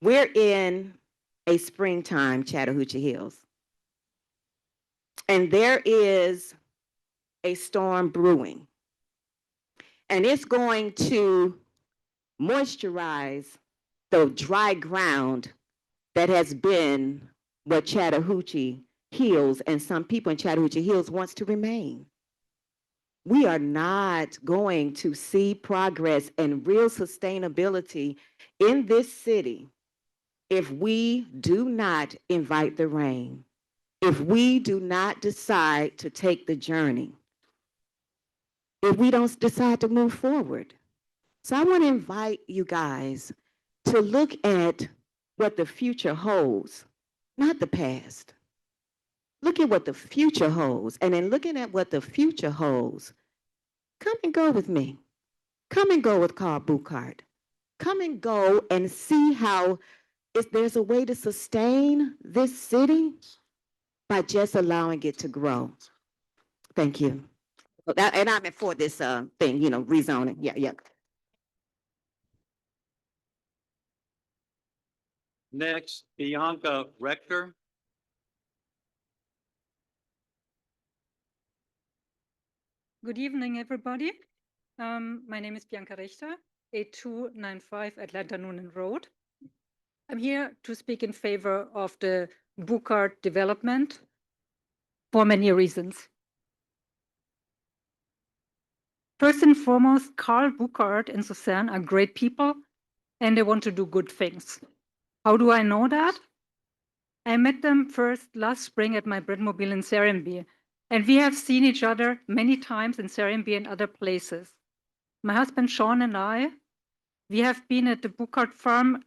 We're in a springtime Chattahoochee Hills, and there is a storm brewing, and it's going to moisturize the dry ground that has been what Chattahoochee Hills and some people in Chattahoochee Hills wants to remain. We are not going to see progress and real sustainability in this city if we do not invite the rain, if we do not decide to take the journey, if we don't decide to move forward. So I want to invite you guys to look at what the future holds, not the past. Look at what the future holds. And in looking at what the future holds, come and go with me. Come and go with Carl Buchart. Come and go and see how if there's a way to sustain this city by just allowing it to grow. Thank you. And I'm for this thing, rezoning. Yeah. Next, Bianca Rector. Good evening, everybody. My name is Bianca Richter, 8295 Atlanta Noonan Road. I'm here to speak in favor of the Buchart development for many reasons. First and foremost, Carl Buchart and Suzanne are great people and they want to do good things. How do I know that? I met them first last spring at my Breadmobile in Serenbe, and we have seen each other many times in Serenbe and other places. My husband Sean and I, we have been at the Buchart farm,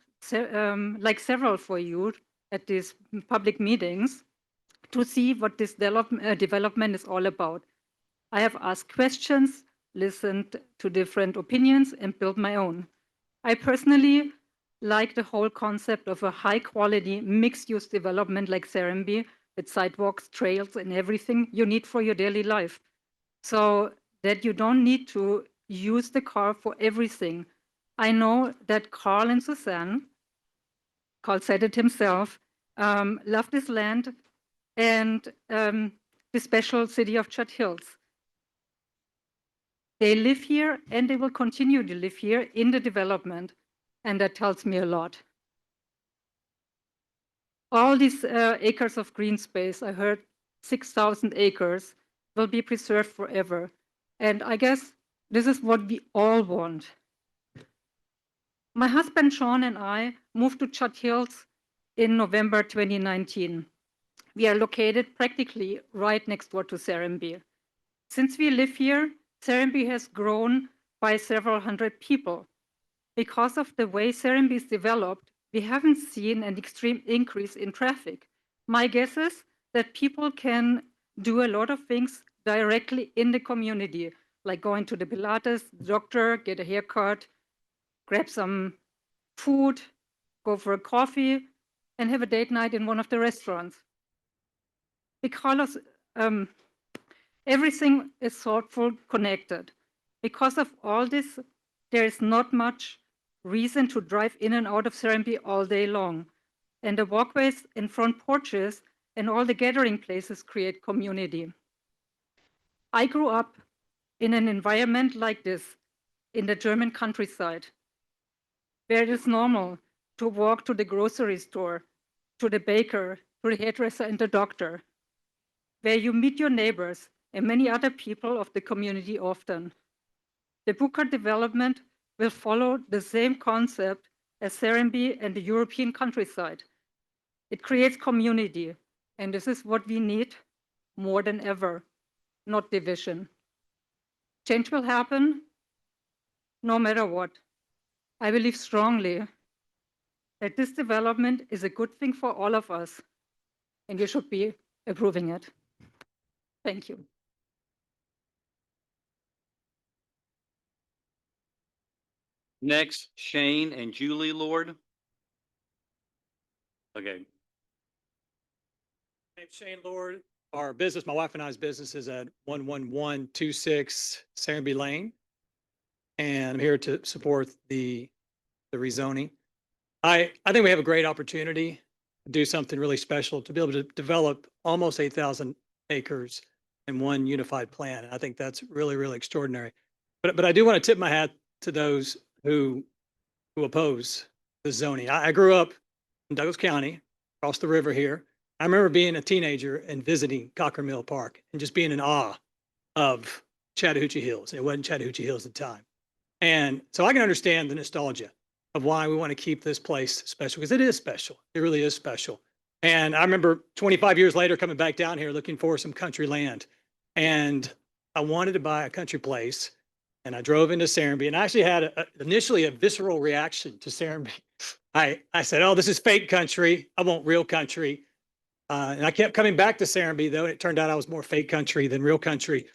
like several for you, at these public meetings to see what this development is all about. I have asked questions, listened to different opinions, and built my own. I personally like the whole concept of a high-quality mixed-use development like Serenbe, with sidewalks, trails, and everything you need for your daily life. So that you don't need to use the car for everything. I know that Carl and Suzanne, Carl said it himself, love this land and the special city of Chat Hills. They live here and they will continue to live here in the development, and that tells me a lot. All these acres of green space, I heard 6,000 acres, will be preserved forever. And I guess this is what we all want. My husband Sean and I moved to Chat Hills in November 2019. We are located practically right next door to Serenbe. Since we live here, Serenbe has grown by several hundred people. Because of the way Serenbe is developed, we haven't seen an extreme increase in traffic. My guess is that people can do a lot of things directly in the community, like going to the Pilates, doctor, get a haircut, grab some food, go for a coffee, and have a date night in one of the restaurants. Because everything is thoughtful, connected. Because of all this, there is not much reason to drive in and out of Serenbe all day long. And the walkways and front porches and all the gathering places create community. I grew up in an environment like this in the German countryside, where it is normal to walk to the grocery store, to the baker, to the hairdresser and the doctor, where you meet your neighbors and many other people of the community often. The Buchart development will follow the same concept as Serenbe and the European countryside. It creates community, and this is what we need more than ever, not division. Change will happen no matter what. I believe strongly that this development is a good thing for all of us, and you should be approving it. Thank you. Next, Shane and Julie Lord. Okay. Name's Shane Lord. Our business, my wife and I's business is at 11126 Serenby Lane. And I'm here to support the rezoning. I think we have a great opportunity to do something really special, to be able to develop almost 8,000 acres in one unified plan. And I think that's really, really extraordinary. But I do want to tip my hat to those who oppose the zoning. I grew up in Douglas County, across the river here. I remember being a teenager and visiting Cocker Mill Park and just being in awe of Chattahoochee Hills. It wasn't Chattahoochee Hills at the time. And so I can understand the nostalgia of why we want to keep this place special, because it is special. It really is special. And I remember 25 years later coming back down here looking for some country land. And I wanted to buy a country place. And I drove into Serenby, and I actually had initially a visceral reaction to Serenby. I said, oh, this is fake country. I want real country. And I kept coming back to Serenby, though. And it turned out I was more fake country than real country.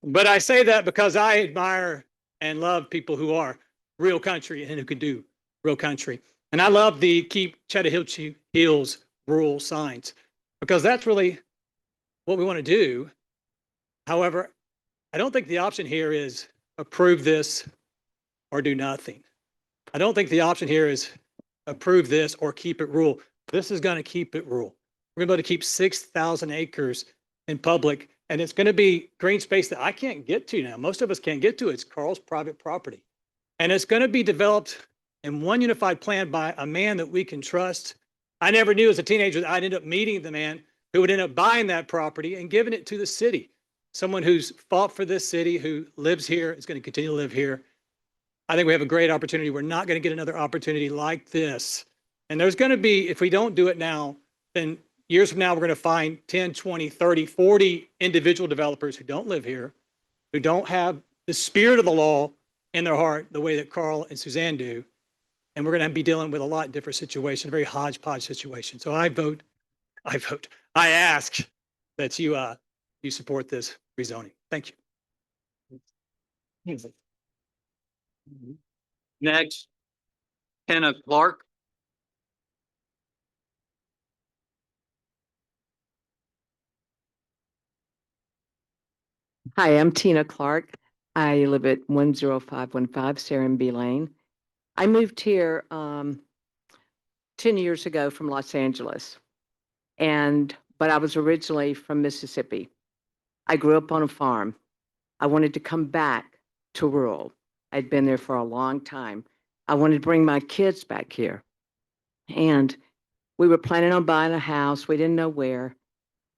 But I say that because I admire and love people who are real country and who can do real country. And I love the Keep Chattahoochee Hills rural signs, because that's really what we want to do. However, I don't think the option here is approve this or do nothing. I don't think the option here is approve this or keep it rural. This is going to keep it rural. We're going to be able to keep 6,000 acres in public, and it's going to be green space that I can't get to now. Most of us can't get to. It's Carl's private property. And it's going to be developed in one unified plan by a man that we can trust. I never knew as a teenager that I'd end up meeting the man who would end up buying that property and giving it to the city. Someone who's fought for this city, who lives here, is going to continue to live here. I think we have a great opportunity. We're not going to get another opportunity like this. And there's going to be, if we don't do it now, then years from now, we're going to find 10, 20, 30, 40 individual developers who don't live here, who don't have the spirit of the law in their heart the way that Carl and Suzanne do. And we're going to be dealing with a lot different situation, a very hodgepodge situation. So I ask that you support this rezoning. Thank you. Next, Kenna Clark. Hi, I'm Tina Clark. I live at 10515 Serenby Lane. I moved here 10 years ago from Los Angeles, but I was originally from Mississippi. I grew up on a farm. I wanted to come back to rural. I'd been there for a long time. I wanted to bring my kids back here. And we were planning on buying a house. We didn't know where.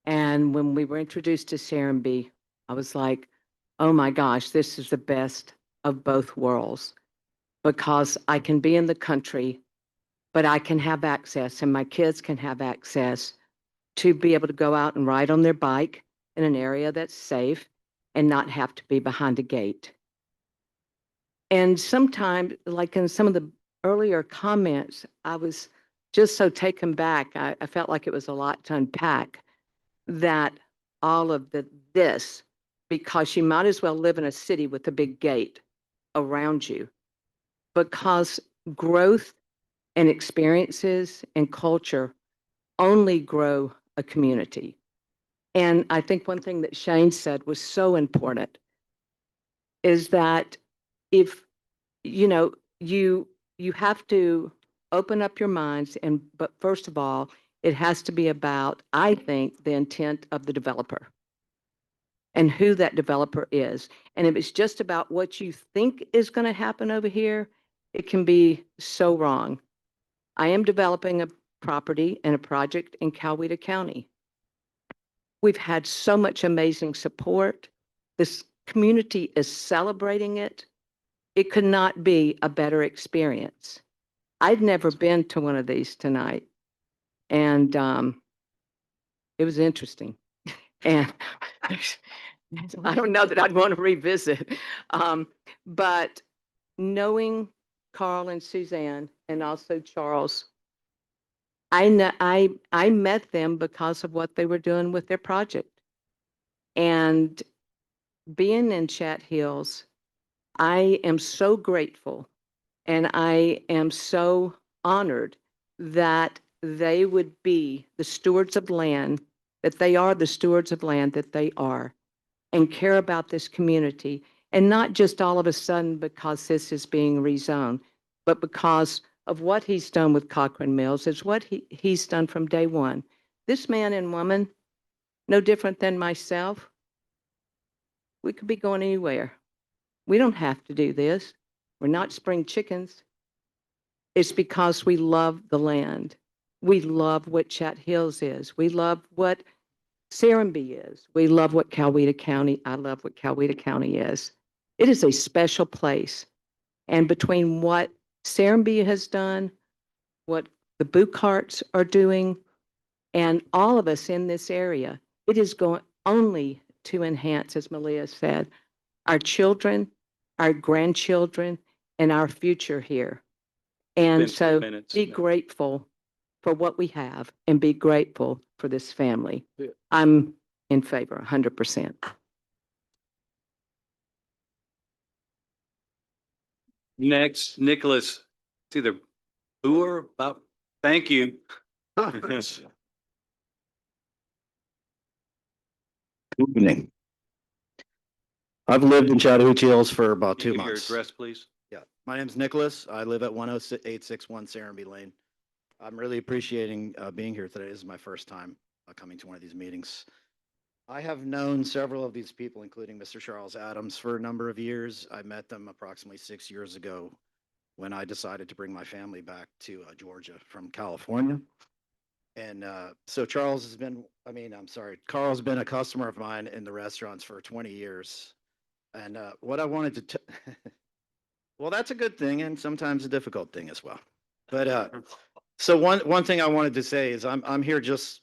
And when we were introduced to Serenby, I was like, oh my gosh, this is the best of both worlds, because I can be in the country, but I can have access, and my kids can have access to be able to go out and ride on their bike in an area that's safe and not have to be behind a gate. And sometimes, like in some of the earlier comments, I was just so taken back. I felt like it was a lot to unpack, that all of this, because you might as well live in a city with a big gate around you, because growth and experiences and culture only grow a community. And I think one thing that Shane said was so important, is that if, you have to open up your minds, but first of all, it has to be about, I think, the intent of the developer and who that developer is. And if it's just about what you think is going to happen over here, it can be so wrong. I am developing a property and a project in Coweta County. We've had so much amazing support. This community is celebrating it. It could not be a better experience. I'd never been to one of these tonight, and it was interesting. And I don't know that I'd want to revisit, but knowing Carl and Suzanne, and also Charles. I met them because of what they were doing with their project. And being in Chat Hills, I am so grateful and I am so honored that they would be the stewards of land, that they are the stewards of land that they are, and care about this community. And not just all of a sudden because this is being rezoned, but because of what he's done with Cochrane Mills. It's what he's done from day one. This man and woman, no different than myself, we could be going anywhere. We don't have to do this. We're not spring chickens. It's because we love the land. We love what Chat Hills is. We love what Serenbe is. We love what Coweta County, I love what Coweta County is. It is a special place. And between what Serenbe has done, what the Bucarts are doing, and all of us in this area, it is going only to enhance, as Malia said, our children, our grandchildren, and our future here. And Been 2 so minutes. be grateful for what we have and be grateful for this family. I'm in favor 100%. Next, Nicholas, it's either boo or about, thank you. Good evening. I've lived in Chattahoochee Hills for about Can you 2 give your months. address, please? Yeah, my name's Nicholas. I live at 10861 Serenbe Lane. I'm really appreciating being here today. This is my first time coming to one of these meetings. I have known several of these people, including Mr. Charles Adams, for a number of years. I met them approximately 6 years ago when I decided to bring my family back to Georgia from California. And so Charles has been, Carl's been a customer of mine in the restaurants for 20 years. And what I wanted to, well, that's a good thing and sometimes a difficult thing as well. But so one thing I wanted to say is I'm here just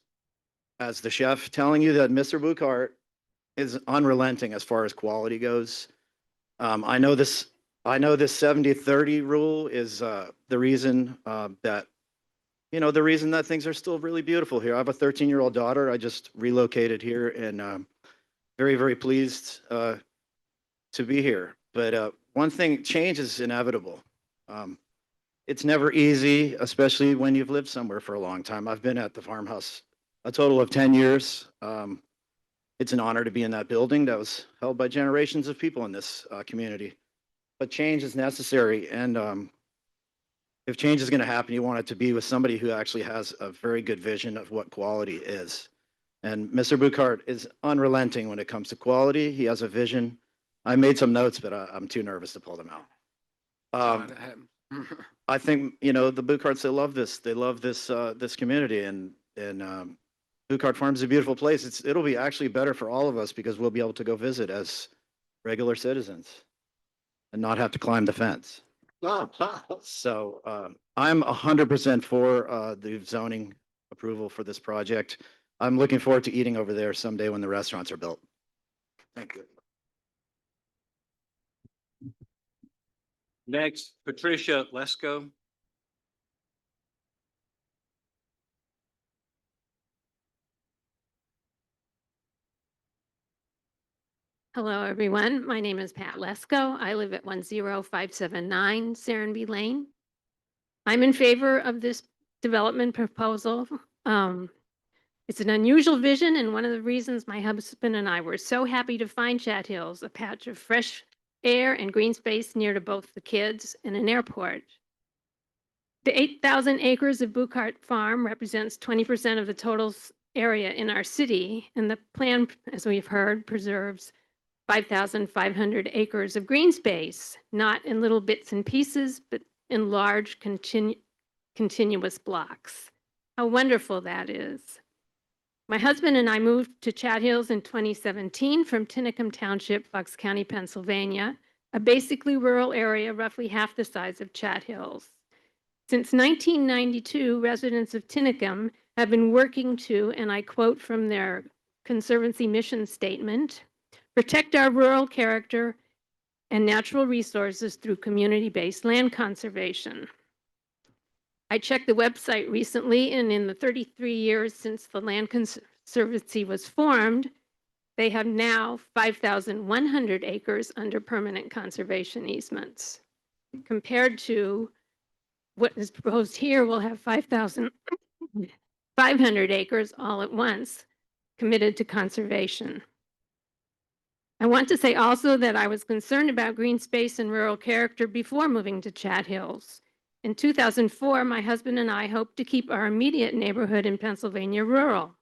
as the chef telling you that Mr. Buchart is unrelenting as far as quality goes. I know this 70-30 rule is the reason that the reason that things are still really beautiful here. I have a 13-year-old daughter. I just relocated here and very, very pleased to be here. But one thing, change is inevitable. It's never easy, especially when you've lived somewhere for a long time. I've been at the farmhouse a total of 10 years. It's an honor to be in that building that was held by generations of people in this community. But change is necessary. And if change is going to happen, you want it to be with somebody who actually has a very good vision of what quality is. And Mr. Buchart is unrelenting when it comes to quality. He has a vision. I made some notes, but I'm too nervous to pull them out. I think, the Bucharts, they love this. They love this this community. And Buchart Farm is a beautiful place. It'll be actually better for all of us because we'll be able to go visit as regular citizens and not have to climb the fence. So I'm 100% for the zoning approval for this project. I'm looking forward to eating over there someday when the restaurants are built. Thank you. Next, Patricia Lesko. Hello, everyone. My name is Pat Lesko. I live at 10579 Serenbe Lane. I'm in favor of this development proposal. It's an unusual vision, and one of the reasons my husband and I were so happy to find Chat Hills, a patch of fresh air and green space near to both the kids and an airport. The 8,000 acres of Buchart Farm represents 20% of the total area in our city, and the plan, as we've heard, preserves 5,500 acres of green space, not in little bits and pieces, but in large continuous blocks. How wonderful that is. My husband and I moved to Chat Hills in 2017 from Tinicum Township, Bucks County, Pennsylvania, a basically rural area roughly half the size of Chat Hills. Since 1992, residents of Tinicum have been working to, and I quote from their Conservancy mission statement, protect our rural character and natural resources through community-based land conservation. I checked the website recently, and in the 33 years since the Land Conservancy was formed, they have now 5,100 acres under permanent conservation easements. Compared to what is proposed here, we'll have 5,500 acres all at once committed to conservation. I want to say also that I was concerned about green space and rural character before moving to Chat Hills. In 2004, my husband and I hoped to keep our immediate neighborhood in Pennsylvania rural.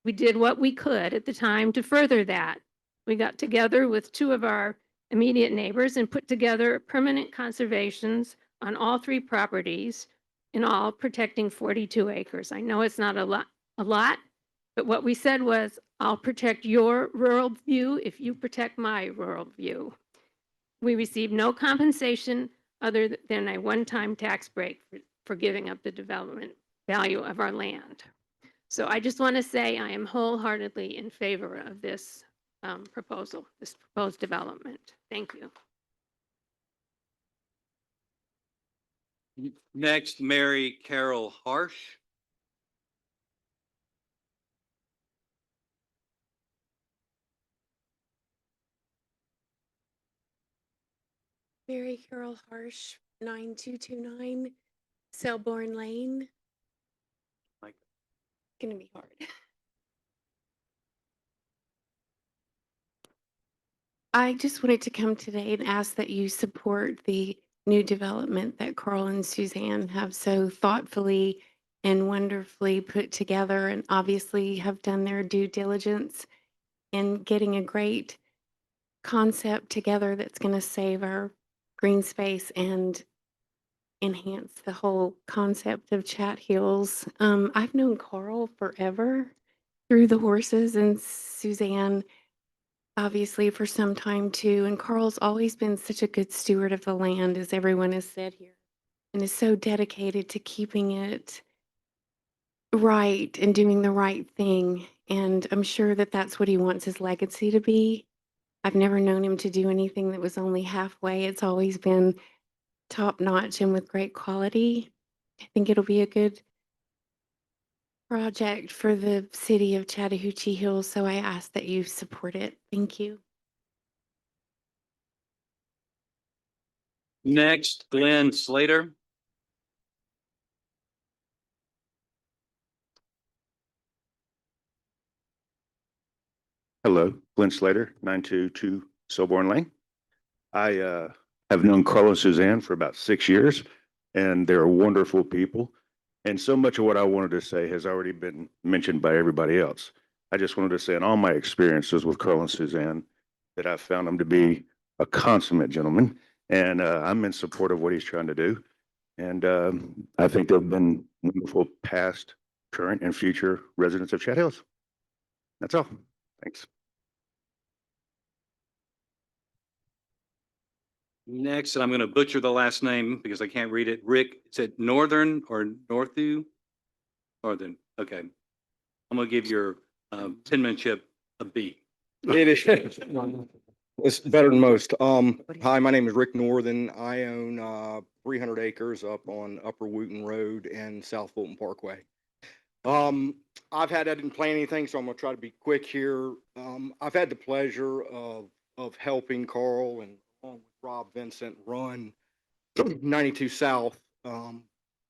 We did what we could at the time to further that. We got together with two of our immediate neighbors and put together permanent conservations on all 3 properties, in all protecting 42 acres. I know it's not a lot, but what we said was, I'll protect your rural view if you protect my rural view. We received no compensation other than a one-time tax break for giving up the development value of our land. So I just want to say I am wholeheartedly in favor of this proposal, this proposed development. Thank you. Next, Mary Carol Harsh. Mary Carol Harsh, 9229 Selborne Lane. Gonna be hard. I just wanted to come today and ask that you support the new development that Carl and Suzanne have so thoughtfully and wonderfully put together, and obviously have done their due diligence in getting a great concept together that's going to save our green space and enhance the whole concept of Chat Hills. I've known Carl forever through the horses, and Suzanne obviously for some time too. And Carl's always been such a good steward of the land, as everyone has said here, and is so dedicated to keeping it right and doing the right thing. And I'm sure that that's what he wants his legacy to be. I've never known him to do anything that was only halfway. It's always been top notch and with great quality. I think it'll be a good project for the city of Chattahoochee Hills, so I ask that you support it. Thank you. Next, Glenn Slater. Hello, Glenn Slater, 922 Selborne Lane. I have known Carl and Suzanne for about 6 years, and they're wonderful people. And so much of what I wanted to say has already been mentioned by everybody else. I just wanted to say in all my experiences with Carl and Suzanne that I've found them to be a consummate gentleman, and I'm in support of what he's trying to do. And I think they've been wonderful past, current, and future residents of Chat Hills. That's all. Thanks. Next, and I'm going to butcher the last name because I can't read it. Rick, is it Northern or Northu? Northern. Okay. I'm going to give your penmanship a B. It is. It's better than most. Hi, my name is Rick Northern. I own 300 acres up on Upper Wooten Road and South Fulton Parkway. I've had, I didn't plan anything, so I'm gonna try to be quick here. I've had the pleasure of helping Carl and along with Rob Vincent run 92 South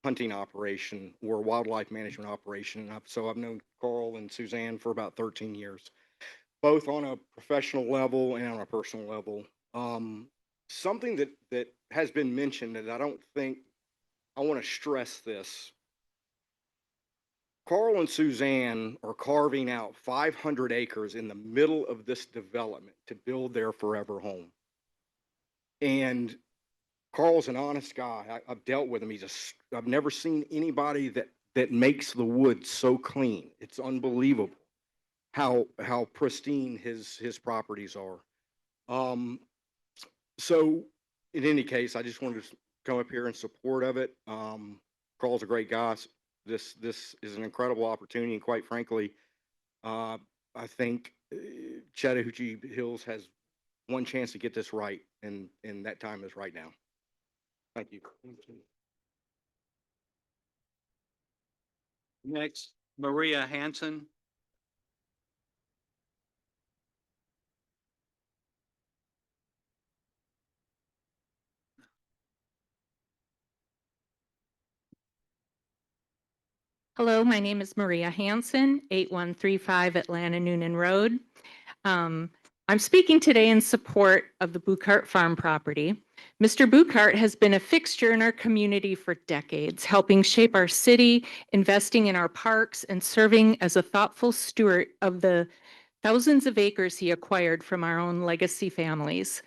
hunting operation or wildlife management operation. So I've known Carl and Suzanne for about 13 years, both on a professional level and on a personal level. Something that has been mentioned that I don't think, I want to stress this. Carl and Suzanne are carving out 500 acres in the middle of this development to build their forever home. And Carl's an honest guy. I've dealt with him. I've never seen anybody that makes the wood so clean. It's unbelievable how pristine his properties are. So in any case, I just wanted to come up here in support of it. Carl's a great guy. This is an incredible opportunity, and quite frankly, I think Chattahoochee Hills has one chance to get this right, and that time is right now. Thank you. Next, Maria Hanson. Hello, my name is Maria Hanson, 8135 Atlanta Noonan Road. I'm speaking today in support of the Buchart Farm property. Mr. Buchart has been a fixture in our community for decades, helping shape our city, investing in our parks, and serving as a thoughtful steward of the thousands of acres he acquired from our own legacy families.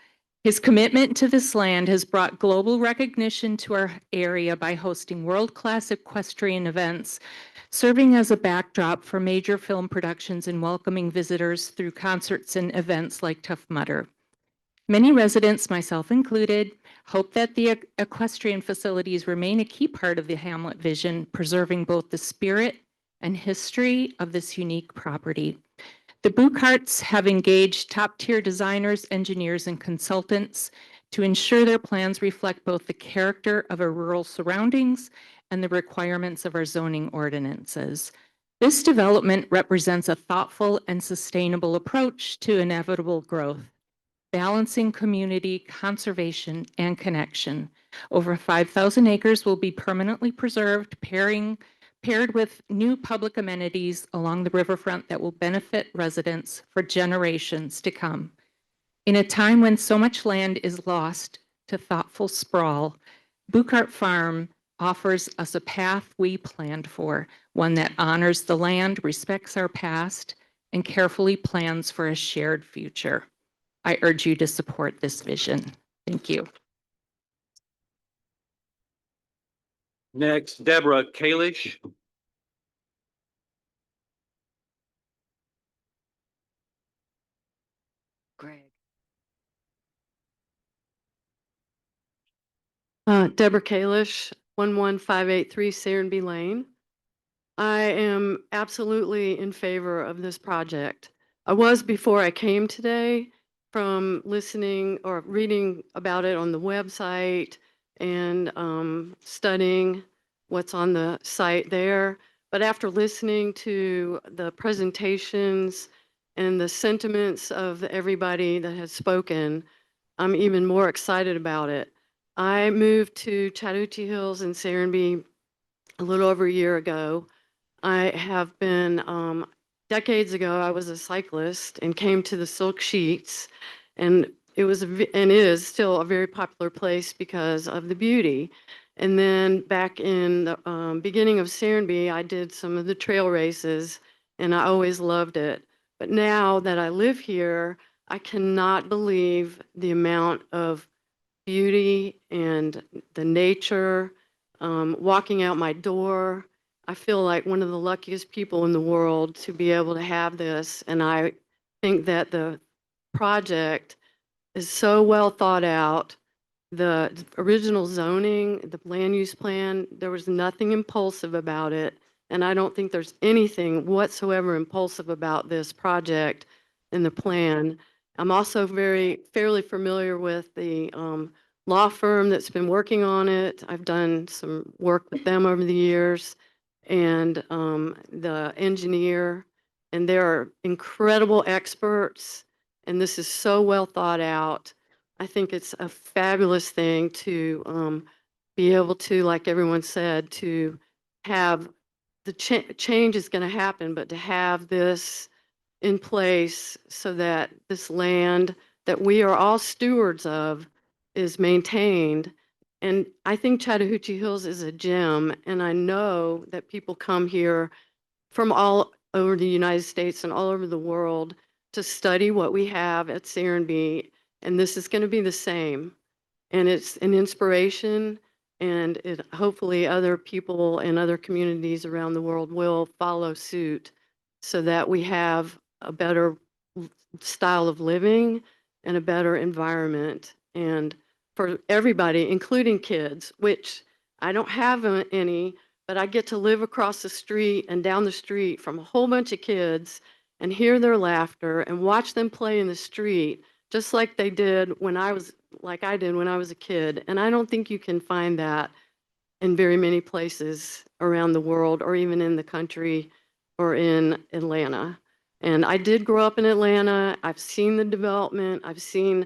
His commitment to this land has brought global recognition to our area by hosting world-class equestrian events, serving as a backdrop for major film productions and welcoming visitors through concerts and events like Tough Mudder. Many residents, myself included, hope that the equestrian facilities remain a key part of the Hamlet vision, preserving both the spirit and history of this unique property. The Bucharts have engaged top-tier designers, engineers, and consultants to ensure their plans reflect both the character of our rural surroundings and the requirements of our zoning ordinances. This development represents a thoughtful and sustainable approach to inevitable growth, balancing community, conservation, and connection. Over 5,000 acres will be permanently preserved, paired with new public amenities along the riverfront that will benefit residents for generations to come. In a time when so much land is lost to thoughtful sprawl, Buchart Farm offers us a path we planned for, one that honors the land, respects our past, and carefully plans for a shared future. I urge you to support this vision. Thank you. Next, Deborah Kalish. Greg. Deborah Kalish, 11583 Serenby Lane. I am absolutely in favor of this project. I was before I came today from listening or reading about it on the website and studying what's on the site there. But after listening to the presentations and the sentiments of everybody that has spoken, I'm even more excited about it. I moved to Chattahoochee Hills in Serenby a little over a year ago. I have been, decades ago, I was a cyclist and came to the Silk Sheets, and it was and is still a very popular place because of the beauty. And then back in the beginning of Serenby, I did some of the trail races, and I always loved it. But now that I live here, I cannot believe the amount of beauty and the nature. Walking out my door, I feel like one of the luckiest people in the world to be able to have this. And I think that the project is so well thought out. The original zoning, the land use plan, there was nothing impulsive about it. And I don't think there's anything whatsoever impulsive about this project in the plan. I'm also fairly familiar with the law firm that's been working on it. I've done some work with them over the years, and the engineer, and they're incredible experts, and this is so well thought out. I think it's a fabulous thing to be able to, like everyone said, to have the change is going to happen, but to have this in place so that this land that we are all stewards of is maintained. And I think Chattahoochee Hills is a gem, and I know that people come here from all over the United States and all over the world to study what we have at Serenby, and this is going to be the same. And it's an inspiration, and it hopefully other people in other communities around the world will follow suit so that we have a better style of living and a better environment. And for everybody, including kids, which I don't have any, but I get to live across the street and down the street from a whole bunch of kids and hear their laughter and watch them play in the street, just like they did when I was like I did when I was a kid. And I don't think you can find that in very many places around the world or even in the country or in Atlanta. And I did grow up in Atlanta. I've seen the development. I've seen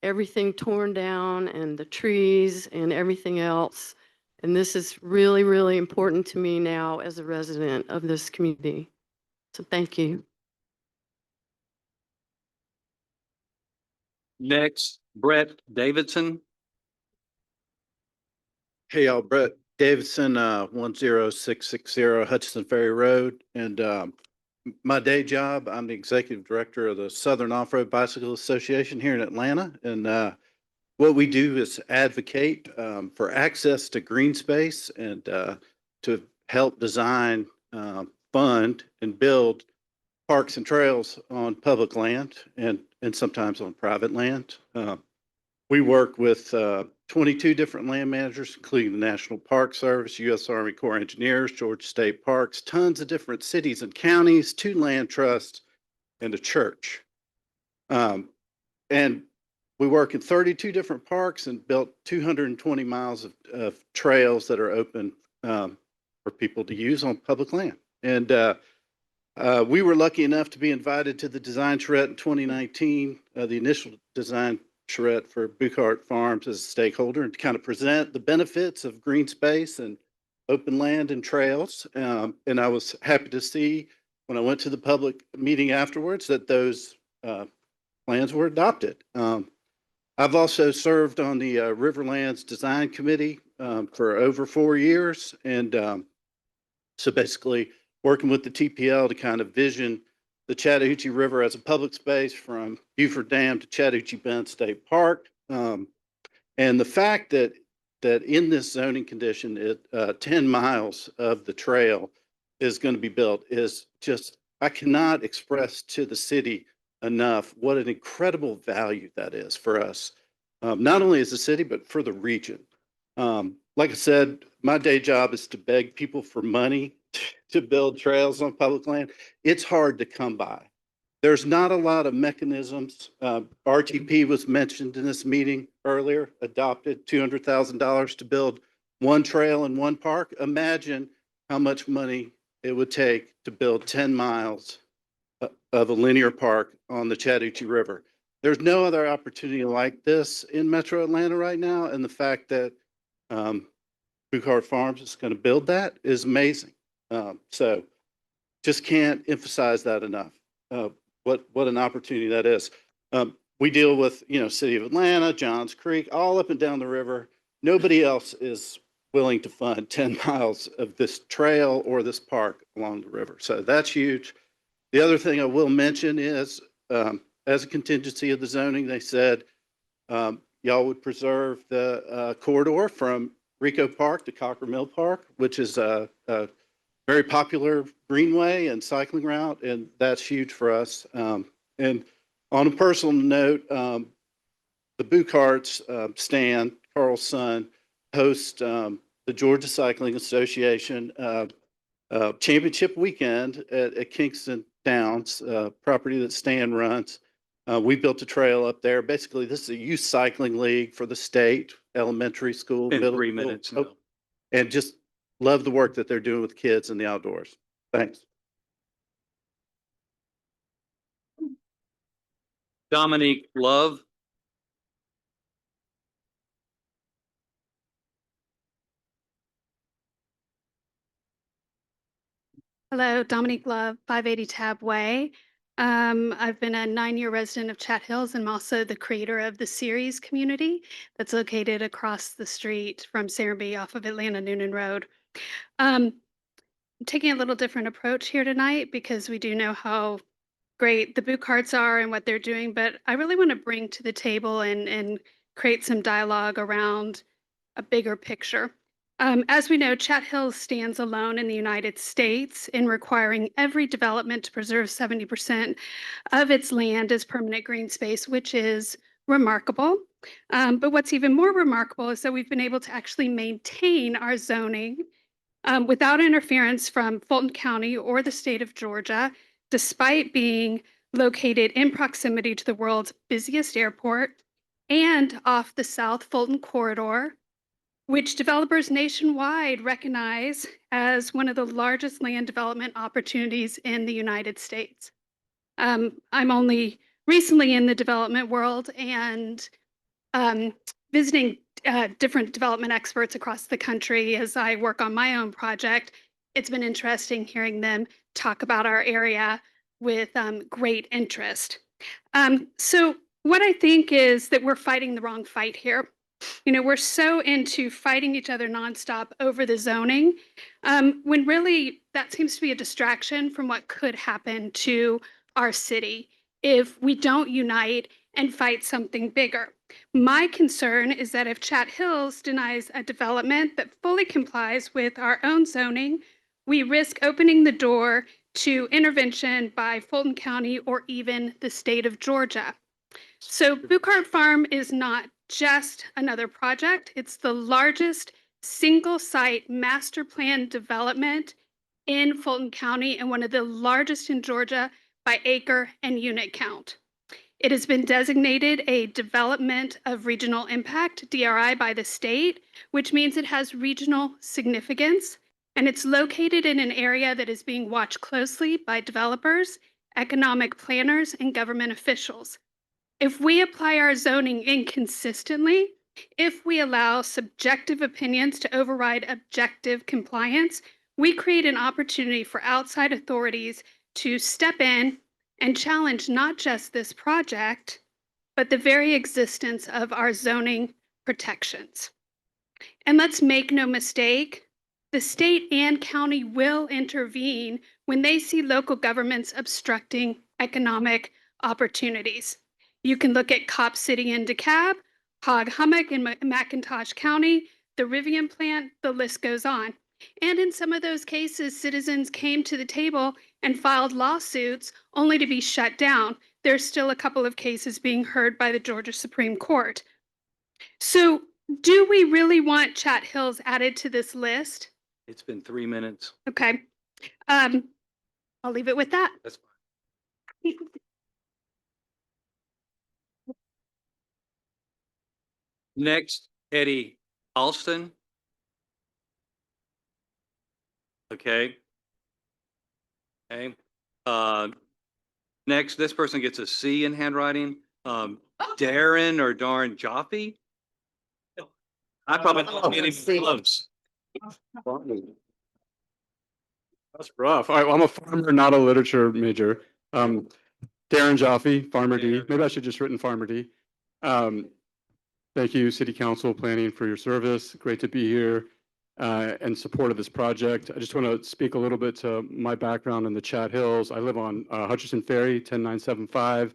everything torn down and the trees and everything else. And this is really, really important to me now as a resident of this community. So thank you. Next, Brett Davidson. Hey, y'all, Brett Davidson, 10660 Hudson Ferry Road. And my day job, I'm the executive director of the Southern Off-Road Bicycle Association here in Atlanta. And what we do is advocate for access to green space and to help design, fund, and build parks and trails on public land and sometimes on private land. We work with 22 different land managers, including the National Park Service, U.S. Army Corps of Engineers, Georgia State Parks, tons of different cities and counties, 2 land trusts, and a church. And we work in 32 different parks and built 220 miles of trails that are open for people to use on public land. And we were lucky enough to be invited to the design charrette in 2019, the initial design charrette for Buchart Farms as a stakeholder, and to kind of present the benefits of green space and open land and trails. And I was happy to see when I went to the public meeting afterwards that those plans were adopted. I've also served on the Riverlands Design Committee for over 4 years. And so basically working with the TPL to kind of vision the Chattahoochee River as a public space from Beaufort Dam to Chattahoochee Bend State Park. And the fact that in this zoning condition, 10 miles of the trail is going to be built is just, I cannot express to the city enough what an incredible value that is for us, not only as a city, but for the region. Like I said, my day job is to beg people for money to build trails on public land. It's hard to come by. There's not a lot of mechanisms. RTP was mentioned in this meeting earlier, adopted $200,000 to build one trail in one park. Imagine how much money it would take to build 10 miles of a linear park on the Chattahoochee River. There's no other opportunity like this in Metro Atlanta right now. And the fact that Buchart Farms is going to build that is amazing. So just can't emphasize that enough. What an opportunity that is. We deal with, City of Atlanta, Johns Creek, all up and down the river. Nobody else is willing to fund 10 miles of this trail or this park along the river. So that's huge. The other thing I will mention is, as a contingency of the zoning, they said y'all would preserve the corridor from Rico Park to Cocker Mill Park, which is a very popular greenway and cycling route, and that's huge for us. And on a personal note, the Bucharts, Stan, Carl's son, host the Georgia Cycling Association championship weekend at Kingston Downs, property that Stan runs. We built a trail up there. Basically, this is a youth cycling league for the state, elementary school, In middle 3 school. minutes. No. And just love the work that they're doing with kids in the outdoors. Thanks. Dominique Love. Hello, Dominique Love, 580 Tab Way. I've been a 9-year resident of Chat Hills and I'm also the creator of the Series community that's located across the street from Serenbe off of Atlanta Noonan Road. I'm taking a little different approach here tonight because we do know how great the Bucharts are and what they're doing, but I really want to bring to the table and create some dialogue around a bigger picture. As we know, Chat Hills stands alone in the United States in requiring every development to preserve 70% of its land as permanent green space, which is remarkable. But what's even more remarkable is that we've been able to actually maintain our zoning without interference from Fulton County or the state of Georgia, despite being located in proximity to the world's busiest airport, and off the South Fulton Corridor, which developers nationwide recognize as one of the largest land development opportunities in the United States. I'm only recently in the development world and visiting different development experts across the country as I work on my own project. It's been interesting hearing them talk about our area with great interest. So, what I think is that we're fighting the wrong fight here. You know, we're so into fighting each other nonstop over the zoning, when really that seems to be a distraction from what could happen to our city if we don't unite and fight something bigger. My concern is that if Chat Hills denies a development that fully complies with our own zoning, we risk opening the door to intervention by Fulton County or even the state of Georgia. So Bucart Farm is not just another project. It's the largest single site master plan development in Fulton County and one of the largest in Georgia by acre and unit count. It has been designated a Development of Regional Impact, DRI, by the state, which means it has regional significance. And it's located in an area that is being watched closely by developers, economic planners, and government officials. If we apply our zoning inconsistently, if we allow subjective opinions to override objective compliance, we create an opportunity for outside authorities to step in and challenge not just this project, but the very existence of our zoning protections. And let's make no mistake, the state and county will intervene when they see local governments obstructing economic opportunities. You can look at Cop City in DeKalb, Hog Hummock in McIntosh County, the Rivian plant, the list goes on. And in some of those cases, citizens came to the table and filed lawsuits only to be shut down. There's still a couple of cases being heard by the Georgia Supreme Court. So, do we really want Chat Hills added to this list? It's been 3 minutes. Okay. I'll leave it with that. That's fine. Next, Eddie Alston. Okay. Okay. Next, this person gets a C in handwriting. Darren or Darn Jaffe. I probably don't get any close. That's rough. I'm a farmer, not a literature major. Darren Jaffe, Farmer D. Maybe I should just written Farmer D. Thank you, City Council Planning, for your service. Great to be here in support of this project. I just want to speak a little bit to my background in the Chat Hills. I live on Hutchinson Ferry, 10975.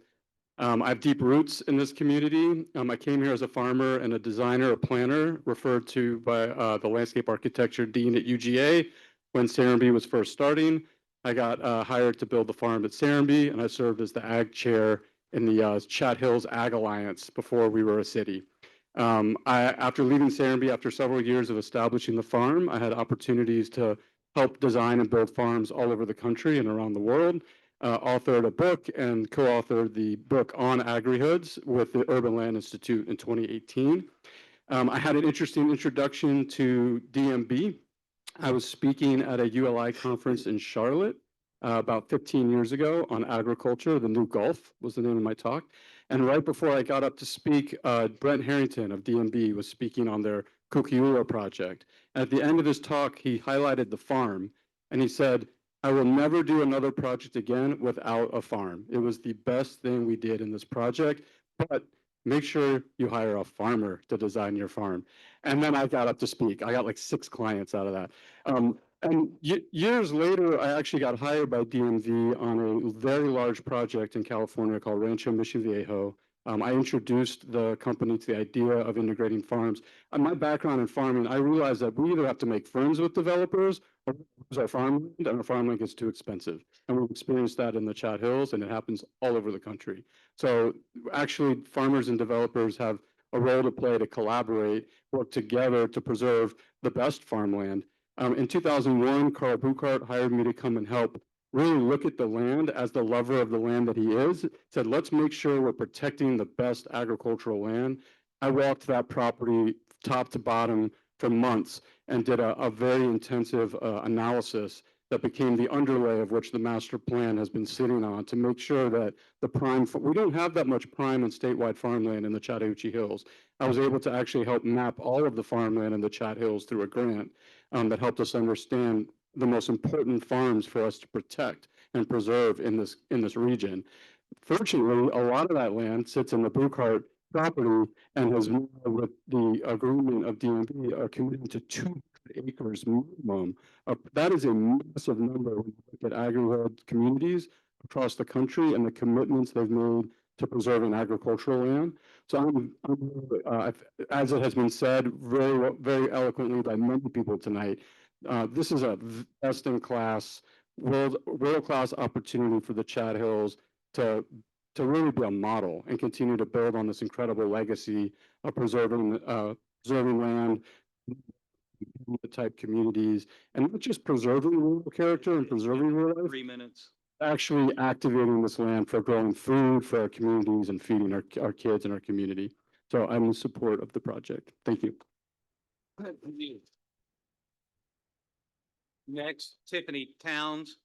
I have deep roots in this community. I came here as a farmer and a designer, a planner, referred to by the landscape architecture dean at UGA when Serenbe was first starting. I got hired to build the farm at Serenbe, and I served as the ag chair in the Chat Hills Ag Alliance before we were a city. After leaving Serenbe, after several years of establishing the farm, I had opportunities to help design and build farms all over the country and around the world. Authored a book and co-authored the book on agrihoods with the Urban Land Institute in 2018. I had an interesting introduction to DMB. I was speaking at a ULI conference in Charlotte about 15 years ago on agriculture. The New Gulf was the name of my talk. And right before I got up to speak, Brent Harrington of DMB was speaking on their Kukiura project. At the end of his talk, he highlighted the farm, and he said, "I will never do another project again without a farm. It was the best thing we did in this project, but make sure you hire a farmer to design your farm." And then I got up to speak. I got like 6 clients out of that. And years later, I actually got hired by DMV on a very large project in California called Rancho Mission Viejo. I introduced the company to the idea of integrating farms. My background in farming, I realized that we either have to make friends with developers or lose our farmland, and our farmland gets too expensive. And we've experienced that in the Chat Hills, and it happens all over the country. So actually, farmers and developers have a role to play to collaborate, work together to preserve the best farmland. In 2001, Carl Bucart hired me to come and help really look at the land as the lover of the land that he is, said, let's make sure we're protecting the best agricultural land. I walked that property top to bottom for months and did a very intensive analysis that became the underlay of which the master plan has been sitting on to make sure that the prime, we don't have that much prime and statewide farmland in the Chattahoochee Hills. I was able to actually help map all of the farmland in the Chat Hills through a grant that helped us understand the most important farms for us to protect and preserve in this region. Fortunately, a lot of that land sits in the Buchart property and has moved with the agreement of DMV committing to 200 acres minimum. That is a massive number when you look at agri-led communities across the country and the commitments they've made to preserving agricultural land. So as it has been said very eloquently by many people tonight, this is a best-in-class, world-class opportunity for the Chat Hills to really be a model and continue to build on this incredible legacy of preserving land, type communities, and not just preserving rural character and preserving rural life, 3 minutes. actually activating this land for growing food for our communities and feeding our kids and our community. So I'm in support of the project. Thank you. Next, Tiffany Towns.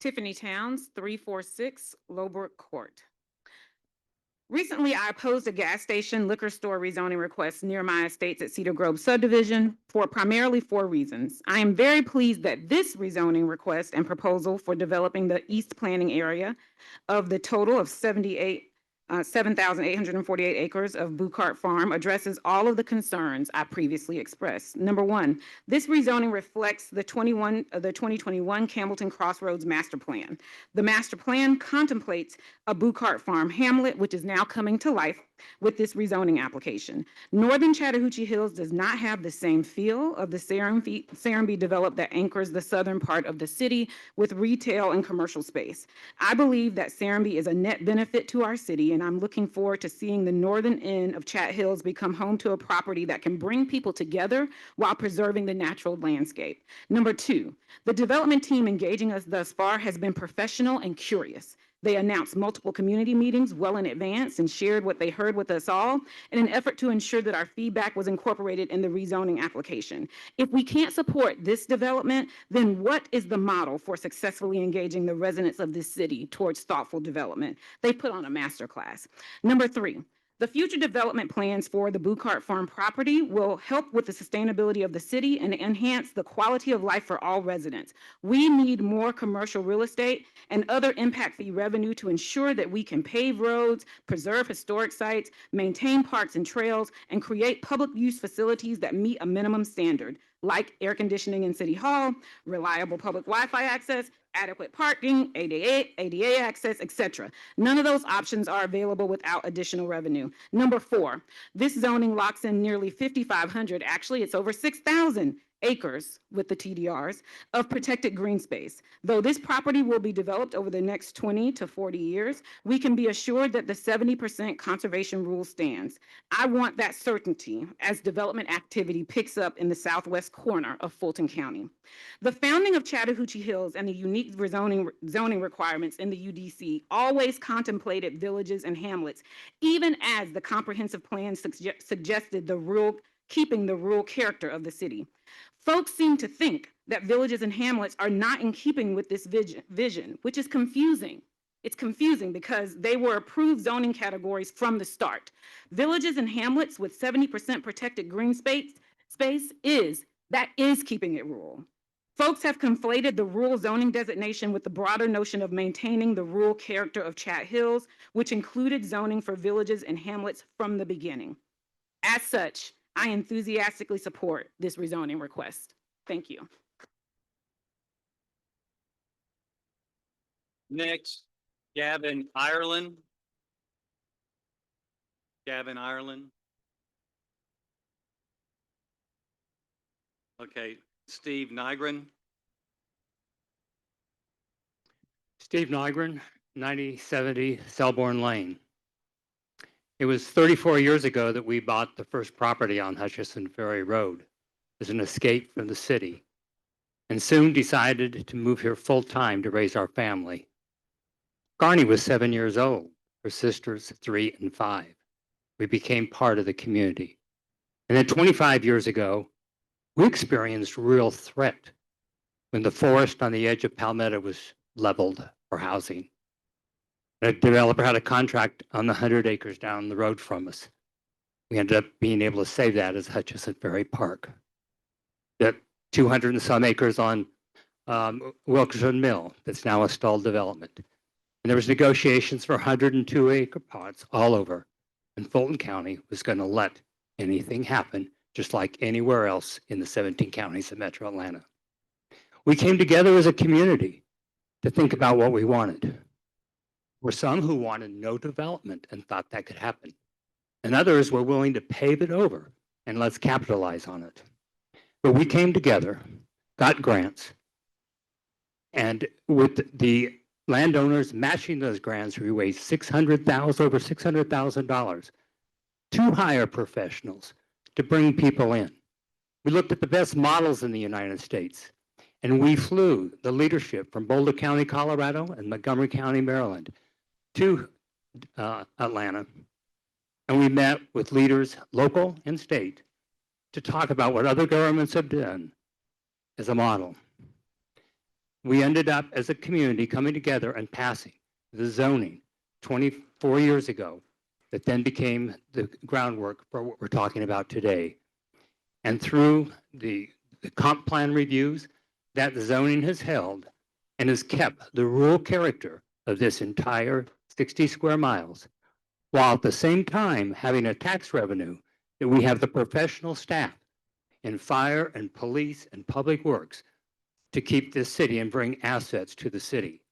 Tiffany Towns, 346 Lowbrook Court. Recently, I opposed a gas station liquor store rezoning request near my estates at Cedar Grove subdivision for primarily 4 reasons. I am very pleased that this rezoning request and proposal for developing the east planning area of the total of 7,848 acres of Buchart Farm addresses all of the concerns I previously expressed. Number 1, this rezoning reflects the 2021 Campbellton Crossroads Master Plan. The master plan contemplates a Buchart Farm hamlet, which is now coming to life with this rezoning application. Northern Chattahoochee Hills does not have the same feel of the Serenbe developed that anchors the southern part of the city with retail and commercial space. I believe that Serenbe is a net benefit to our city, and I'm looking forward to seeing the northern end of Chat Hills become home to a property that can bring people together while preserving the natural landscape. Number 2, the development team engaging us thus far has been professional and curious. They announced multiple community meetings well in advance and shared what they heard with us all in an effort to ensure that our feedback was incorporated in the rezoning application. If we can't support this development, then what is the model for successfully engaging the residents of this city towards thoughtful development? They put on a masterclass. Number 3, the future development plans for the Buchart Farm property will help with the sustainability of the city and enhance the quality of life for all residents. We need more commercial real estate and other impact fee revenue to ensure that we can pave roads, preserve historic sites, maintain parks and trails, and create public use facilities that meet a minimum standard, like air conditioning in City Hall, reliable public Wi-Fi access, adequate parking, ADA access, etc. None of those options are available without additional revenue. Number 4, this zoning locks in nearly 5,500, actually it's over 6,000 acres with the TDRs of protected green space. Though this property will be developed over the next 20 to 40 years, we can be assured that the 70% conservation rule stands. I want that certainty as development activity picks up in the southwest corner of Fulton County. The founding of Chattahoochee Hills and the unique zoning requirements in the UDC always contemplated villages and hamlets, even as the comprehensive plan suggested keeping the rural character of the city. Folks seem to think that villages and hamlets are not in keeping with this vision, which is confusing. It's confusing because they were approved zoning categories from the start. Villages and hamlets with 70% protected green space is keeping it rural. Folks have conflated the rural zoning designation with the broader notion of maintaining the rural character of Chat Hills, which included zoning for villages and hamlets from the beginning. As such, I enthusiastically support this rezoning request. Thank you. Next, Gavin Ireland. Gavin Ireland. Okay, Steve Nygren. Steve Nygren, 9070 Selborne Lane. It was 34 years ago that we bought the first property on Hutchison Ferry Road as an escape from the city, and soon decided to move here full-time to raise our family. Garney was 7 years old, her sisters 3 and 5. We became part of the community. And then 25 years ago, we experienced real threat when the forest on the edge of Palmetto was leveled for housing. A developer had a contract on the 100 acres down the road from us. We ended up being able to save that as Hutchison Ferry Park. That 200 and some acres on Wilkerson Mill, that's now a stalled development. And there was negotiations for 102 acre plots all over. And Fulton County was going to let anything happen, just like anywhere else in the 17 counties of Metro Atlanta. We came together as a community to think about what we wanted. There were some who wanted no development and thought that could happen. And others were willing to pave it over and let's capitalize on it. But we came together, got grants, and with the landowners matching those grants, we raised over $600,000 to hire professionals to bring people in. We looked at the best models in the United States, and we flew the leadership from Boulder County, Colorado, and Montgomery County, Maryland, to Atlanta. And we met with leaders, local and state, to talk about what other governments have done as a model. We ended up as a community coming together and passing the zoning 24 years ago that then became the groundwork for what we're talking about today. And through the comp plan reviews, that zoning has held and has kept the rural character of this entire 60 square miles, while at the same time having a tax revenue that we have the professional staff in fire and police and public works to keep this city and bring assets to the city.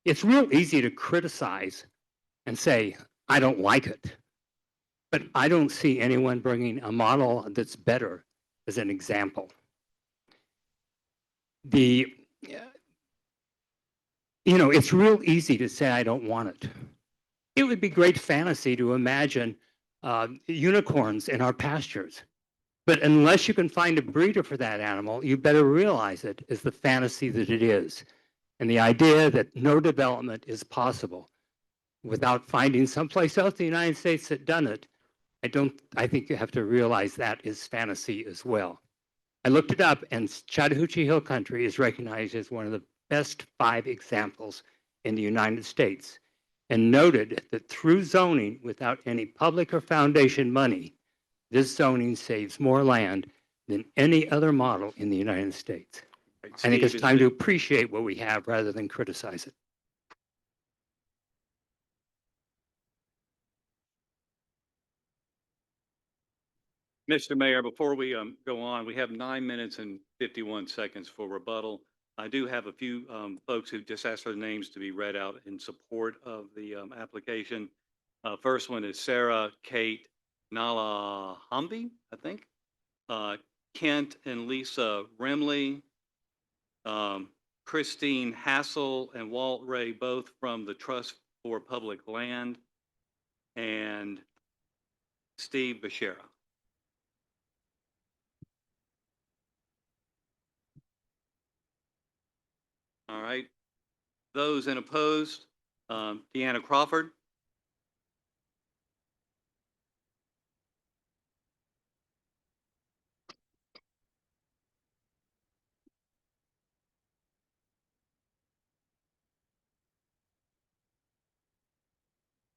It's real easy to criticize and say, I don't like it, but I don't see anyone bringing a model that's better as an example. It's real easy to say, I don't want it. It would be great fantasy to imagine unicorns in our pastures. But unless you can find a breeder for that animal, you better realize it is the fantasy that it is. And the idea that no development is possible without finding someplace else in the United States that done it, I think you have to realize that is fantasy as well. I looked it up, and Chattahoochee Hill Country is recognized as one of the best 5 examples in the United States, and noted that through zoning without any public or foundation money, this zoning saves more land than any other model in the United States. I think it's time to appreciate what we have rather than criticize it. Mr. Mayor, before we go on, we have 9 minutes and 51 seconds for rebuttal. I do have a few folks who just asked for their names to be read out in support of the application. First one is Sarah Kate Nalahambi, I think. Kent and Lisa Remley. Christine Hassel and Walt Ray, both from the Trust for Public Land. And Steve Bashera. All right. Those in opposed, Deanna Crawford.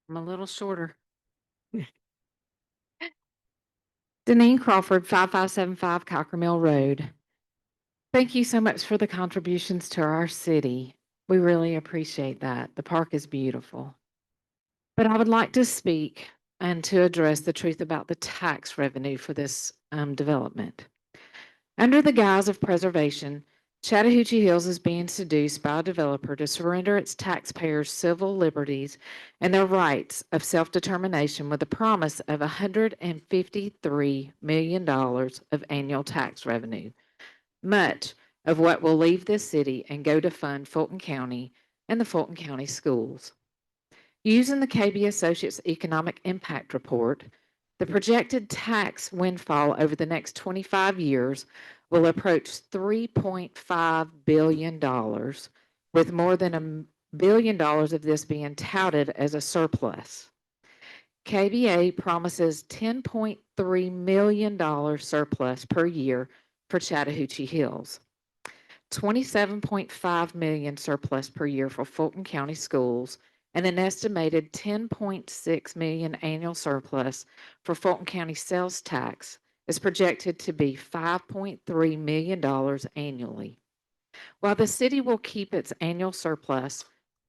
I'm a little shorter. Deneen Crawford, 5575 Cocker Mill Road. Thank you so much for the contributions to our city. We really appreciate that. The park is beautiful. But I would like to speak and to address the truth about the tax revenue for this development. Under the guise of preservation, Chattahoochee Hills is being seduced by a developer to surrender its taxpayers' civil liberties and their rights of self-determination with a promise of $153 million of annual tax revenue, much of what will leave this city and go to fund Fulton County and the Fulton County schools. Using the KB Associates Economic Impact Report, the projected tax windfall over the next 25 years will approach $3.5 billion, with more than $1 billion of this being touted as a surplus. KBA promises $10.3 million surplus per year for Chattahoochee Hills, $27.5 million surplus per year for Fulton County Schools, and an estimated $10.6 million annual surplus for Fulton County sales tax is projected to be $5.3 million annually. While the city will keep its annual surplus,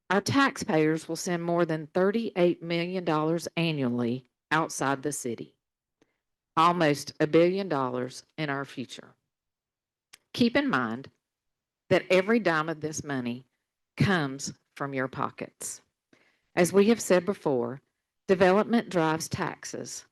our taxpayers will send more than $38 million annually outside the city, almost $1 billion in our future. Keep in mind that every dime of this money comes from your pockets. As we have said before, development drives taxes.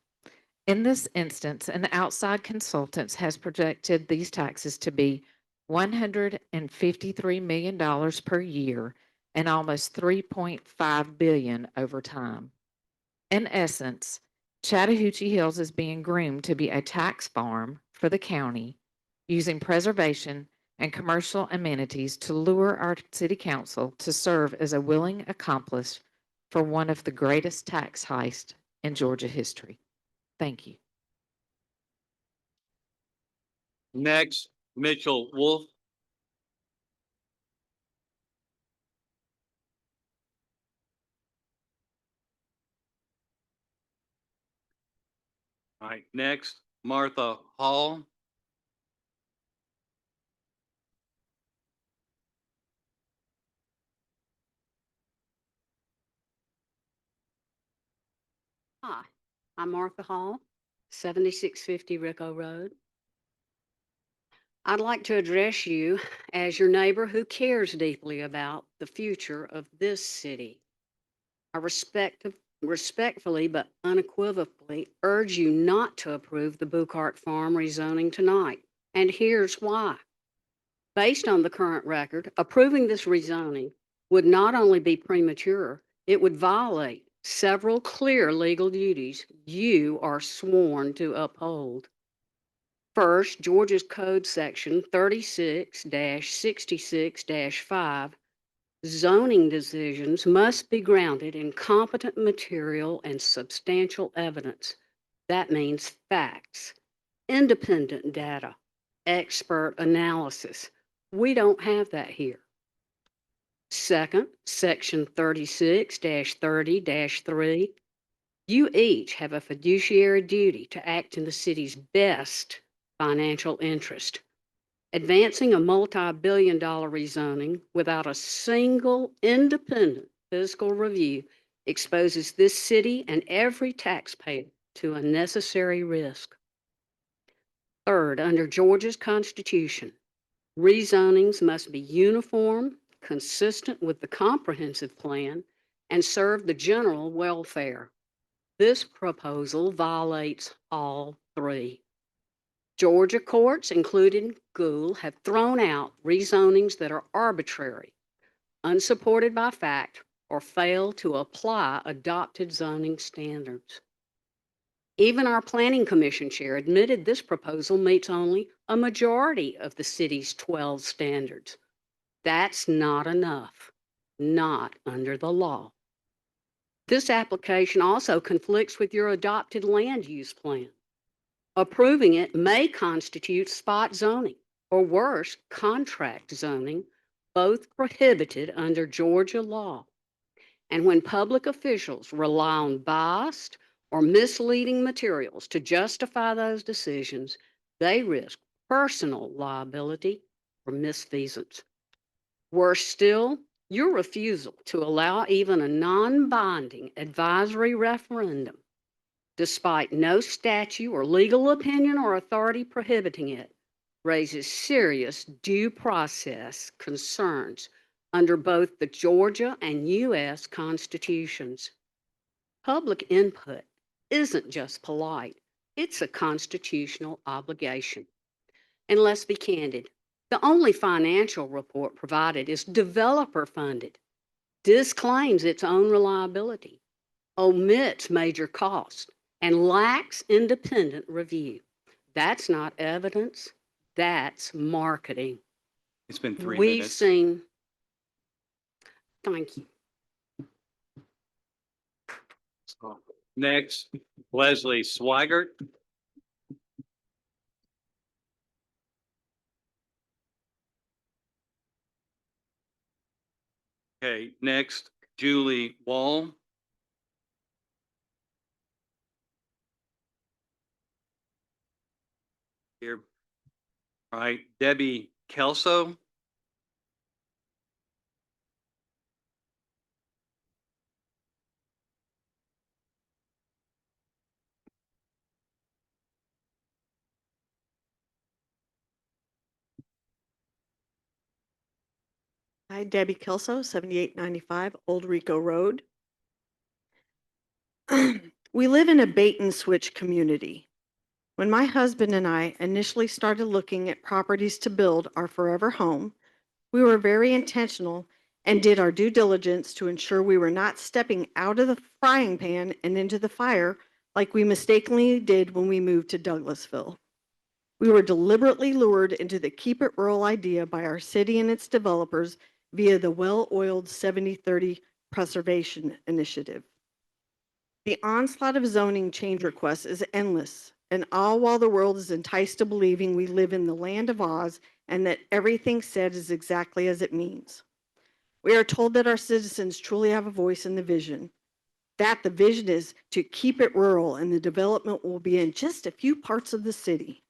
In this instance, an outside consultant has projected these taxes to be $153 million per year and almost $3.5 billion over time. In essence, Chattahoochee Hills is being groomed to be a tax farm for the county, using preservation and commercial amenities to lure our city council to serve as a willing accomplice for one of the greatest tax heists in Georgia history. Thank you. Next, Mitchell Wolf. All right, next, Martha Hall. Hi, I'm Martha Hall, 7650 Rico Road. I'd like to address you as your neighbor who cares deeply about the future of this city. I respectfully but unequivocally urge you not to approve the Buchart Farm rezoning tonight, and here's why. Based on the current record, approving this rezoning would not only be premature, it would violate several clear legal duties you are sworn to uphold. First, Georgia's Code Section 36-66-5, zoning decisions must be grounded in competent material and substantial evidence. That means facts, independent data, expert analysis. We don't have that here. Second, Section 36-30-3, you each have a fiduciary duty to act in the city's best financial interest. Advancing a multi-billion-dollar rezoning without a single independent fiscal review exposes this city and every taxpayer to unnecessary risk. Third, under Georgia's Constitution, rezonings must be uniform, consistent with the comprehensive plan, and serve the general welfare. This proposal violates all three. Georgia courts, including Gould, have thrown out rezonings that are arbitrary, unsupported by fact, or fail to apply adopted zoning standards. Even our Planning Commission chair admitted this proposal meets only a majority of the city's 12 standards. That's not enough, not under the law. This application also conflicts with your adopted land use plan. Approving it may constitute spot zoning, or worse, contract zoning, both prohibited under Georgia law. And when public officials rely on biased or misleading materials to justify those decisions, they risk personal liability for misfeasance. Worse still, your refusal to allow even a non-binding advisory referendum, despite no statute or legal opinion or authority prohibiting it, raises serious due process concerns under both the Georgia and U.S. constitutions. Public input isn't just polite, it's a constitutional obligation. And let's be candid, the only financial report provided is developer funded. disclaims its own reliability, omits major costs, and lacks independent review. That's not evidence, that's marketing. It's been 3 We've minutes. seen, thank you. Next, Leslie Swigert. Okay, next, Julie Wall. Here. All right, Debbie Kelso. Hi, Debbie Kelso, 7895 Old Rico Road. We live in a bait and switch community. When my husband and I initially started looking at properties to build our forever home, we were very intentional and did our due diligence to ensure we were not stepping out of the frying pan and into the fire like we mistakenly did when we moved to Douglasville. We were deliberately lured into the keep it rural idea by our city and its developers via the well-oiled 70-30 preservation initiative. The onslaught of zoning change requests is endless, and all while the world is enticed to believing we live in the land of Oz and that everything said is exactly as it means. We are told that our citizens truly have a voice in the vision, that the vision is to keep it rural and the development will be in just a few parts of the city.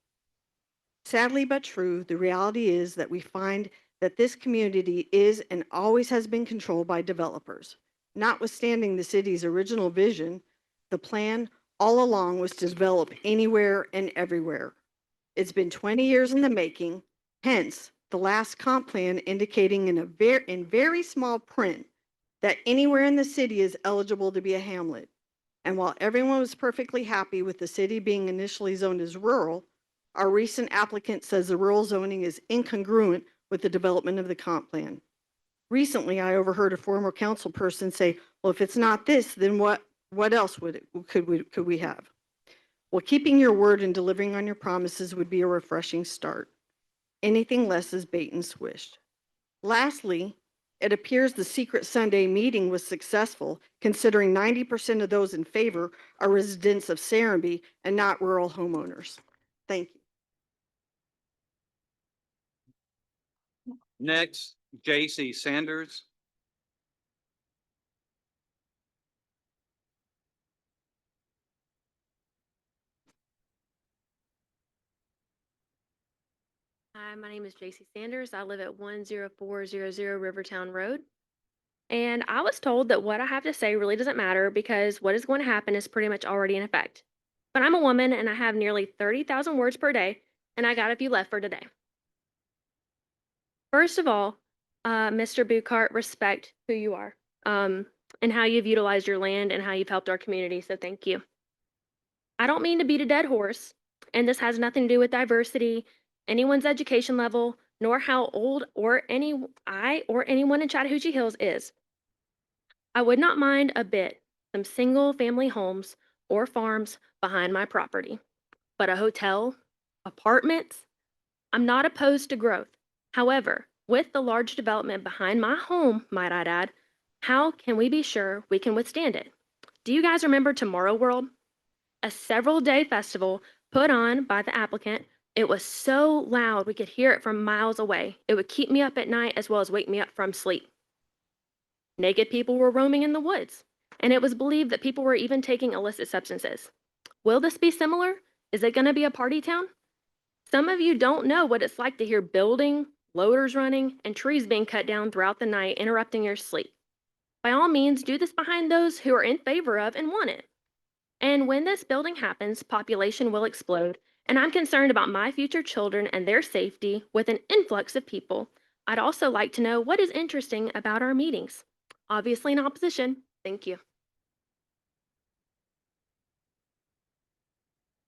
Sadly but true, the reality is that we find that this community is and always has been controlled by developers. Notwithstanding the city's original vision, the plan all along was to develop anywhere and everywhere. It's been 20 years in the making, hence the last comp plan indicating in very small print that anywhere in the city is eligible to be a hamlet. And while everyone was perfectly happy with the city being initially zoned as rural, our recent applicant says the rural zoning is incongruent with the development of the comp plan. Recently, I overheard a former council person say, well, if it's not this, then what else could we have? Well, keeping your word and delivering on your promises would be a refreshing start. Anything less is bait and switch. Lastly, it appears the secret Sunday meeting was successful, considering 90% of those in favor are residents of Serenbe and not rural homeowners. Thank you. Next, J.C. Sanders. Hi, my name is JC Sanders. I live at 10400 Rivertown Road. And I was told that what I have to say really doesn't matter because what is going to happen is pretty much already in effect. But I'm a woman and I have nearly 30,000 words per day, and I got a few left for today. First of all, Mr. Buchart, respect who you are and how you've utilized your land and how you've helped our community. So thank you. I don't mean to beat a dead horse, and this has nothing to do with diversity, anyone's education level, nor how old or anyone in Chattahoochee Hills is. I would not mind a bit some single family homes or farms behind my property, but a hotel, apartments, I'm not opposed to growth. However, with the large development behind my home, might I add, how can we be sure we can withstand it? Do you guys remember Tomorrow World? A several-day festival put on by the applicant. It was so loud we could hear it from miles away. It would keep me up at night as well as wake me up from sleep. Naked people were roaming in the woods, and it was believed that people were even taking illicit substances. Will this be similar? Is it going to be a party town? Some of you don't know what it's like to hear building, loaders running, and trees being cut down throughout the night, interrupting your sleep. By all means, do this behind those who are in favor of and want it. And when this building happens, population will explode, and I'm concerned about my future children and their safety with an influx of people. I'd also like to know what is interesting about our meetings. Obviously in opposition. Thank you.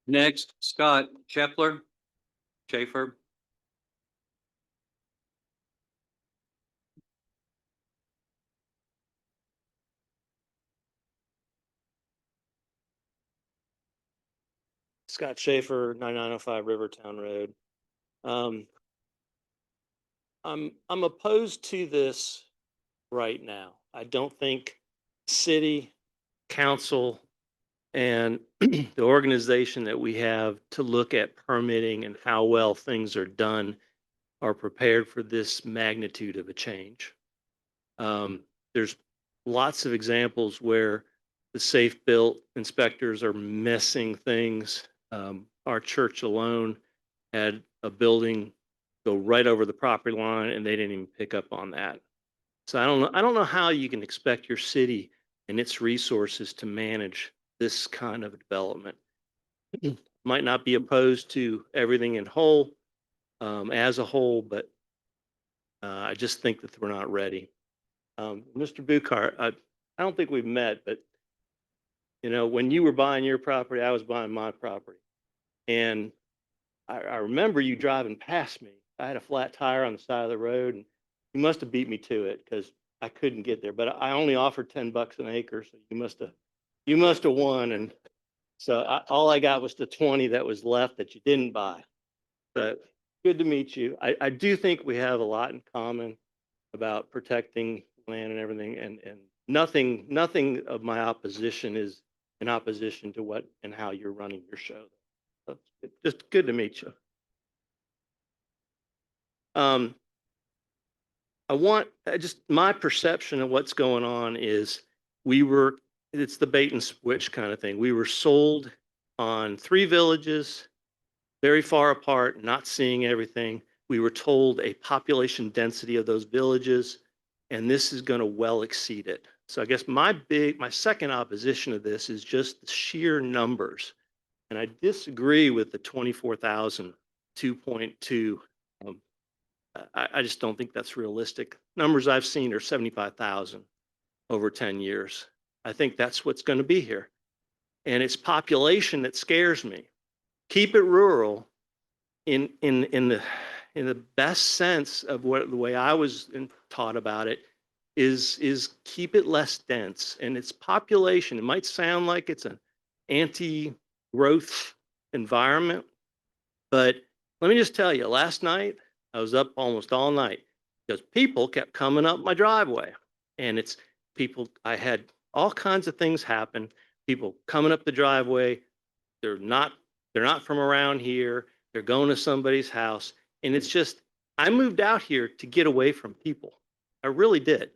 Next, Scott Scheffler. Schaefer. Scott Schaefer, 9905 Rivertown Road. Um, I'm opposed to this right now. I don't think city, council, and the organization that we have to look at permitting and how well things are done are prepared for this magnitude of a change. There's lots of examples where the safe built inspectors are missing things. Our church alone had a building go right over the property line and they didn't even pick up on that. So I don't know how you can expect your city and its resources to manage this kind of development. Might not be opposed to everything in whole, as a whole, but I just think that we're not ready. Mr. Buchart, I don't think we've met, but you know, when you were buying your property, I was buying my property. And I remember you driving past me. I had a flat tire on the side of the road, and you must have beat me to it because I couldn't get there. But I only offered $10 an acre, so you must have won. And so all I got was the 20 that was left that you didn't buy. But good to meet you. I do think we have a lot in common about protecting land and everything, and nothing of my opposition is in opposition to what and how you're running your show. So it's just good to meet you. Just my perception of what's going on is it's the bait and switch kind of thing. We were sold on 3 villages, very far apart, not seeing everything. We were told a population density of those villages, and this is going to well exceed it. So I guess my second opposition to this is just the sheer numbers. And I disagree with the 24,000, 2.2. I just don't think that's realistic. Numbers I've seen are 75,000 over 10 years. I think that's what's going to be here. And it's population that scares me. Keep it rural in the best sense of the way I was taught about it is keep it less dense. And its population, it might sound like it's an anti-growth environment, but let me just tell you, last night I was up almost all night because people kept coming up my driveway. And it's people, I had all kinds of things happen. People coming up the driveway, they're not from around here. They're going to somebody's house. And it's just, I moved out here to get away from people. I really did.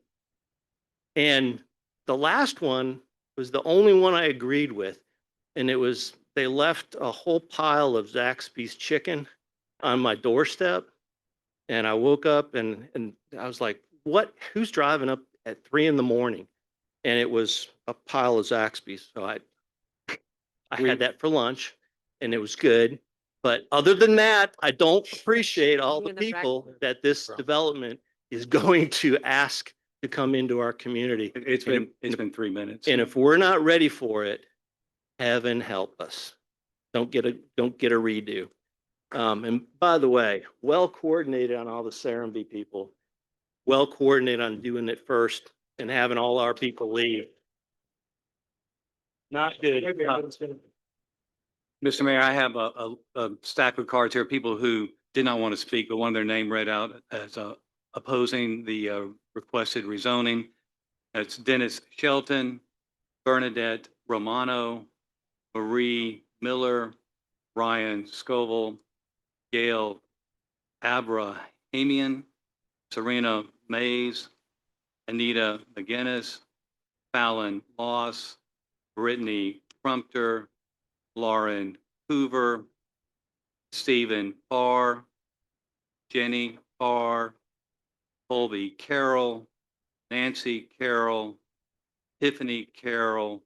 And the last one was the only one I agreed with. And it was, they left a whole pile of Zaxby's chicken on my doorstep. And I woke up and I was like, what, who's driving up at 3 in the morning? And it was a pile of Zaxby's. So I had that for lunch and it was good. But other than that, I don't appreciate all the people that this development is going to ask to come into our community. It's been 3 minutes. And if we're not ready for it, heaven help us. Don't get a redo. And by the way, well coordinated on all the Serenbe people, well coordinated on doing it first and having all our people leave. Not good. Mr. Mayor, I have a stack of cards here, people who did not want to speak, but wanted their name read out as opposing the requested rezoning. It's Dennis Shelton, Bernadette Romano, Marie Miller, Ryan Scoville, Gail Abrahamian, Serena Mays, Anita McGinnis, Fallon Moss, Brittany Crumpter, Lauren Hoover, Stephen Farr, Jenny Farr, Colby Carroll, Nancy Carroll, Tiffany Carroll,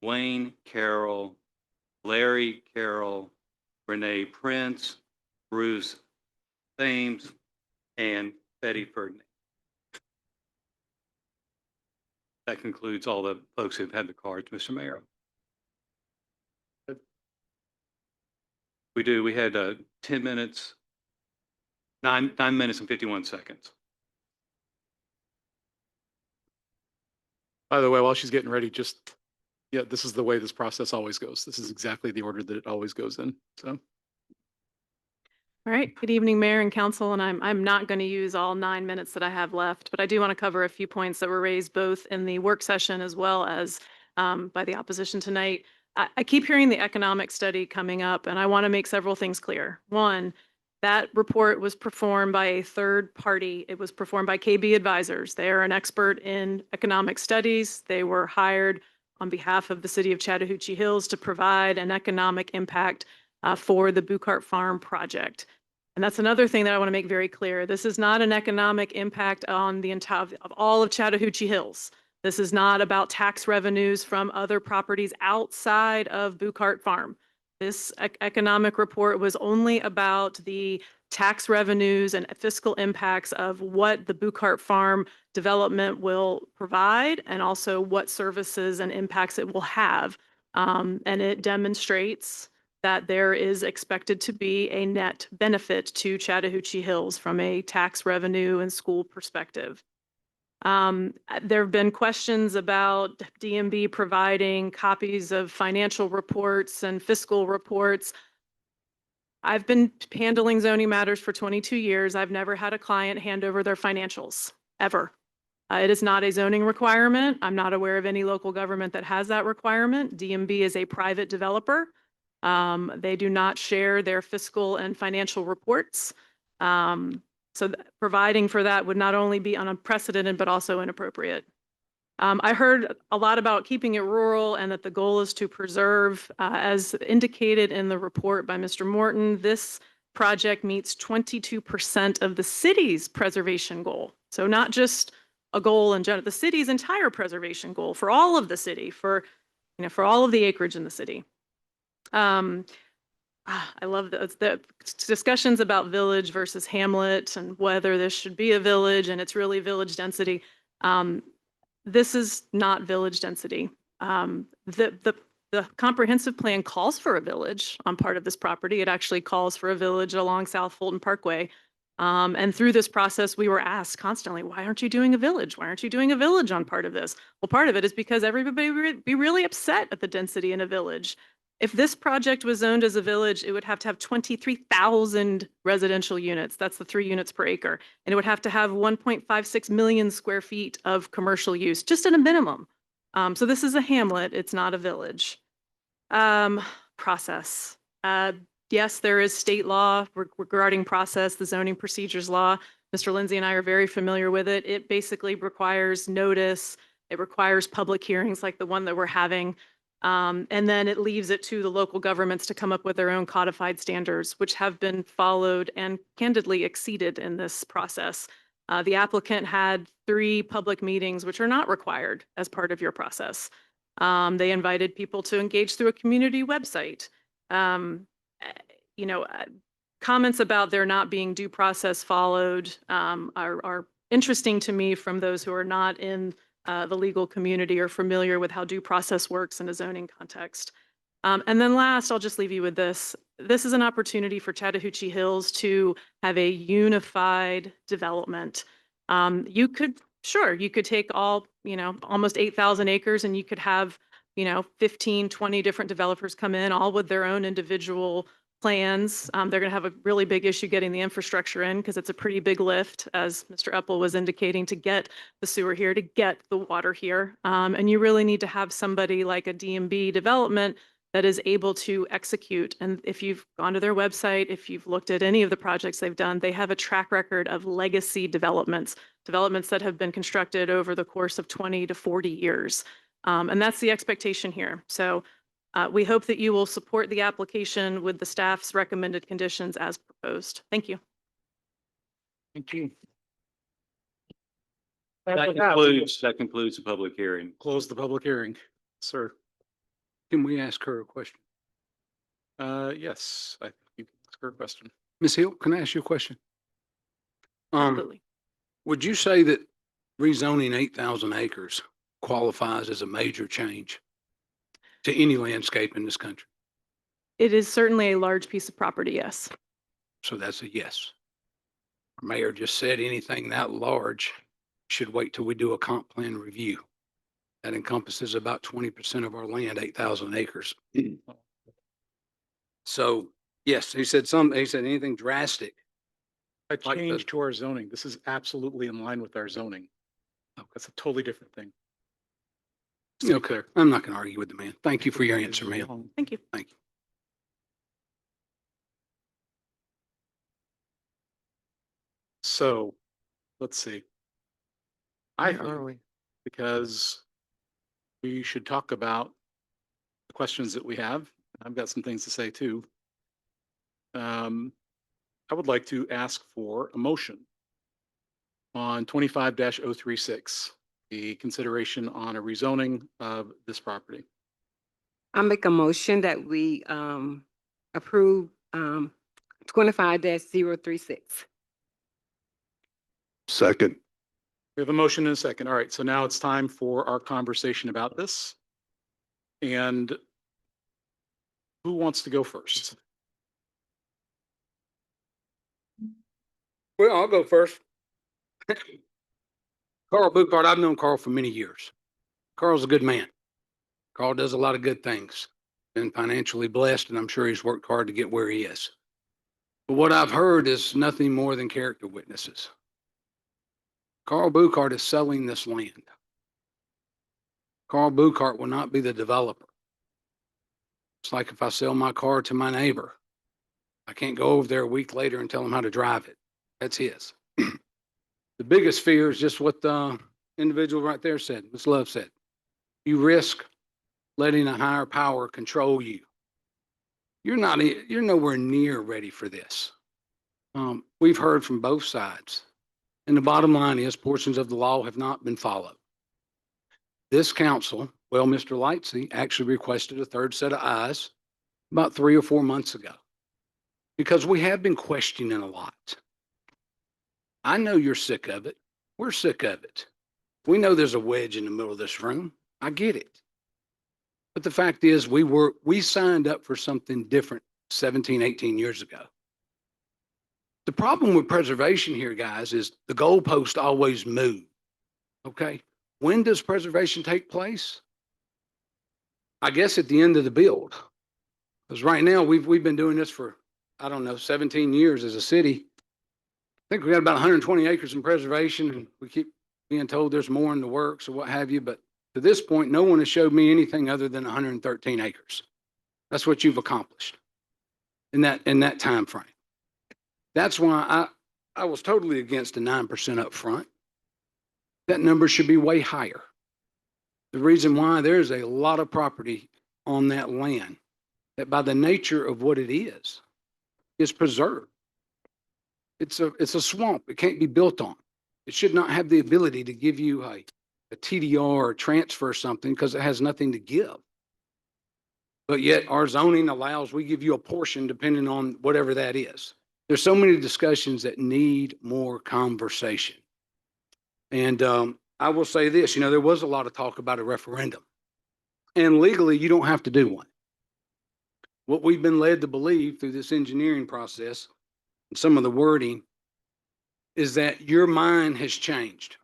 Wayne Carroll, Larry Carroll, Renee Prince, Bruce Thames, and Betty Ferdinand. That concludes all the folks who've had the cards, Mr. Mayor. We had 10 minutes, 9 minutes and 51 seconds. By the way, while she's getting ready, just yeah, this is the way this process always goes. This is exactly the order that it always goes in. So. All right. Good evening, Mayor and Council, and I'm not going to use all 9 minutes that I have left, but I do want to cover a few points that were raised both in the work session as well as by the opposition tonight. I keep hearing the economic study coming up, and I want to make several things clear. One, that report was performed by a third party. It was performed by KB Advisors. They are an expert in economic studies. They were hired on behalf of the city of Chattahoochee Hills to provide an economic impact for the Bucart Farm project. And that's another thing that I want to make very clear. This is not an economic impact on the entire of all of Chattahoochee Hills. This is not about tax revenues from other properties outside of Bucart Farm. This economic report was only about the tax revenues and fiscal impacts of what the Bucart Farm development will provide and also what services and impacts it will have. And it demonstrates that there is expected to be a net benefit to Chattahoochee Hills from a tax revenue and school perspective. There have been questions about DMB providing copies of financial reports and fiscal reports. I've been handling zoning matters for 22 years. I've never had a client hand over their financials, ever. It is not a zoning requirement. I'm not aware of any local government that has that requirement. DMB is a private developer. They do not share their fiscal and financial reports. So providing for that would not only be unprecedented, but also inappropriate. I heard a lot about keeping it rural and that the goal is to preserve, as indicated in the report by Mr. Morton, this project meets 22% of the city's preservation goal. So not just a goal in general, the city's entire preservation goal for all of the city, for all of the acreage in the city. I love the discussions about village versus hamlet and whether this should be a village and it's really village density. This is not village density. The comprehensive plan calls for a village on part of this property. It actually calls for a village along South Fulton Parkway. And through this process, we were asked constantly, why aren't you doing a village? Why aren't you doing a village on part of this? Well, part of it is because everybody would be really upset at the density in a village. If this project was zoned as a village, it would have to have 23,000 residential units. That's the 3 units per acre. And it would have to have 1.56 million square feet of commercial use, just at a minimum. So this is a hamlet, it's not a village. Process. Yes, there is state law regarding process, the zoning procedures law. Mr. Lindsay and I are very familiar with it. It basically requires notice. It requires public hearings like the one that we're having. And then it leaves it to the local governments to come up with their own codified standards, which have been followed and candidly exceeded in this process. The applicant had 3 public meetings, which are not required as part of your process. They invited people to engage through a community website. Comments about there not being due process followed are interesting to me from those who are not in the legal community or familiar with how due process works in a zoning context. And then last, I'll just leave you with this. This is an opportunity for Chattahoochee Hills to have a unified development. You could take all, almost 8,000 acres and you could have, 15, 20 different developers come in, all with their own individual plans. They're going to have a really big issue getting the infrastructure in because it's a pretty big lift, as Mr. Eppel was indicating, to get the sewer here, to get the water here. And you really need to have somebody like a DMB development that is able to execute. And if you've gone to their website, if you've looked at any of the projects they've done, they have a track record of legacy developments that have been constructed over the course of 20 to 40 years. And that's the expectation here. So we hope that you will support the application with the staff's recommended conditions as proposed. Thank you. Thank you. That concludes the public hearing. Close the public hearing, sir. Can we ask her a question? Yes, I think you can ask her a question. Ms. Hill, can I ask you a question? Absolutely. Would you say that rezoning 8,000 acres qualifies as a major change to any landscape in this country? It is certainly a large piece of property, yes. So that's a yes. Our mayor just said anything that large should wait till we do a comp plan review. That encompasses about 20% of our land, 8,000 acres. So, yes, he said anything drastic. A Like the- change to our zoning. This is absolutely in line with our zoning. That's a totally different thing. Okay, I'm not going to argue with the man. Thank you for your answer, ma'am. Thank you. Thank you. So, let's see. I think because we should talk about the questions that we have. I've got some things to say too. I would like to ask for a motion on 25-036, the consideration on a rezoning of this property. I make a motion that we approve 25-036. Second. We have a motion and a second. All right, so now it's time for our conversation about this. And who wants to go first? Well, I'll go first. Carl Buchart, I've known Carl for many years. Carl's a good man. Carl does a lot of good things. Been financially blessed, and I'm sure he's worked hard to get where he is. But what I've heard is nothing more than character witnesses. Carl Buchart is selling this land. Carl Buchart will not be the developer. It's like if I sell my car to my neighbor, I can't go over there a week later and tell him how to drive it. That's his. The biggest fear is just what the individual right there said, Ms. Love said. You risk letting a higher power control you. You're nowhere near ready for this. We've heard from both sides. And the bottom line is portions of the law have not been followed. This council, well, Mr. Lightsey actually requested a third set of eyes about 3 or 4 months ago because we have been questioning a lot. I know you're sick of it. We're sick of it. We know there's a wedge in the middle of this room. I get it. But the fact is we signed up for something different 17, 18 years ago. The problem with preservation here, guys, is the goalposts always move. Okay? When does preservation take place? I guess at the end of the build. Because right now we've been doing this for, I don't know, 17 years as a city. I think we got about 120 acres in preservation, and we keep being told there's more in the works or what have you. But to this point, no one has showed me anything other than 113 acres. That's what you've accomplished in that time frame. That's why I was totally against the 9% up front. That number should be way higher. The reason why, there's a lot of property on that land that by the nature of what it is preserved. It's a swamp. It can't be built on. It should not have the ability to give you a TDR or transfer something because it has nothing to give. But yet our zoning allows, we give you a portion depending on whatever that is. There's so many discussions that need more conversation. And I will say this, there was a lot of talk about a referendum. And legally, you don't have to do one. What we've been led to believe through this engineering process and some of the wording is that your mind has changed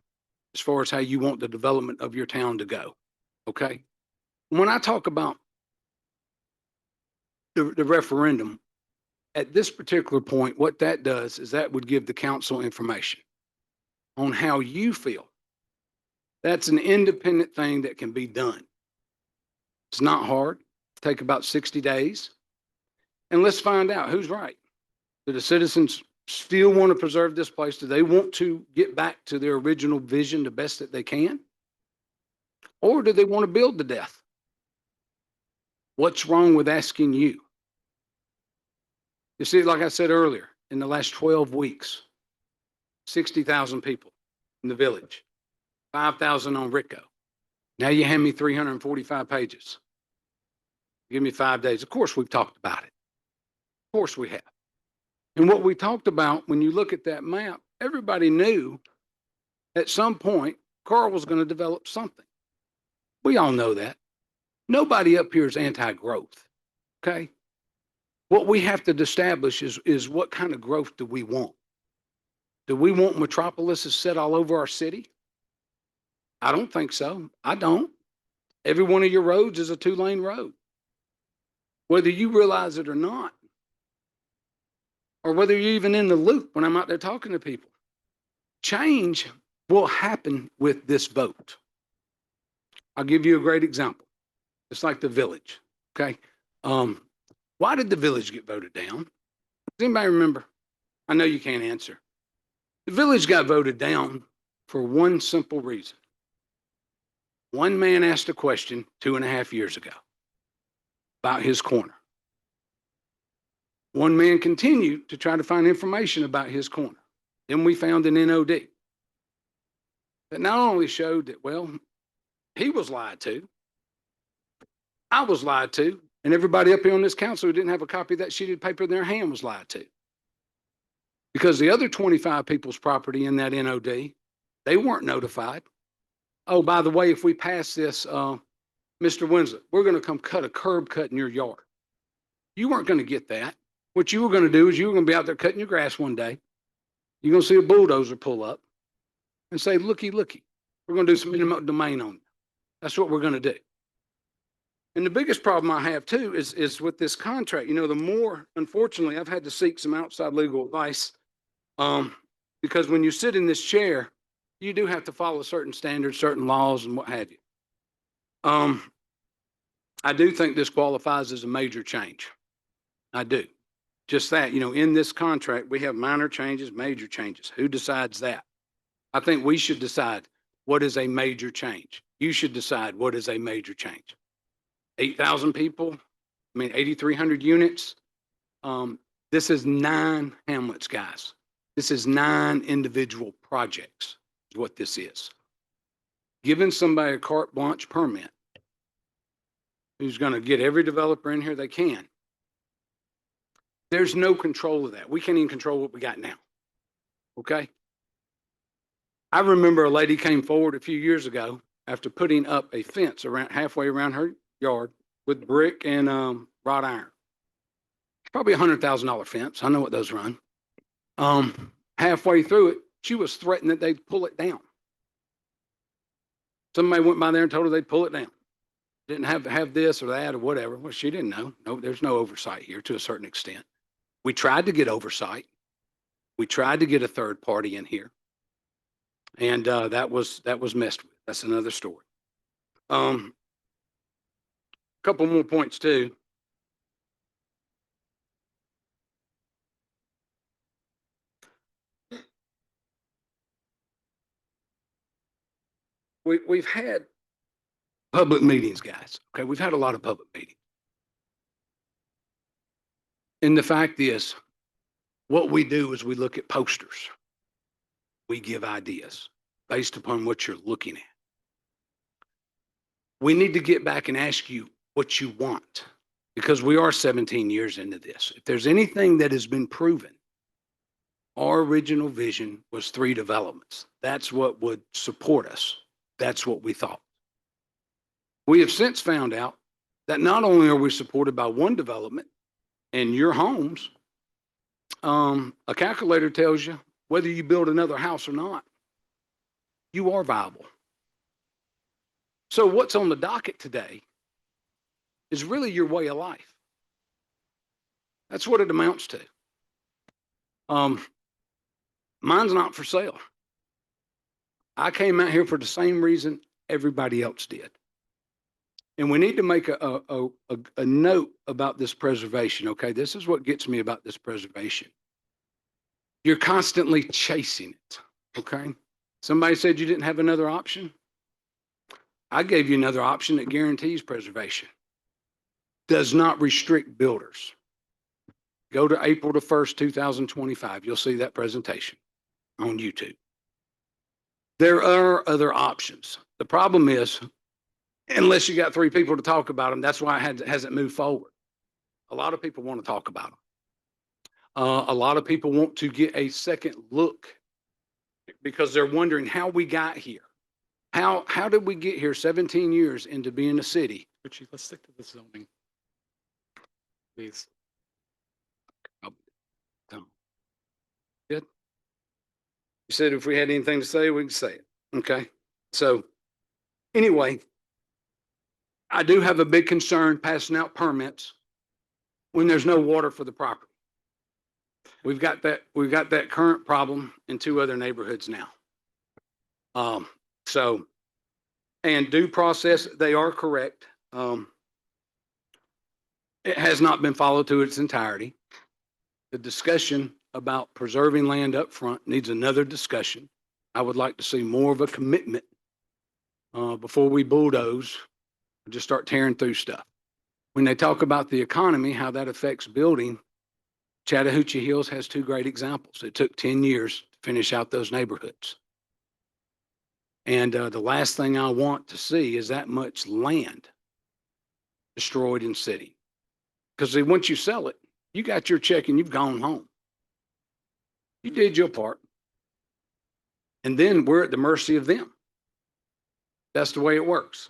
as far as how you want the development of your town to go. Okay? When I talk about the referendum, at this particular point, what that does is that would give the council information on how you feel. That's an independent thing that can be done. It's not hard. Take about 60 days. And let's find out who's right. Do the citizens still want to preserve this place? Do they want to get back to their original vision the best that they can? Or do they want to build to death? What's wrong with asking you? You see, like I said earlier, in the last 12 weeks, 60,000 people in the village, 5,000 on Rico. Now you hand me 345 pages. Give me 5 days. Of course, we've talked about it. Of course we have. And what we talked about, when you look at that map, everybody knew at some point Carl was going to develop something. We all know that. Nobody up here is anti-growth. Okay? What we have to establish is what kind of growth do we want? Do we want metropolises set all over our city? I don't think so. I don't. Every one of your roads is a 2-lane road. Whether you realize it or not, or whether you're even in the loop when I'm out there talking to people, change will happen with this vote. I'll give you a great example. It's like the village, okay? Why did the village get voted down? Does anybody remember? I know you can't answer. The village got voted down for one simple reason. One man asked a question 2.5 years ago about his corner. One man continued to try to find information about his corner. Then we found an NOD that not only showed that, well, he was lied to, I was lied to, and everybody up here on this council who didn't have a copy of that sheet of paper in their hand was lied to. Because the other 25 people's property in that NOD, they weren't notified. Oh, by the way, if we pass this, Mr. Winslow, we're going to come cut a curb cut in your yard. You weren't going to get that. What you were going to do is you were going to be out there cutting your grass one day. You're going to see a bulldozer pull up and say, looky, looky, we're going to do some eminent domain on you. That's what we're going to do. And the biggest problem I have too is with this contract. You know, the more, unfortunately, I've had to seek some outside legal advice because when you sit in this chair, you do have to follow certain standards, certain laws, and what have you. I do think this qualifies as a major change. I do. Just that, you know, in this contract, we have minor changes, major changes. Who decides that? I think we should decide what is a major change. You should decide what is a major change. 8,000 people, 8,300 units. This is 9 hamlets, guys. This is 9 individual projects is what this is. Giving somebody a carte blanche permit who's going to get every developer in here they can. There's no control of that. We can't even control what we got now. Okay? I remember a lady came forward a few years ago after putting up a fence around halfway around her yard with brick and wrought iron. Probably $100,000 fence. I know what those run. Halfway through it, she was threatening that they'd pull it down. Somebody went by there and told her they'd pull it down. Didn't have this or that or whatever. Well, she didn't know. No, there's no oversight here to a certain extent. We tried to get oversight. We tried to get a third party in here. And that was messed with. That's another story. Couple more points too. We've had public meetings, guys. Okay, we've had a lot of public meetings. And the fact is, what we do is we look at posters. We give ideas based upon what you're looking at. We need to get back and ask you what you want, because we are 17 years into this. If there's anything that has been proven, our original vision was 3 developments. That's what would support us. That's what we thought. We have since found out that not only are we supported by 1 development in your homes, a calculator tells you whether you build another house or not, you are viable. So what's on the docket today is really your way of life. That's what it amounts to. Mine's not for sale. I came out here for the same reason everybody else did. And we need to make a note about this preservation, okay? This is what gets me about this preservation. You're constantly chasing it, okay? Somebody said you didn't have another option. I gave you another option that guarantees preservation. Does not restrict builders. Go to April the 1st, 2025. You'll see that presentation on YouTube. There are other options. The problem is, unless you got 3 people to talk about them, that's why it hasn't moved forward. A lot of people want to talk about them. A lot of people want to get a second look because they're wondering how we got here. How did we get here 17 years into being a city? Richie, let's stick to the zoning. Please. Good. You said if we had anything to say, we can say it. Okay. So anyway, I do have a big concern passing out permits when there's no water for the property. We've got that current problem in 2 other neighborhoods now. So, and due process, they are correct. It has not been followed to its entirety. The discussion about preserving land up front needs another discussion. I would like to see more of a commitment before we bulldoze, just start tearing through stuff. When they talk about the economy, how that affects building, Chattahoochee Hills has 2 great examples. It took 10 years to finish out those neighborhoods. And the last thing I want to see is that much land destroyed in city. Because once you sell it, you got your check and you've gone home. You did your part. And then we're at the mercy of them. That's the way it works.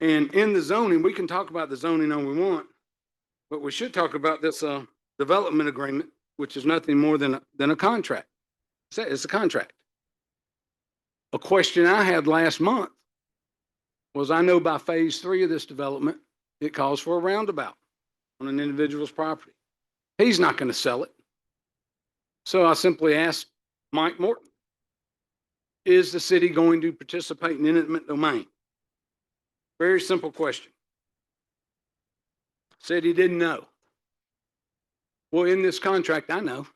And in the zoning, we can talk about the zoning all we want, but we should talk about this development agreement, which is nothing more than a contract. It's a contract. A question I had last month was, I know by phase 3 of this development, it calls for a roundabout on an individual's property. He's not going to sell it. So I simply asked Mike Morton, is the city going to participate in eminent domain? Very simple question. Said he didn't know. Well, in this contract, I know. It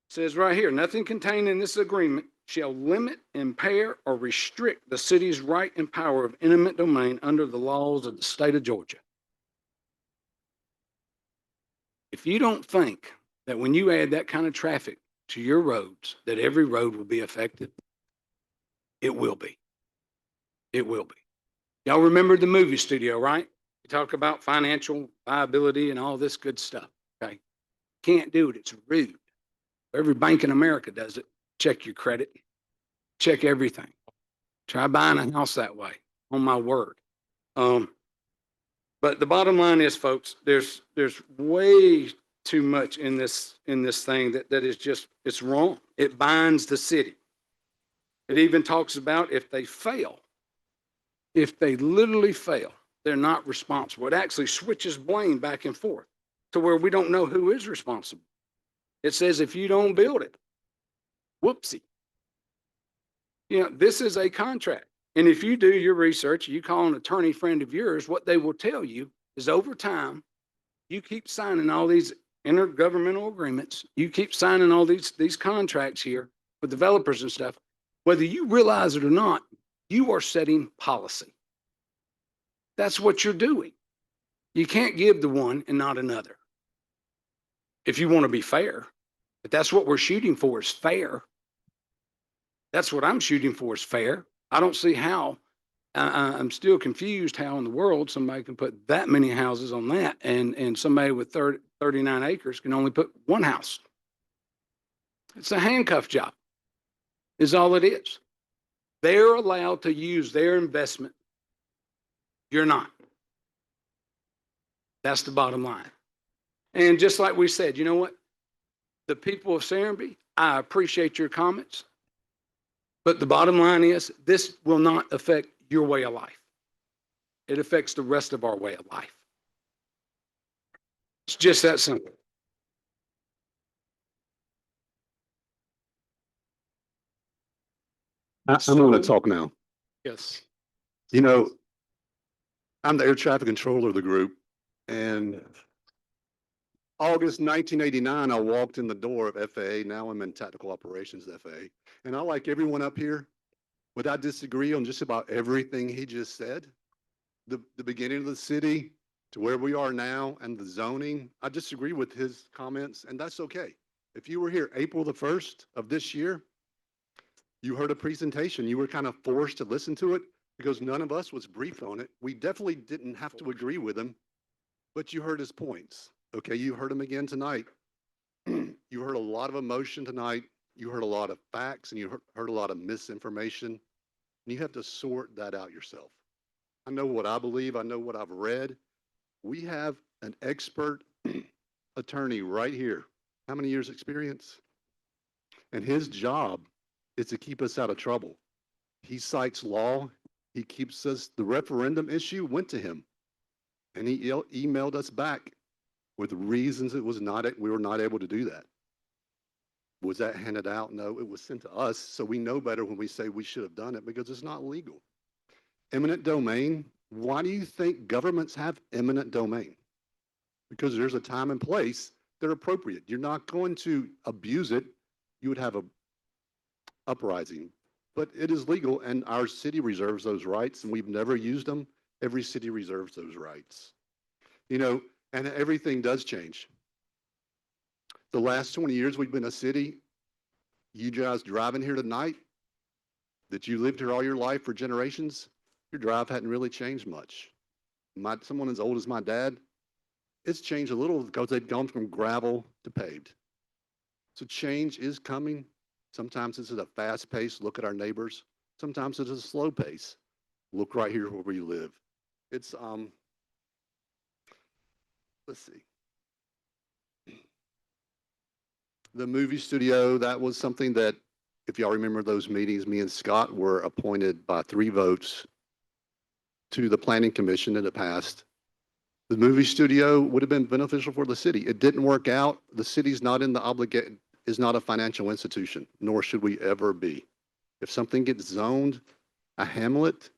says right here, nothing contained in this agreement shall limit, impair, or restrict the city's right and power of eminent domain under the laws of the state of Georgia. If you don't think that when you add that kind of traffic to your roads, that every road will be affected, it will be. It will be. Y'all remember the movie studio, right? You talk about financial viability and all this good stuff, okay? Can't do it. It's rude. Every bank in America does it. Check your credit. Check everything. Try buying a house that way, on my word. But the bottom line is, folks, there's way too much in this thing that is just, it's wrong. It binds the city. It even talks about if they fail, if they literally fail, they're not responsible. It actually switches blame back and forth to where we don't know who is responsible. It says if you don't build it, whoopsie. You know, this is a contract. And if you do your research, you call an attorney friend of yours, what they will tell you is over time, you keep signing all these intergovernmental agreements, you keep signing all these contracts here with developers and stuff, whether you realize it or not, you are setting policy. That's what you're doing. You can't give the one and not another. If you want to be fair, but that's what we're shooting for, is fair. That's what I'm shooting for, is fair. I don't see how, I'm still confused how in the world somebody can put that many houses on that and somebody with 39 acres can only put one house. It's a handcuff job, is all it is. They're allowed to use their investment. You're not. That's the bottom line. And just like we said, you know what? The people of Serenbe, I appreciate your comments. But the bottom line is, this will not affect your way of life. It affects the rest of our way of life. It's just that simple. I'm going to talk now. Yes. You know, I'm the air traffic controller of the group, and August 1989, I walked in the door of FAA. Now I'm in technical operations at FAA. And I, like everyone up here, would I disagree on just about everything he just said? The beginning of the city to where we are now and the zoning, I disagree with his comments, and that's okay. If you were here April the 1st of this year, you heard a presentation. You were kind of forced to listen to it because none of us was briefed on it. We definitely didn't have to agree with him, but you heard his points. Okay, you heard him again tonight. You heard a lot of emotion tonight. You heard a lot of facts, and you heard a lot of misinformation. And you have to sort that out yourself. I know what I believe. I know what I've read. We have an expert attorney right here. How many years experience? And his job is to keep us out of trouble. He cites law. He keeps us, the referendum issue went to him and he emailed us back with reasons it was not, we were not able to do that. Was that handed out? No, it was sent to us. So we know better when we say we should have done it because it's not legal. Eminent domain. Why do you think governments have eminent domain? Because there's a time and place that are appropriate. You're not going to abuse it. You would have a uprising, but it is legal and our city reserves those rights and we've never used them. Every city reserves those rights. You know, and everything does change. The last 20 years we've been a city, you guys driving here tonight, that you lived here all your life for generations, your drive hadn't really changed much. Someone as old as my dad, it's changed a little because they've gone from gravel to paved. So change is coming. Sometimes it's at a fast pace. Look at our neighbors. Sometimes it's a slow pace. Look right here where we live. It's, let's see. The movie studio, that was something that, if y'all remember those meetings, me and Scott were appointed by 3 votes to the Planning Commission and it passed. The movie studio would have been beneficial for the city. It didn't work out. The city's not in the is not a financial institution, nor should we ever be. If something gets zoned a hamlet,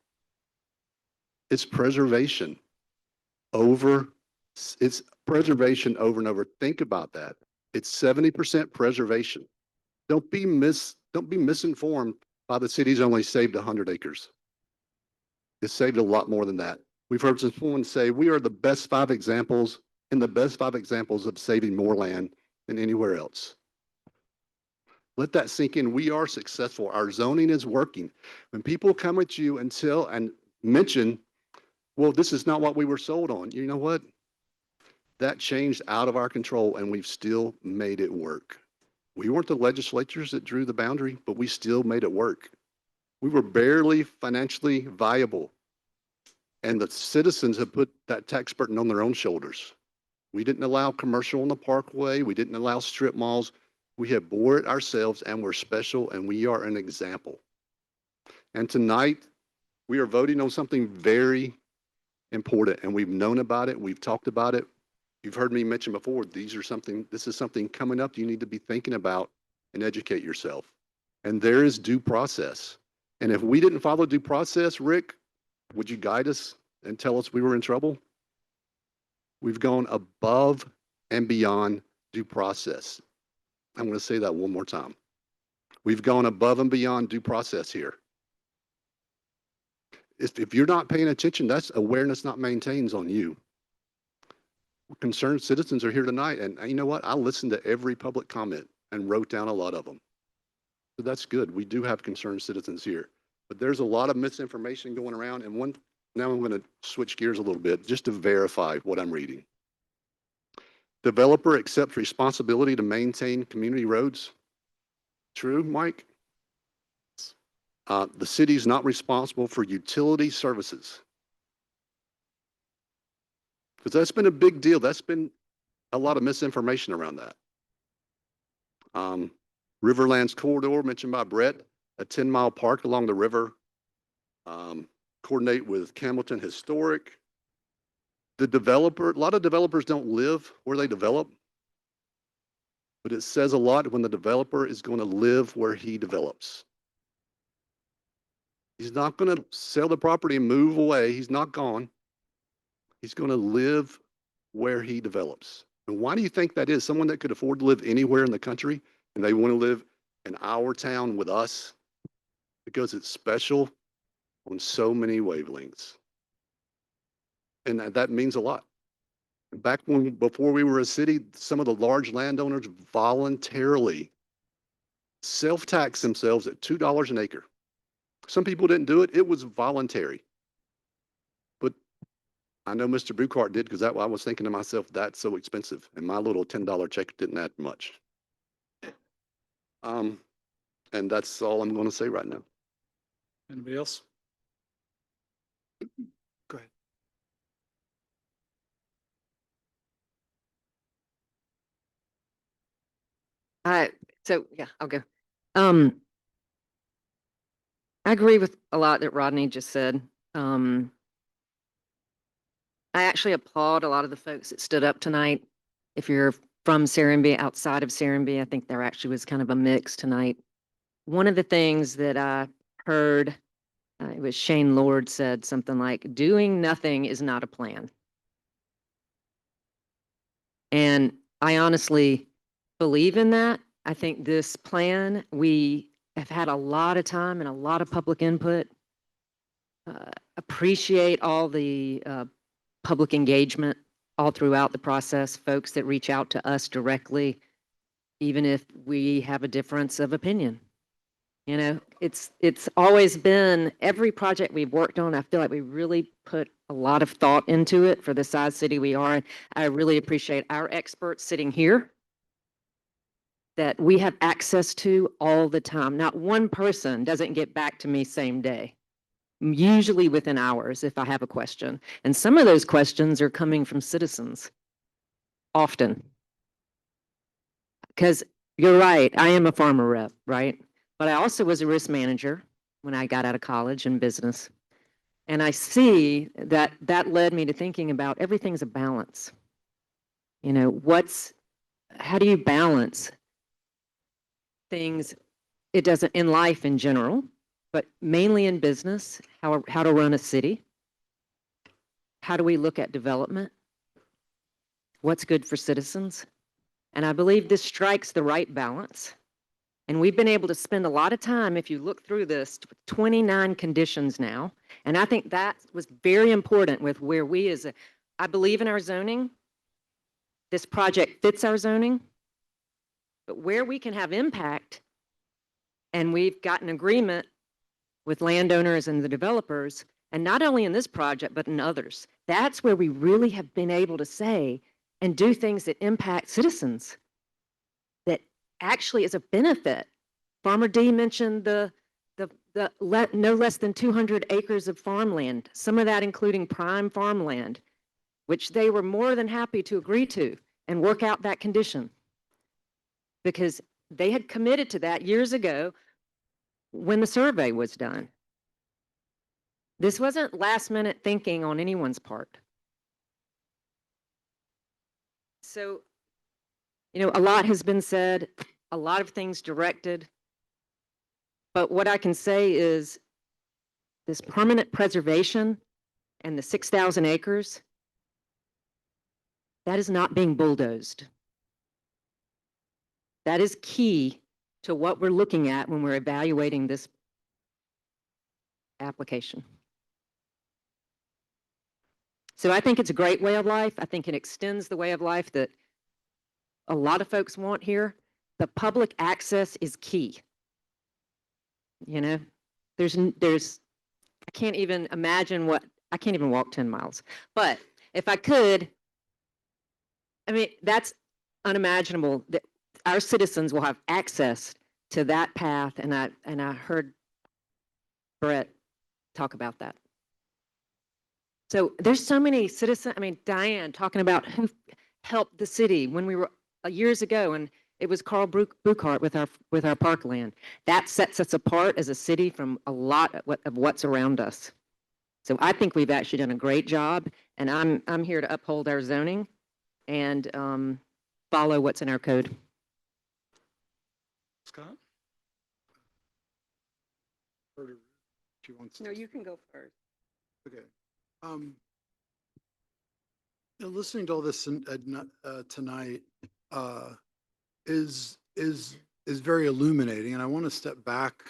it's preservation over, it's preservation over and over. Think about that. It's 70% preservation. Don't be misinformed by the city's only saved 100 acres. It saved a lot more than that. We've heard someone say we are the best 5 examples and the best 5 examples of saving more land than anywhere else. Let that sink in. We are successful. Our zoning is working. When people come at you and tell and mention, well, this is not what we were sold on. You know what? That changed out of our control and we've still made it work. We weren't the legislatures that drew the boundary, but we still made it work. We were barely financially viable. And the citizens have put that tax burden on their own shoulders. We didn't allow commercial on the parkway. We didn't allow strip malls. We have bore it ourselves and we're special and we are an example. And tonight we are voting on something very important and we've known about it. We've talked about it. You've heard me mention before, this is something coming up you need to be thinking about and educate yourself. And there is due process. And if we didn't follow due process, Rick, would you guide us and tell us we were in trouble? We've gone above and beyond due process. I'm going to say that one more time. We've gone above and beyond due process here. If you're not paying attention, that's awareness not maintained on you. Concerned citizens are here tonight, and you know what? I listened to every public comment and wrote down a lot of them. So that's good. We do have concerned citizens here. But there's a lot of misinformation going around, and now I'm going to switch gears a little bit just to verify what I'm reading. Developer accepts responsibility to maintain community roads. True, Mike? The city is not responsible for utility services. Because that's been a big deal. That's been a lot of misinformation around that. Riverlands Corridor mentioned by Brett, a 10-mile park along the river. Coordinate with Campbellton Historic. A lot of developers don't live where they develop, but it says a lot when the developer is going to live where he develops. He's not going to sell the property and move away. He's not gone. He's going to live where he develops. And why do you think that is? Someone that could afford to live anywhere in the country and they want to live in our town with us because it's special on so many wavelengths. And that means a lot. Before we were a city, some of the large landowners voluntarily self-tax themselves at $2 an acre. Some people didn't do it. It was voluntary. But I know Mr. Buchart did because I was thinking to myself, that's so expensive. And my little $10 check didn't add much. And that's all I'm going to say right now. Anybody else? Go ahead. So yeah, I'll go. I agree with a lot that Rodney just said. I actually applaud a lot of the folks that stood up tonight. If you're from Serenbe, outside of Serenbe, I think there actually was kind of a mix tonight. One of the things that I heard, it was Shane Lord said something like, doing nothing is not a plan. And I honestly believe in that. I think this plan, we have had a lot of time and a lot of public input. Appreciate all the public engagement all throughout the process, folks that reach out to us directly, even if we have a difference of opinion. You know, it's always been every project we've worked on, I feel like we really put a lot of thought into it for the size city we are. And I really appreciate our experts sitting here that we have access to all the time. Not one person doesn't get back to me same day, usually within hours if I have a question. And some of those questions are coming from citizens often. Because you're right, I am a farmer rep, right? But I also was a risk manager when I got out of college in business. And I see that that led me to thinking about everything's a balance. You know, how do you balance things? It doesn't in life in general, but mainly in business, how to run a city. How do we look at development? What's good for citizens? And I believe this strikes the right balance. And we've been able to spend a lot of time, if you look through this, 29 conditions now. And I think that was very important with where I believe in our zoning. This project fits our zoning. But where we can have impact, and we've got an agreement with landowners and the developers, and not only in this project, but in others, that's where we really have been able to say and do things that impact citizens, that actually is a benefit. Farmer D mentioned the no less than 200 acres of farmland, some of that including prime farmland, which they were more than happy to agree to and work out that condition because they had committed to that years ago when the survey was done. This wasn't last minute thinking on anyone's part. So, you know, a lot has been said, a lot of things directed, but what I can say is this permanent preservation and the 6,000 acres, that is not being bulldozed. That is key to what we're looking at when we're evaluating this application. So I think it's a great way of life. I think it extends the way of life that a lot of folks want here. The public access is key. You know, I can't even imagine I can't even walk 10 miles. But if I could, I mean, that's unimaginable that our citizens will have access to that path. And I heard Brett talk about that. So there's so many citizens, I mean, Diane talking about who helped the city when we were years ago, and it was Carl Buchart with our parkland. That sets us apart as a city from a lot of what's around us. So I think we've actually done a great job, and I'm here to uphold our zoning and follow what's in our code. Scott? She wants No, you can go first. Okay. Listening to all this tonight is very illuminating, and I want to step back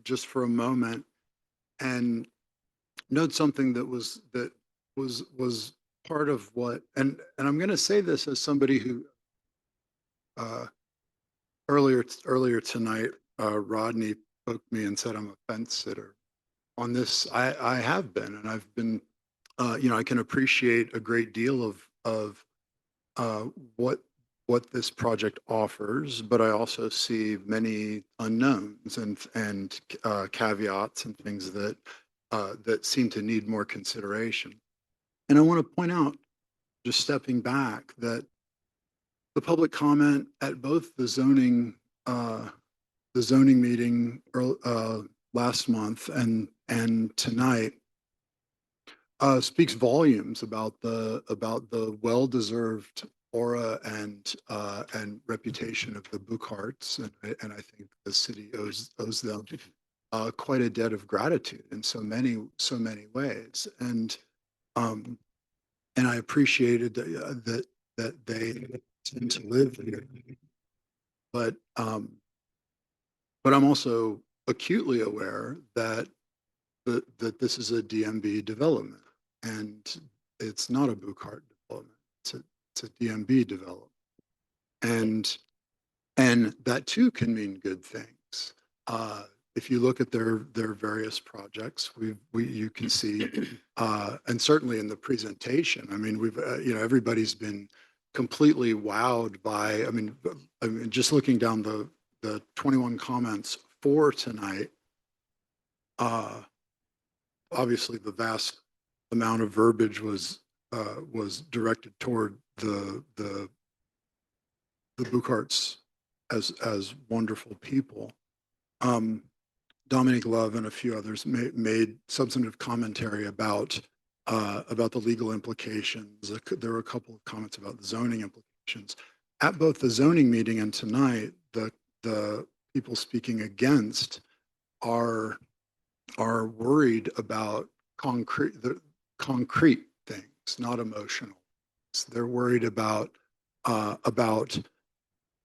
just for a moment and note something that was part of what, and I'm going to say this as somebody who earlier tonight, Rodney poked me and said I'm a fence sitter. On this, I have been, and I've been, you know, I can appreciate a great deal of what this project offers, but I also see many unknowns and caveats and things that seem to need more consideration. And I want to point out, just stepping back, that the public comment at both the zoning meeting last month and tonight speaks volumes about the well-deserved aura and reputation of the Bucharts, and I think the city owes them quite a debt of gratitude in so many ways, and I appreciated that they tend to live here, but I'm also acutely aware that this is a DMB development, and it's not a Bucart development. It's a DMB development, and that too can mean good things. If you look at their various projects, you can see, and certainly in the presentation, I mean, everybody's been completely wowed by. I mean, just looking down the 21 comments for tonight. Obviously, the vast amount of verbiage was directed toward the Bucarts as wonderful people. Dominic Love and a few others made substantive commentary about the legal implications. There were a couple of comments about the zoning implications. At both the zoning meeting and tonight, the people speaking against are worried about the concrete things, not emotional. They're worried about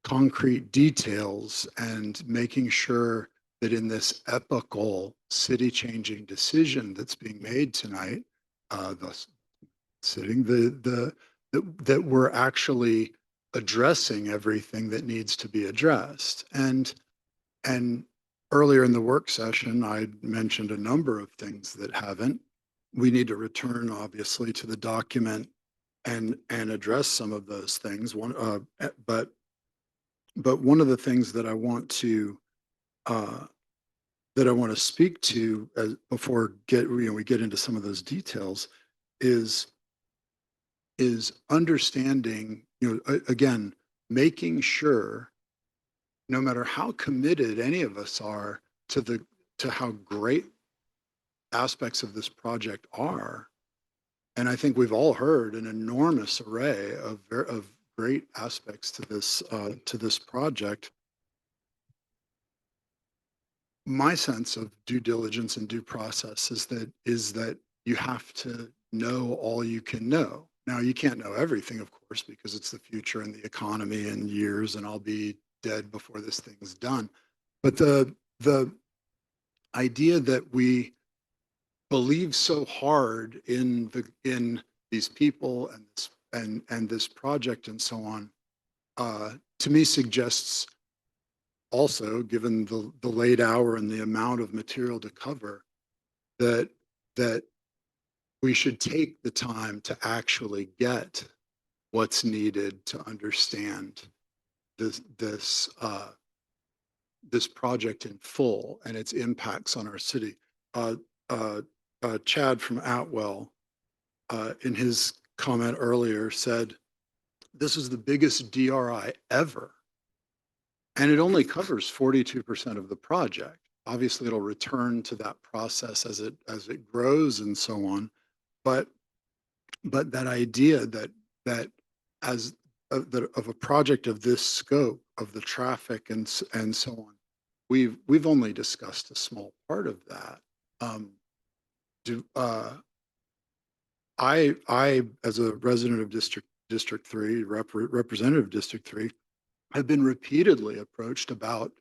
concrete details and making sure that in this epical city-changing decision that's being made tonight, thus sitting that we're actually addressing everything that needs to be addressed. And earlier in the work session, I mentioned a number of things that haven't. We need to return, obviously, to the document and address some of those things. But one of the things that I want to speak to before we get into some of those details is understanding, again, making sure, no matter how committed any of us are to how great aspects of this project are, and I think we've all heard an enormous array of great aspects to this project. My sense of due diligence and due process is that you have to know all you can know. Now, you can't know everything, of course, because it's the future and the economy and years, and I'll be dead before this thing's done. But the idea that we believe so hard in these people and this project and so on, to me suggests also, given the late hour and the amount of material to cover, that we should take the time to actually get what's needed to understand this project in full and its impacts on our city. Chad from Atwell, in his comment earlier, said this is the biggest DRI ever, and it only covers 42% of the project. Obviously, it'll return to that process as it grows and so on. But that idea that as of a project of this scope, of the traffic and so on, we've only discussed a small part of that. I as a resident of District 3, representative of District 3, have been repeatedly approached about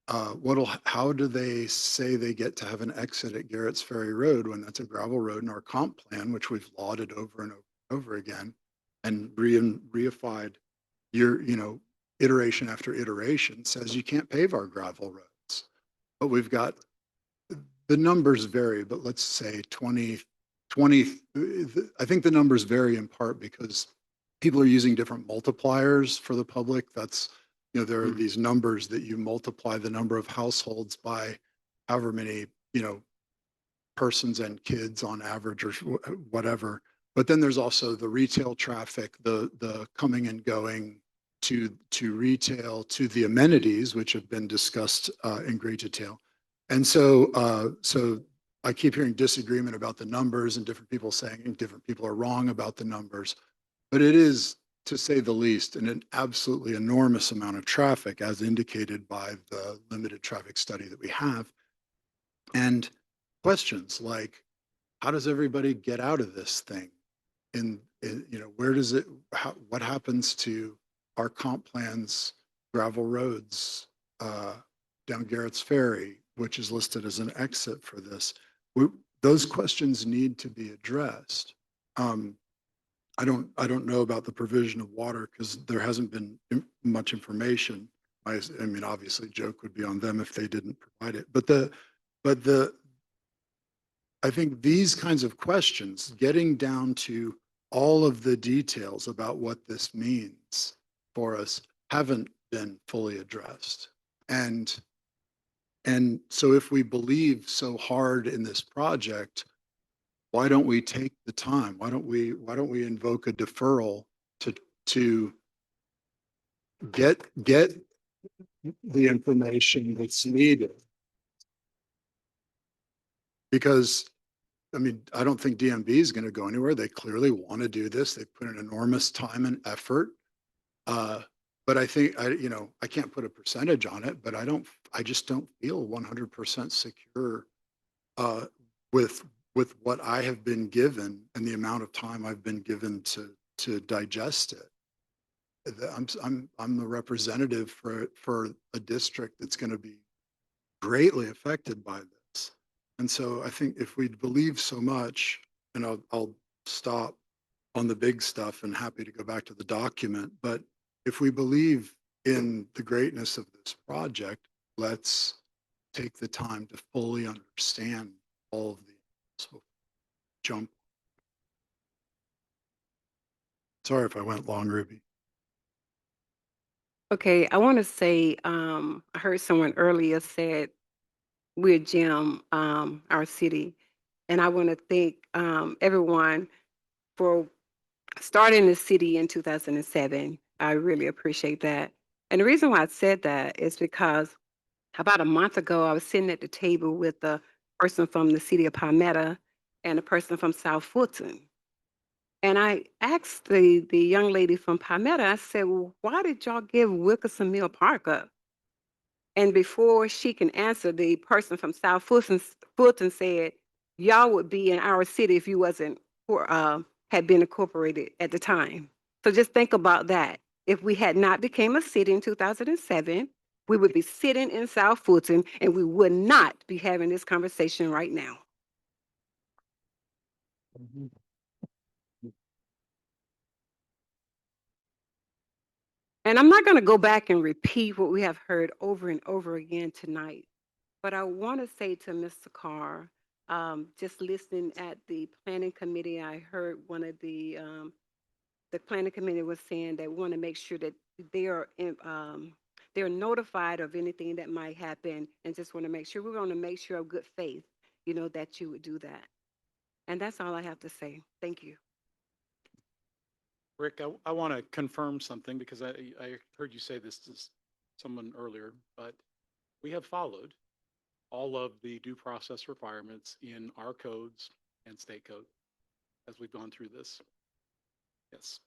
how do they say they get to have an exit at Garrett's Ferry Road when that's a gravel road in our comp plan, which we've lauded over and over again and reified iteration after iteration says you can't pave our gravel roads. But we've got, the numbers vary, but let's say 20, I think the numbers vary in part because people are using different multipliers for the public. That's, there are these numbers that you multiply the number of households by however many, persons and kids on average or whatever. But then there's also the retail traffic, the coming and going to retail, to the amenities, which have been discussed in great detail. And so I keep hearing disagreement about the numbers and different people saying different people are wrong about the numbers. But it is, to say the least, an absolutely enormous amount of traffic as indicated by the limited traffic study that we have. And questions like, how does everybody get out of this thing? Where does it, what happens to our comp plans, gravel roads, down Garrett's Ferry, which is listed as an exit for this? Those questions need to be addressed. I don't know about the provision of water because there hasn't been much information. I mean, obviously joke would be on them if they didn't provide it, but I think these kinds of questions, getting down to all of the details about what this means for us, haven't been fully addressed. And so if we believe so hard in this project, why don't we take the time? Why don't we invoke a deferral to get the information that's needed? Because I mean, I don't think DMV is going to go anywhere. They clearly want to do this. They put an enormous time and effort. But I think I can't put a percentage on it, but I just don't feel 100% secure with what I have been given and the amount of time I've been given to digest it. I'm the representative for a district that's going to be greatly affected by this. And so I think if we believe so much, and I'll stop on the big stuff and happy to go back to the document, but if we believe in the greatness of this project, let's take the time to fully understand all of the jump. Sorry if I went long, Ruby. Okay, I want to say, I heard someone earlier said we're gem, our city. And I want to thank everyone for starting the city in 2007. I really appreciate that. And the reason why I said that is because about a month ago, I was sitting at the table with a person from the city of Palmetto and a person from South Fulton. And I asked the young lady from Palmetto, I said, well, why did y'all give Wilkerson Mill Park up? And before she can answer, the person from South Fulton said, y'all would be in our city if you wasn't, had been incorporated at the time. So just think about that. If we had not became a city in 2007, we would be sitting in South Fulton and we would not be having this conversation right now. And I'm not going to go back and repeat what we have heard over and over again tonight, but I want to say to Mr. Carr, just listening at the planning committee, I heard one of the planning committee was saying they want to make sure that they are they're notified of anything that might happen, and just want to make sure we're going to make sure of good faith, that you would do that. And that's all I have to say. Thank you. Rick, I want to confirm something because I heard you say this to someone earlier, but we have followed all of the due process requirements in our codes and state code as we've gone through this. Yes.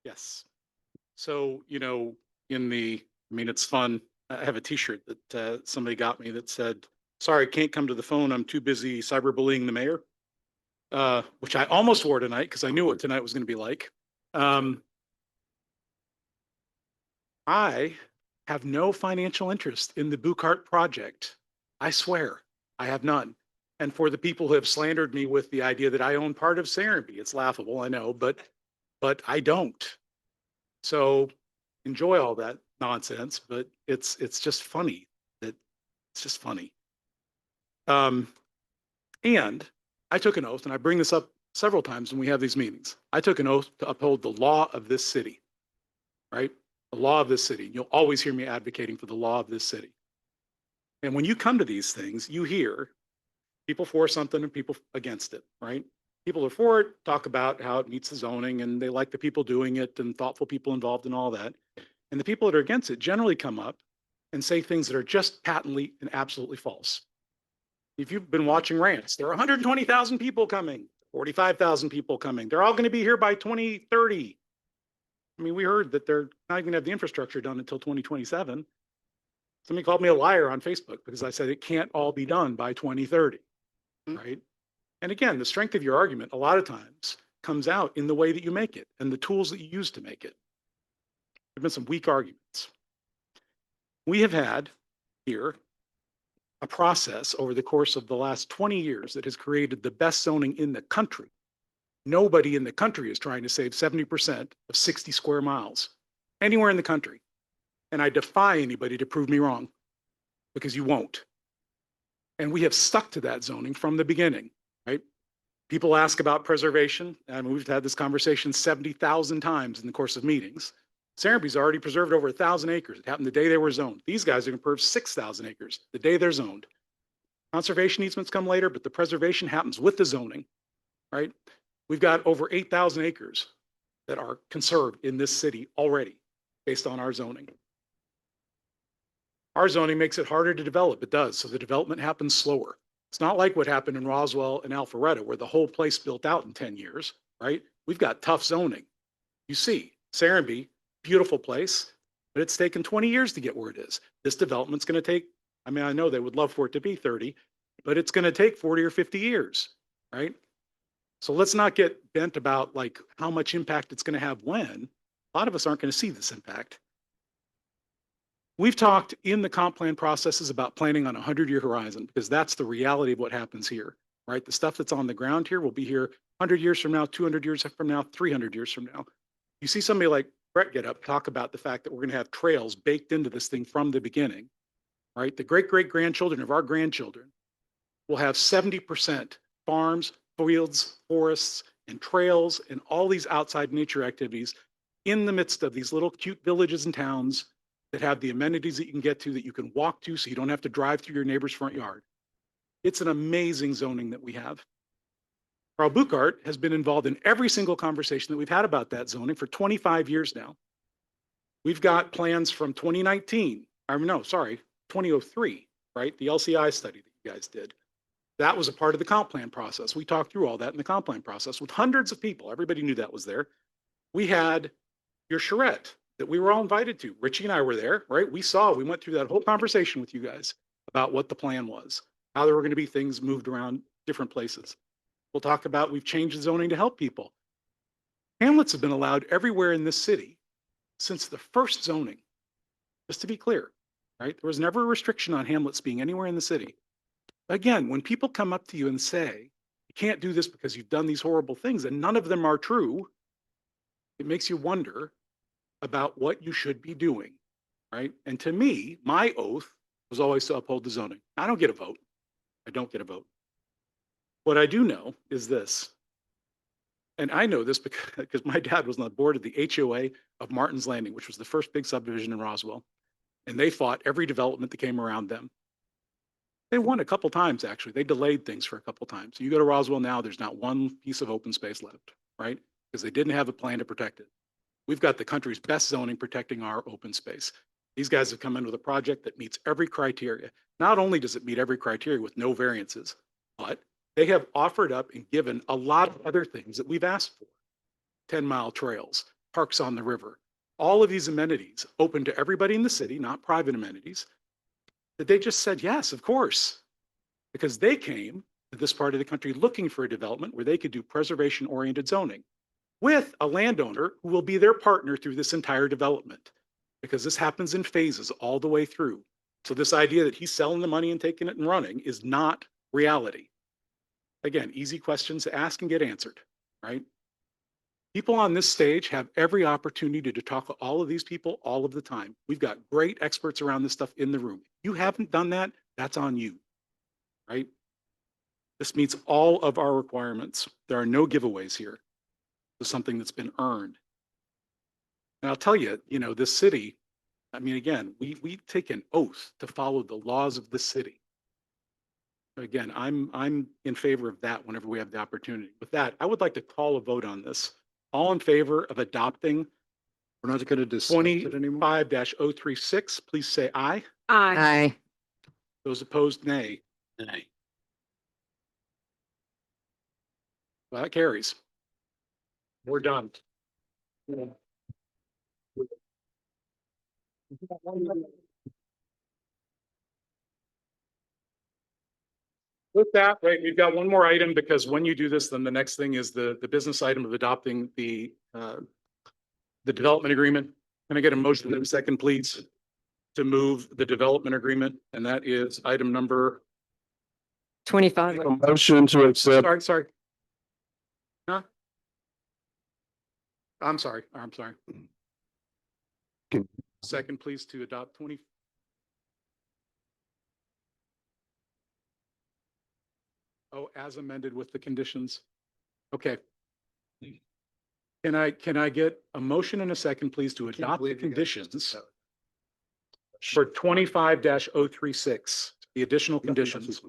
Yes. So, it's fun. I have a t-shirt that somebody got me that said, sorry, can't come to the phone. I'm too busy cyberbullying the mayor, which I almost wore tonight because I knew what tonight was going to be like. I have no financial interest in the Bucart project. I swear, I have none. And for the people who have slandered me with the idea that I own part of Serenbe, it's laughable, I know, but I don't. So enjoy all that nonsense, but it's just funny that it's just funny. And I took an oath, and I bring this up several times when we have these meetings. I took an oath to uphold the law of this city, right? The law of this city. You'll always hear me advocating for the law of this city. And when you come to these things, you hear people for something and people against it, right? People are for it, talk about how it meets the zoning and they like the people doing it and thoughtful people involved and all that. And the people that are against it generally come up and say things that are just patently and absolutely false. If you've been watching rants, there are 120,000 people coming, 45,000 people coming. They're all going to be here by 2030. I mean, we heard that they're not even gonna have the infrastructure done until 2027. Somebody called me a liar on Facebook because I said it can't all be done by 2030, right? And again, the strength of your argument a lot of times comes out in the way that you make it and the tools that you use to make it. There've been some weak arguments. We have had here a process over the course of the last 20 years that has created the best zoning in the country. Nobody in the country is trying to save 70% of 60 square miles anywhere in the country. And I defy anybody to prove me wrong, because you won't. And we have stuck to that zoning from the beginning, right? People ask about preservation, and we've had this conversation 70,000 times in the course of meetings. Serenbe's already preserved over 1,000 acres. It happened the day they were zoned. These guys are going to preserve 6,000 acres the day they're zoned. Conservation easements come later, but the preservation happens with the zoning, right? We've got over 8,000 acres that are conserved in this city already based on our zoning. Our zoning makes it harder to develop. It does. So the development happens slower. It's not like what happened in Roswell and Alpharetta, where the whole place built out in 10 years, right? We've got tough zoning. You see, Serenbe, beautiful place, but it's taken 20 years to get where it is. This development's going to take, I mean, I know they would love for it to be 30, but it's going to take 40 or 50 years, right? So let's not get bent about like how much impact it's going to have when. A lot of us aren't going to see this impact. We've talked in the comp plan processes about planning on a 100-year horizon, because that's the reality of what happens here, right? The stuff that's on the ground here will be here 100 years from now, 200 years from now, 300 years from now. You see somebody like Brett get up, talk about the fact that we're going to have trails baked into this thing from the beginning, right? The great-great-grandchildren of our grandchildren will have 70% farms, fields, forests, and trails, and all these outside nature activities in the midst of these little cute villages and towns that have the amenities that you can get to, that you can walk to, so you don't have to drive through your neighbor's front yard. It's an amazing zoning that we have. Carl Buchart has been involved in every single conversation that we've had about that zoning for 25 years now. We've got plans from 2019, 2003, right? The LCI study that you guys did. That was a part of the comp plan process. We talked through all that in the comp plan process with hundreds of people. Everybody knew that was there. We had your charrette that we were all invited to. Richie and I were there, right? We went through that whole conversation with you guys about what the plan was, how there were going to be things moved around different places. We'll talk about, we've changed the zoning to help people. Hamlets have been allowed everywhere in this city since the first zoning, just to be clear, right? There was never a restriction on hamlets being anywhere in the city. Again, when people come up to you and say, you can't do this because you've done these horrible things, and none of them are true, it makes you wonder about what you should be doing, right? And to me, my oath was always to uphold the zoning. I don't get a vote. I don't get a vote. What I do know is this, and I know this because my dad was on the board of the HOA of Martin's Landing, which was the first big subdivision in Roswell, and they fought every development that came around them. They won a couple times, actually. They delayed things for a couple times. You go to Roswell now, there's not one piece of open space left, right? Because they didn't have a plan to protect it. We've got the country's best zoning protecting our open space. These guys have come in with a project that meets every criteria. Not only does it meet every criteria with no variances, but they have offered up and given a lot of other things that we've asked for. 10-mile trails, parks on the river, all of these amenities open to everybody in the city, not private amenities, that they just said, yes, of course, because they came to this part of the country looking for a development where they could do preservation-oriented zoning with a landowner who will be their partner through this entire development, because this happens in phases all the way through. So this idea that he's selling the money and taking it and running is not reality. Again, easy questions to ask and get answered, right? People on this stage have every opportunity to talk to all of these people all of the time. We've got great experts around this stuff in the room. If you haven't done that, that's on you, right? This meets all of our requirements. There are no giveaways here. It's something that's been earned. And I'll tell you, this city, I mean, again, we take an oath to follow the laws of this city. Again, I'm in favor of that whenever we have the opportunity. With that, I would like to call a vote on this. All in favor of adopting We're not going to discuss it anymore. 25-036, please say aye. Aye. Those opposed, nay. Nay. That carries. We're done. With that, right, we've got one more item because when you do this, then the next thing is the business item of adopting the development agreement. Can I get a motion in a second, please, to move the development agreement? And that is item number. 25. Motion to accept. Sorry. Huh? I'm sorry. Second, please, to adopt 20. Oh, as amended with the conditions. Okay. Can I get a motion and a second, please, to adopt the conditions for 25-036, the additional conditions?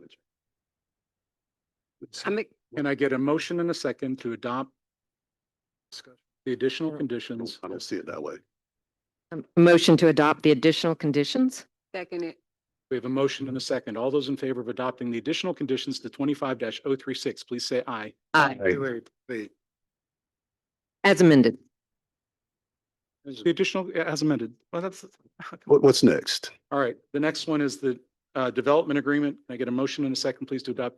Can I get a motion and a second to adopt the additional conditions? I don't see it that way. Motion to adopt the additional conditions? Second it. We have a motion and a second. All those in favor of adopting the additional conditions to 25-036, please say aye. Aye. Wait. As amended. The additional as amended. Well, that's. What's next? All right. The next one is the development agreement. Can I get a motion and a second, please, to adopt?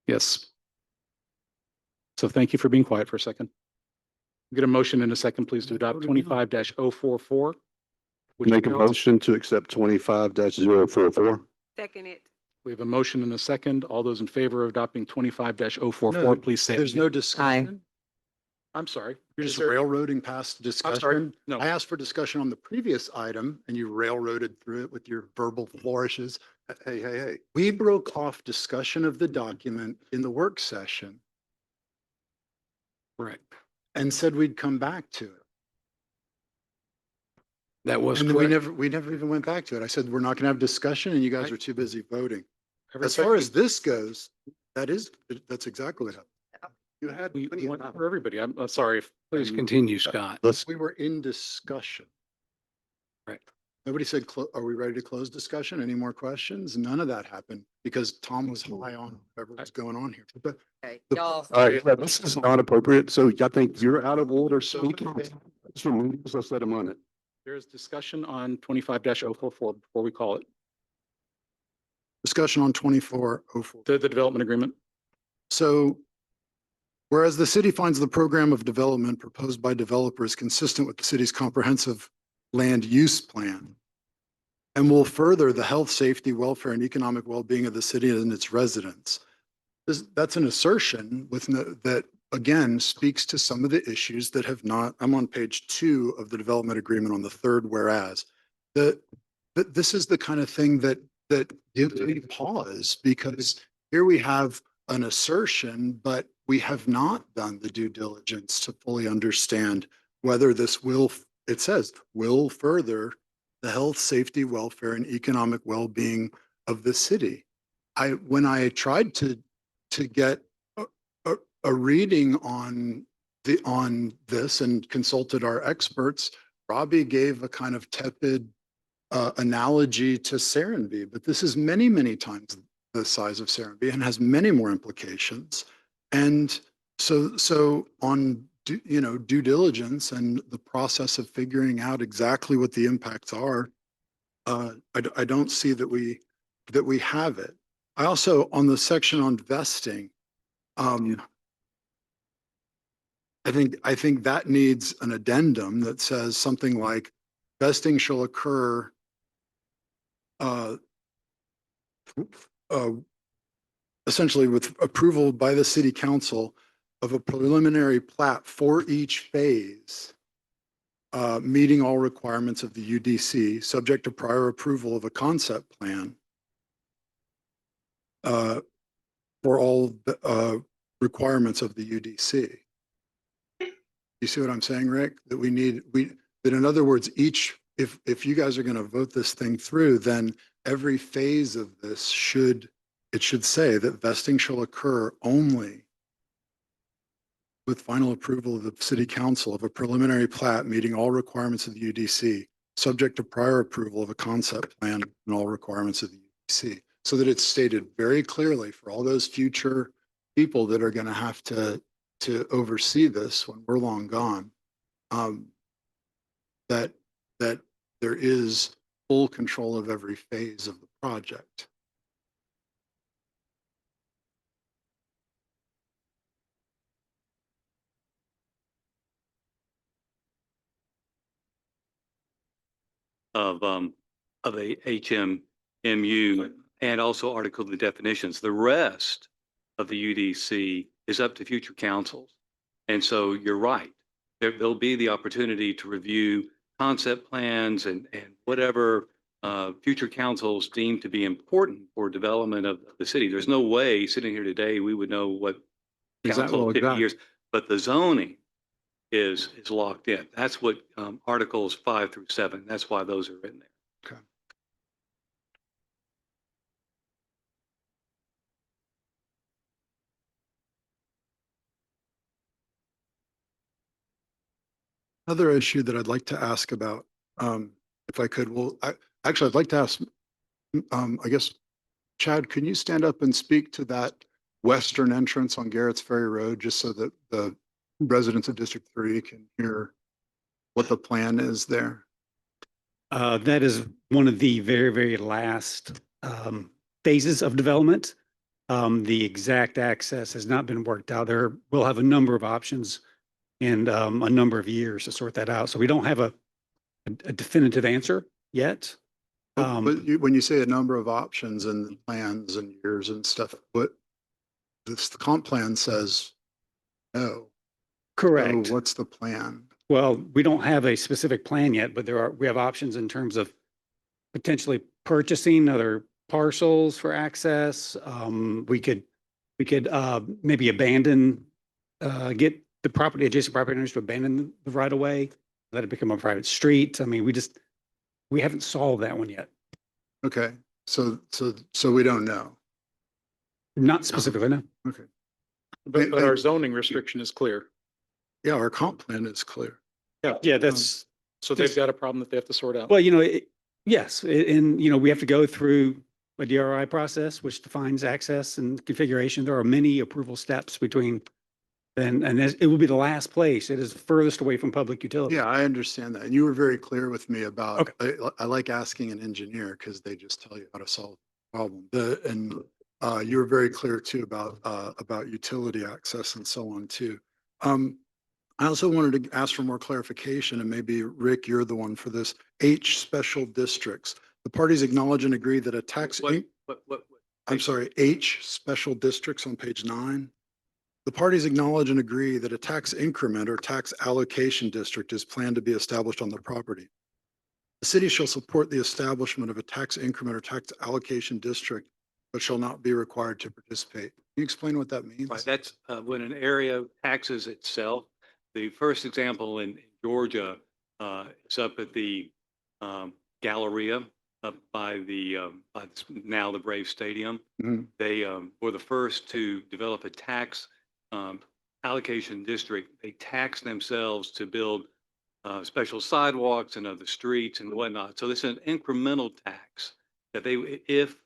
Yes. So thank you for being quiet for a second. Get a motion in a second, please, to adopt 25-044. Make a motion to accept 25-044. Second it. We have a motion and a second. All those in favor of adopting 25-044, please say. There's no discussion. I'm sorry. You're Is just there- railroading past I'm sorry. discussion. No. I asked for discussion on the previous item and you railroaded through it with your verbal flourishes. Hey. We broke off discussion of the document in the work session Right. and said we'd come back to it. That was And then we correct. never even went back to it. I said, we're not going to have discussion and you guys are too busy voting. Every As far as this goes, that's exactly what happened. You had. We went for everybody. I'm sorry. Please continue, Scott. We were in discussion. Right. Nobody said, are we ready to close discussion? Any more questions? None of that happened because Tom was high on whatever was going on here. But Y'all. All right, this is not appropriate. So I think you're out of order speaking. Let's let him run it. There is discussion on 25-044 before we call it. discussion on 2404. The development agreement. So whereas the city finds the program of development proposed by developers consistent with the city's comprehensive land use plan and will further the health, safety, welfare, and economic well-being of the city and its residents. That's an assertion that again speaks to some of the issues that have not, I'm on page 2 of the development agreement on the third whereas, that this is the kind of thing that gives me pause because here we have an assertion, but we have not done the due diligence to fully understand whether this will, it says, will further the health, safety, welfare, and economic well-being of the city. When I tried to get a reading on this and consulted our experts, Robbie gave a kind of tepid analogy to Serenbe, but this is many, many times the size of Serenbe and has many more implications. And so on due diligence and the process of figuring out exactly what the impacts are, I don't see that we have it. I also, on the section on vesting, I think that needs an addendum that says something like vesting shall occur essentially with approval by the city council of a preliminary plat for each phase, meeting all requirements of the UDC, subject to prior approval of a concept plan for all requirements of the UDC. You see what I'm saying, Rick? That that in other words, if you guys are going to vote this thing through, then every phase of this should say that vesting shall occur only with final approval of the city council of a preliminary plat meeting all requirements of the UDC, subject to prior approval of a concept plan and all requirements of the UDC. So that it's stated very clearly for all those future people that are going to have to oversee this when we're long gone, that there is full control of every phase of the project. Of a HMMU and also Article of the definitions. The rest of the UDC is up to future councils. And so you're right. There'll be the opportunity to review concept plans and whatever future councils deem to be important for development of the city. There's no way sitting here today, we would know what council in 50 years, but the zoning is locked in. That's what Articles 5 through 7, that's why those are in there. Okay. Another issue that I'd like to ask about, if I could, actually, I'd like to ask, I guess, Chad, can you stand up and speak to that western entrance on Garrett's Ferry Road, just so that the residents of District 3 can hear what the plan is there? That is one of the very, very last phases of development. The exact access has not been worked out. We'll have a number of options and a number of years to sort that out. So we don't have a definitive answer yet. But when you say a number of options and plans and years and stuff, what the comp plan says no. Correct. So what's the plan? Well, we don't have a specific plan yet, but we have options in terms of potentially purchasing other parcels for access. We could maybe abandon, get the adjacent property owners to abandon the right of way, let it become a private street. I mean, we haven't solved that one yet. Okay, so we don't know. Not specifically, no. Okay. But our zoning restriction is clear. Yeah, our comp plan is clear. Yeah, that's. So they've got a problem that they have to sort out. Well, yes, and, we have to go through a DRI process, which defines access and configuration. There are many approval steps between, and it will be the last place. It is furthest away from public utility. Yeah, I understand that. And you were very clear with me about, I like asking an engineer because they just tell you how to solve the problem. You were very clear too about utility access and so on too. I also wanted to ask for more clarification, and maybe Rick, you're the one for this. H special districts. The parties acknowledge and agree that a tax. I'm sorry, H special districts on page 9. The parties acknowledge and agree that a tax increment or tax allocation district is planned to be established on the property. The city shall support the establishment of a tax increment or tax allocation district, but shall not be required to participate. Can you explain what that means? Right, that's when an area taxes itself. The first example in Georgia is up at the Galleria up by now the Brave Stadium. Mm-hmm. They were the first to develop a tax allocation district. They tax themselves to build special sidewalks and other streets and whatnot. So this is an incremental tax that if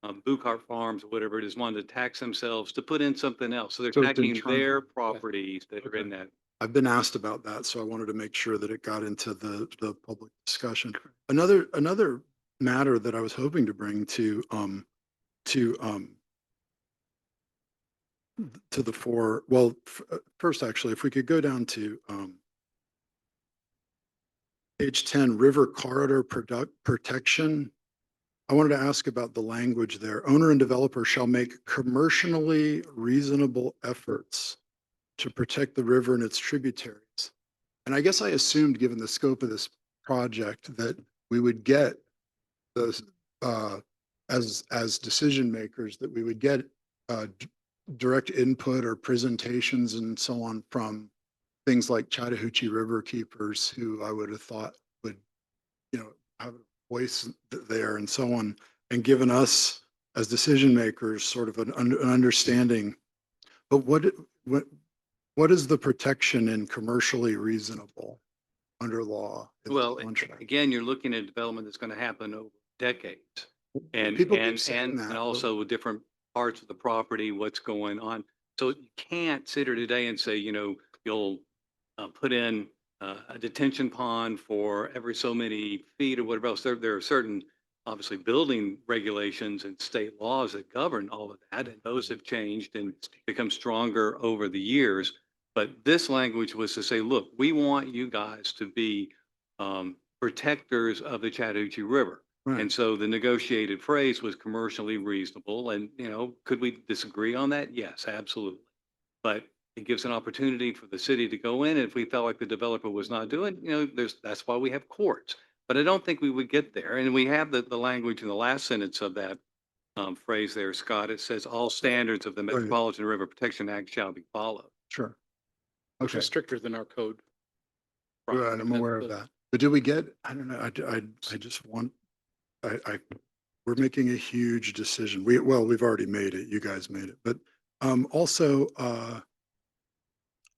Bucart Farms or whatever it is wanted to tax themselves to put in something else. So they're taxing their properties that are in that. I've been asked about that, so I wanted to make sure that it got into the public discussion. Another matter that I was hoping to bring to the fore. Well, first, actually, if we could go down to page 10, river corridor protection. I wanted to ask about the language there. Owner and developer shall make commercially reasonable efforts to protect the river and its tributaries. And I guess I assumed, given the scope of this project, that we would get those as decision makers, that we would get direct input or presentations and so on from things like Chattahoochee River keepers, who I would have thought would, have a voice there and so on, and given us as decision makers sort of an understanding. But what what is the protection in commercially reasonable under law? in the Well, contract? again, you're looking at development that's going to happen over decades. And, People keep and, saying and, that, and but- also with different parts of the property, what's going on. So you can't sit here today and say, you'll put in a detention pond for every so many feet or whatever else. There are certain, obviously, building regulations and state laws that govern all of that, and those have changed and become stronger over the years. But this language was to say, look, we want you guys to be protectors of the Chattahoochee River. Right. And so the negotiated phrase was commercially reasonable. And, could we disagree on that? Yes, absolutely. But it gives an opportunity for the city to go in. And if we felt like the developer was not doing, that's why we have courts. But I don't think we would get there. And we have the language in the last sentence of that phrase there, Scott. It says all standards of the Right. Metropolitan River Protection Act shall be followed. Sure. Which Okay. is stricter than our code. Right, I'm aware of that. But do we get, I don't know, I just want, we're making a huge decision. We've already made it. You guys made it. But also,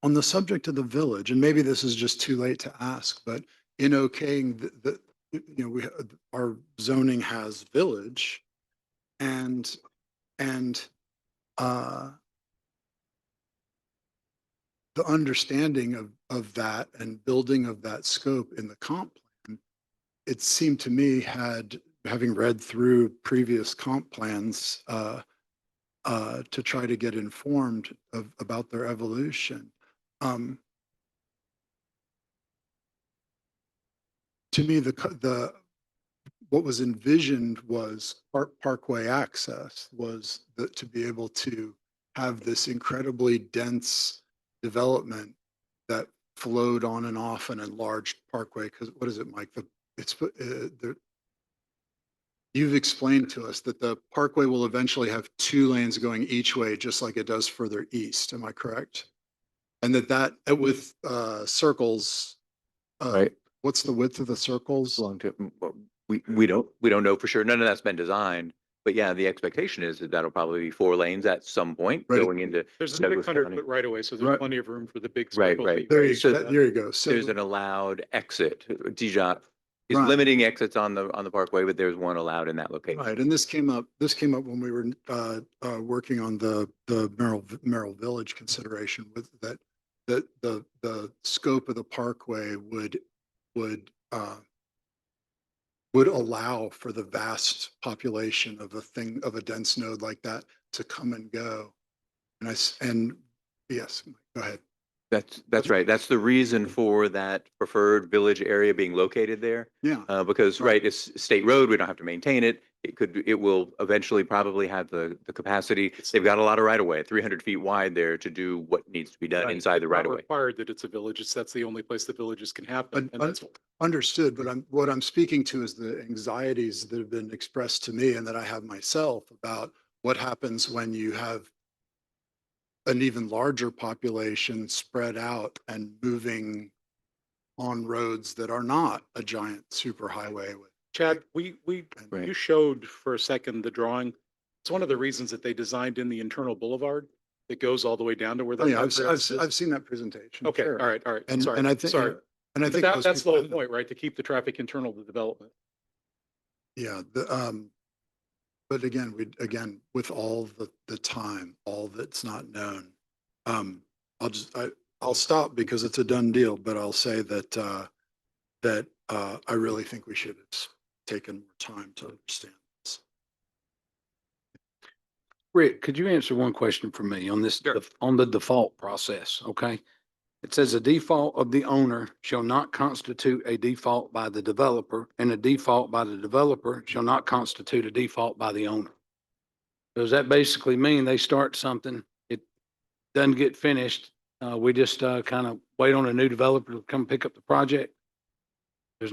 on the subject of the village, and maybe this is just too late to ask, but in okaying our zoning has village and the understanding of that and building of that scope in the comp plan, it seemed to me having read through previous comp plans to try to get informed about their evolution. To me, what was envisioned was parkway access was to be able to have this incredibly dense development that flowed on and off an enlarged parkway. Because what is it, Mike? You've explained to us that the parkway will eventually have 2 lanes going each way, just like it does further east. Am I correct? And that with circles. Right. What's the width of the circles? We don't know for sure. None of that's been designed. But yeah, the expectation is that that'll probably be 4 lanes at some point Right. going into There's a Douglas 600 County. foot right away, so there's Right. plenty of room for the big Right, circles. right. There So you go. So there's an allowed exit. DJOT is Right. limiting exits on the parkway, but there's one allowed in that location. right, and this came up when we were working on the Merrill Village consideration with that the scope of the parkway would allow for the vast population of a dense node like that to come and go. And yes, go ahead. That's right. That's the reason for that preferred village area being located there. Yeah. Because, right, it's state road. We don't have to maintain it. It will eventually probably have the capacity. They've got a lot of right of way, 300 feet wide there to do what needs to be done inside the It's right not of way. required that it's a village. That's the only place the villages can happen. And that's Understood, but what I'm speaking to is the anxieties that have been expressed to me and that I have myself about what happens when you have an even larger population spread out and moving on roads that are not a giant superhighway with. Chad, you showed for a second the drawing. It's one of the reasons that they designed in the internal boulevard that goes all the way down to where Oh, the. yeah, I've seen that presentation. Okay, sure. all right. And Sorry, I think, sorry. and I But think that's the whole point, right? To keep the traffic internal to development. Yeah, but again, with all the time, all that's not known, I'll stop because it's a done deal, but I'll say that I really think we should have taken more time to understand this. Rick, could you answer one question for me on this, on the default process? Okay. It says a default of the owner shall not constitute a default by the developer, and a default by the developer shall not constitute a default by the owner. Does that basically mean they start something, it doesn't get finished? We just kind of wait on a new developer to come pick up the project? There's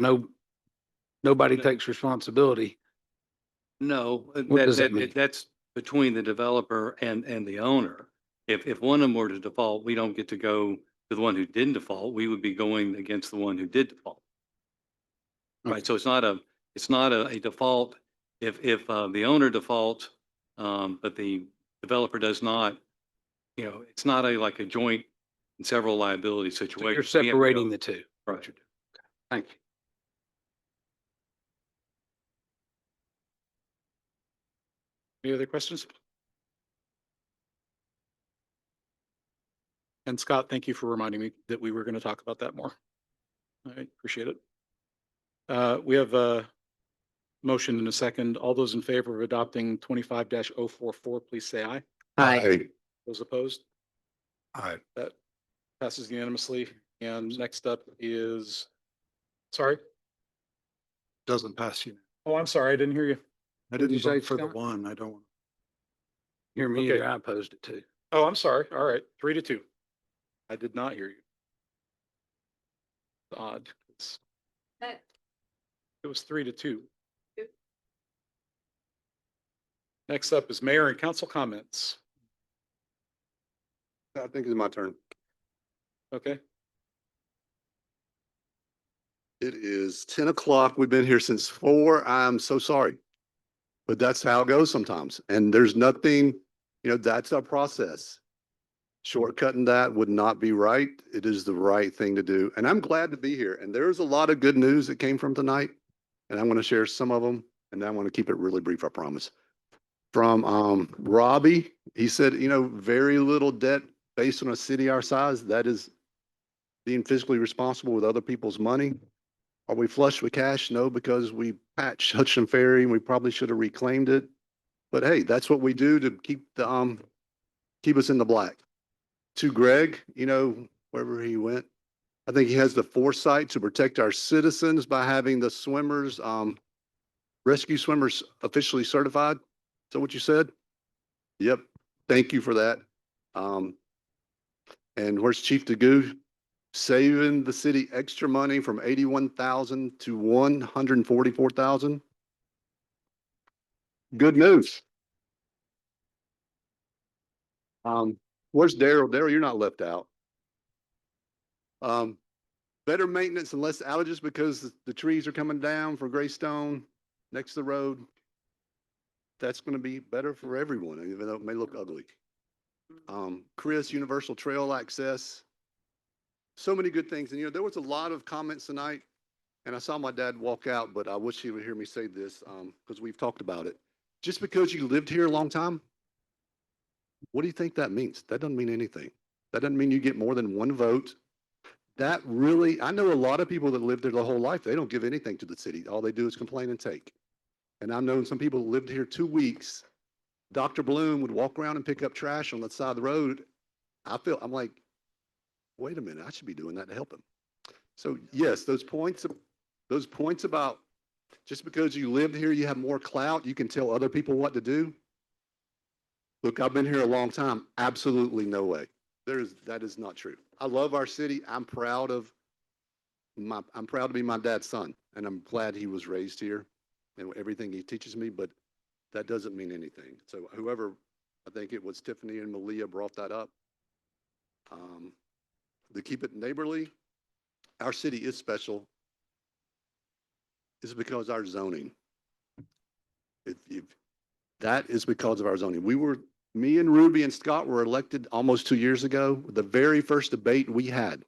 nobody takes responsibility. No, What does that mean? that's between the developer and the owner. If one of them were to default, we don't get to go to the one who didn't default. We would be going against the one who did default. Right, so it's not a default if the owner defaults, but the developer does not, it's not like a joint in several liability So situations. you're we have to go- separating the two. Right. Thank you. Any other questions? And Scott, thank you for reminding me that we were going to talk about that more. All right, appreciate it. We have a motion and a second. All those in favor of adopting 25-044, please say aye. Aye. Those opposed? Aye. That passes unanimously. And next up is, sorry? Doesn't pass you. Oh, I'm sorry, I didn't hear you. I What'd you didn't vote say, for the Scott? one. I don't. Hear me Okay. either. I opposed it too. Oh, I'm sorry. All right, 3-2. I did not hear you. Odd. It was 3-2. Next up is mayor and council comments. I think it's my turn. Okay, It is 10 o'clock. We've been here since 4. I'm so sorry. But that's how it goes sometimes. And there's nothing, that's our process. Shortcutting that would not be right. It is the right thing to do. And I'm glad to be here. And there's a lot of good news that came from tonight. And I'm going to share some of them. And I want to keep it really brief, I promise. From Robbie, he said, very little debt based on a city our size. That is being fiscally responsible with other people's money. Are we flush with cash? No, because we patched Hutchinson Ferry and we probably should have reclaimed it. But hey, that's what we do to keep keep us in the black. To Greg, wherever he went, I think he has the foresight to protect our citizens by having the swimmers, rescue swimmers officially certified. Is that what you said? Yep. Thank you for that. And where's Chief Magoo? Saving the city extra money from 81,000 to 144,000. Good news. Where's Daryl? Daryl, you're not left out. Better maintenance and less outages because the trees are coming down for Greystone next to the road. That's going to be better for everyone, even though it may look ugly. Chris, universal trail access. So many good things. And, there was a lot of comments tonight, and I saw my dad walk out, but I wish he would hear me say this because we've talked about it. Just because you lived here a long time, what do you think that means? That doesn't mean anything. That doesn't mean you get more than one vote. That really, I know a lot of people that lived there their whole life. They don't give anything to the city. All they do is complain and take. And I've known some people who lived here 2 weeks. Dr. Bloom would walk around and pick up trash on the side of the road. I'm like, wait a minute, I should be doing that to help him. So yes, those points about just because you lived here, you have more clout, you can tell other people what to do. Look, I've been here a long time. Absolutely no way. That is not true. I love our city. I'm proud to be my dad's son, and I'm glad he was raised here and everything he teaches me, but that doesn't mean anything. So whoever, I think it was Tiffany and Malia brought that up. To keep it neighborly, our city is special. It's because our zoning. That is because of our zoning. Me and Ruby and Scott were elected almost 2 years ago. The very first debate we had,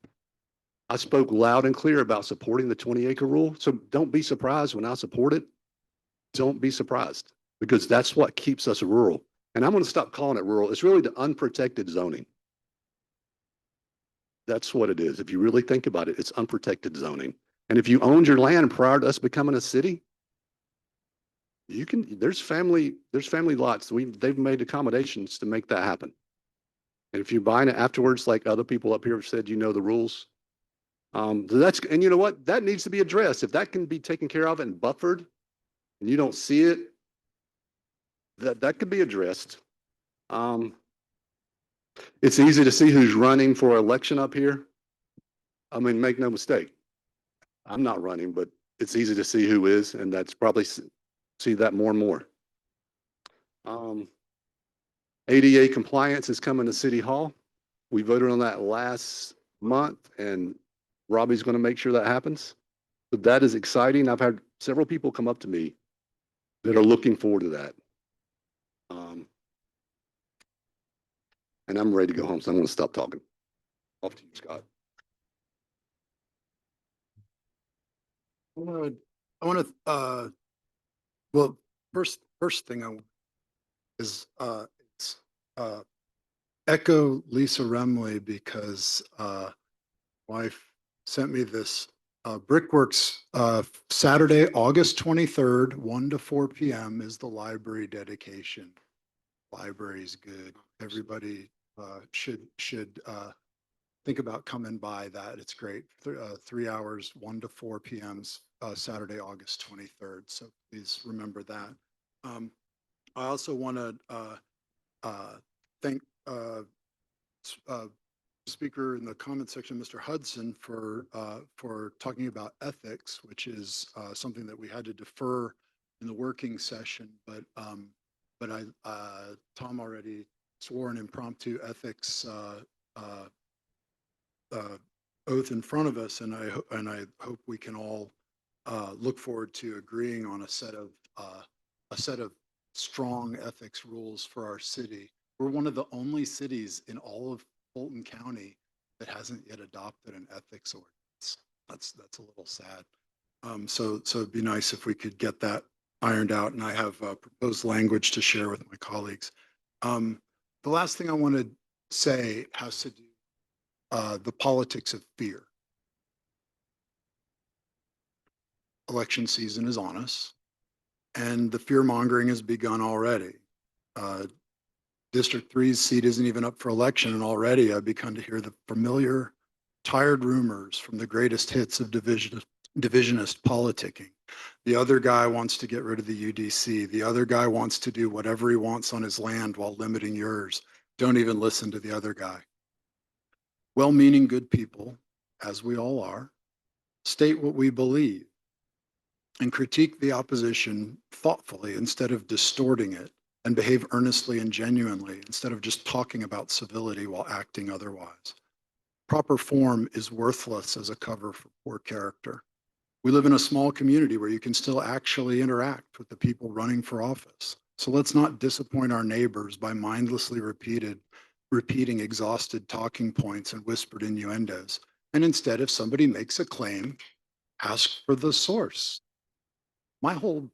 I spoke loud and clear about supporting the 20-acre rule. So don't be surprised when I support it. Don't be surprised because that's what keeps us rural. And I'm going to stop calling it rural. It's really the unprotected zoning. That's what it is. If you really think about it, it's unprotected zoning. And if you owned your land prior to us becoming a city, there's family lots. They've made accommodations to make that happen. And if you're buying it afterwards, like other people up here have said, the rules. And you know what? That needs to be addressed. If that can be taken care of and buffered and you don't see it, that could be addressed. It's easy to see who's running for election up here. I mean, make no mistake. I'm not running, but it's easy to see who is, and that's probably see that more and more. ADA compliance is coming to City Hall. We voted on that last month, and Robbie's going to make sure that happens. So that is exciting. I've had several people come up to me that are looking forward to that. And I'm ready to go home, so I'm going to stop talking. Off to you, Scott. I want to, well, first thing is, it's, echo Lisa Remley because, wife sent me this, Brickworks, Saturday, August 23rd, 1 to 4 PM is the library dedication. Library's good. Everybody, should, think about coming by that. It's great. 3 hours, 1 to 4 PMs, Saturday, August 23rd. So please remember that. I also want to thank speaker in the comment section, Mr. Hudson, for talking about ethics, which is something that we had to defer in the working session. But Tom already swore an impromptu ethics oath in front of us, and I hope we can all look forward to agreeing on a set of strong ethics rules for our city. We're one of the only cities in all of Fulton County that hasn't yet adopted an ethics ordinance. That's a little sad. So it'd be nice if we could get that ironed out, and I have proposed language to share with my colleagues. The last thing I want to say has to do the politics of fear. Election season is on us, and the fear mongering has begun already. District 3's seat isn't even up for election, and already I've begun to hear the familiar, tired rumors from the greatest hits of divisionist politicking. The other guy wants to get rid of the UDC. The other guy wants to do whatever he wants on his land while limiting yours. Don't even listen to the other guy. Well-meaning good people, as we all are, state what we believe and critique the opposition thoughtfully instead of distorting it, and behave earnestly and genuinely instead of just talking about civility while acting otherwise. Proper form is worthless as a cover for poor character. We live in a small community where you can still actually interact with the people running for office. So let's not disappoint our neighbors by mindlessly repeating exhausted talking points and whispered innuendos. And instead, if somebody makes a claim, ask for the source. My whole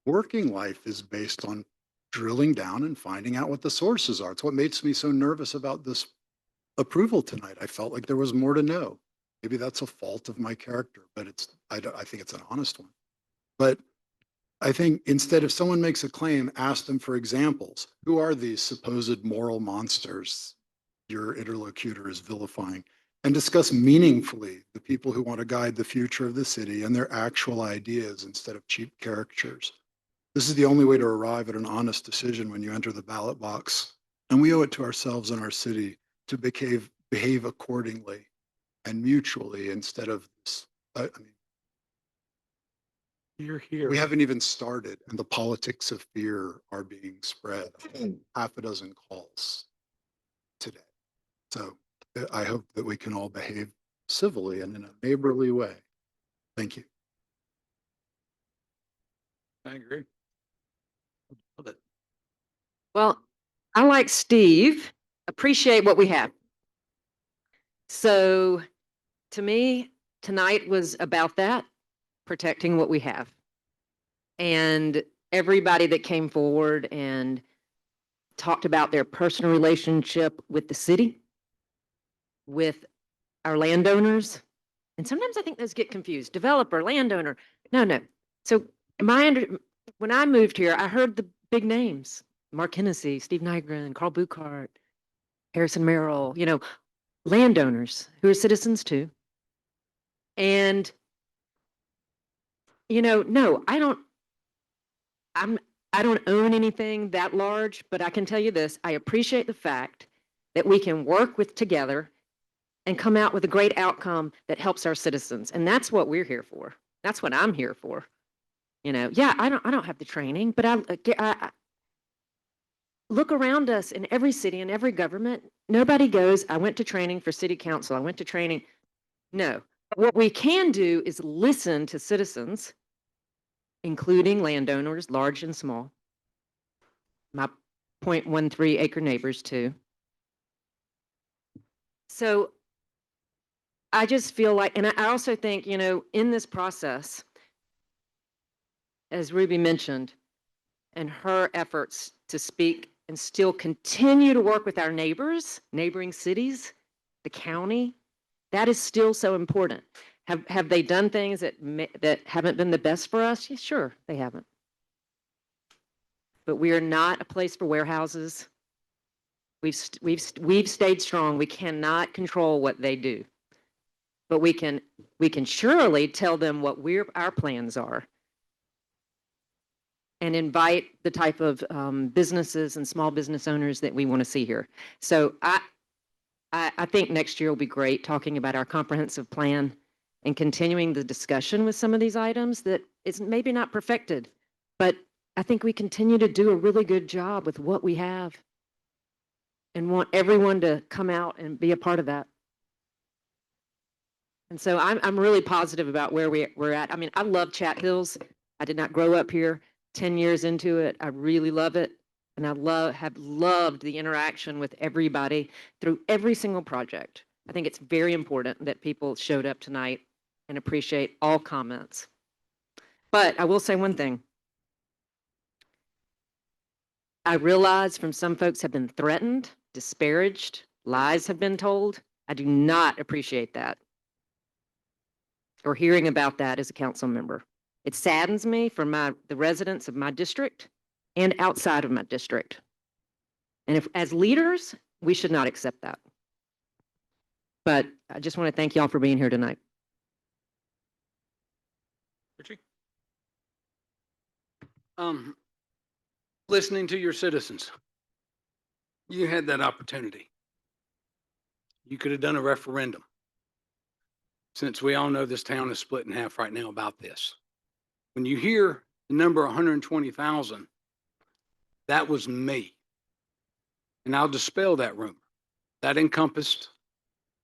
working life is based on drilling down and finding out what the sources are. It's what makes me so nervous about this approval tonight. I felt like there was more to know. Maybe that's a fault of my character, but I think it's an honest one. But I think instead, if someone makes a claim, ask them for examples. Who are these supposed moral monsters your interlocutor is vilifying? And discuss meaningfully the people who want to guide the future of the city and their actual ideas instead of cheap caricatures. This is the only way to arrive at an honest decision when you enter the ballot box. And we owe it to ourselves and our city to behave accordingly and mutually instead of, You're here. we haven't even started, and the politics of fear are being spread. Half a dozen calls today. So I hope that we can all behave civilly and in a neighborly way. Thank you. I agree. Well, I like Steve, appreciate what we have. So to me, tonight was about that, protecting what we have. And everybody that came forward and talked about their personal relationship with the city, with our landowners. And sometimes I think those get confused. Developer, landowner. No. So when I moved here, I heard the big names. Mark Hennessy, Steve Nygren, Carl Buchart, Harrison Merrill, landowners who are citizens too. And, no, I don't own anything that large, but I can tell you this, I appreciate the fact that we can work together and come out with a great outcome that helps our citizens. And that's what we're here for. That's what I'm here for. Yeah, I don't have the training, but I look around us in every city and every government. Nobody goes, I went to training for city council. I went to training. No, but what we can do is listen to citizens, including landowners, large and small, my 0.13 acre neighbors too. So I just feel like, and I also think, you know, in this process, as Ruby mentioned, and her efforts to speak and still continue to work with our neighbors, neighboring cities, the county, that is still so important. Have they done things that haven't been the best for us? Yeah, sure, they haven't. But we are not a place for warehouses. We've stayed strong. We cannot control what they do, but we can surely tell them what our plans are, and invite the type of businesses and small business owners that we want to see here. So I think next year will be great, talking about our comprehensive plan and continuing the discussion with some of these items that is maybe not perfected, but I think we continue to do a really good job with what we have and want everyone to come out and be a part of that. And so I'm really positive about where we're at. I mean, I love Chat Hills. I did not grow up here. 10 years into it, I really love it. And I have loved the interaction with everybody through every single project. I think it's very important that people showed up tonight and appreciate all comments. But I will say one thing. I realize from some folks have been threatened, disparaged, lies have been told. I do not appreciate that, or hearing about that as a council member. It saddens me for the residents of my district and outside of my district. And if, as leaders, we should not accept that. But I just want to thank y'all for being here tonight. Richie? Listening to your citizens, you had that opportunity. You could have done a referendum. Since we all know this town is split in half right now about this. When you hear the number 120,000, that was me. And I'll dispel that rumor. That encompassed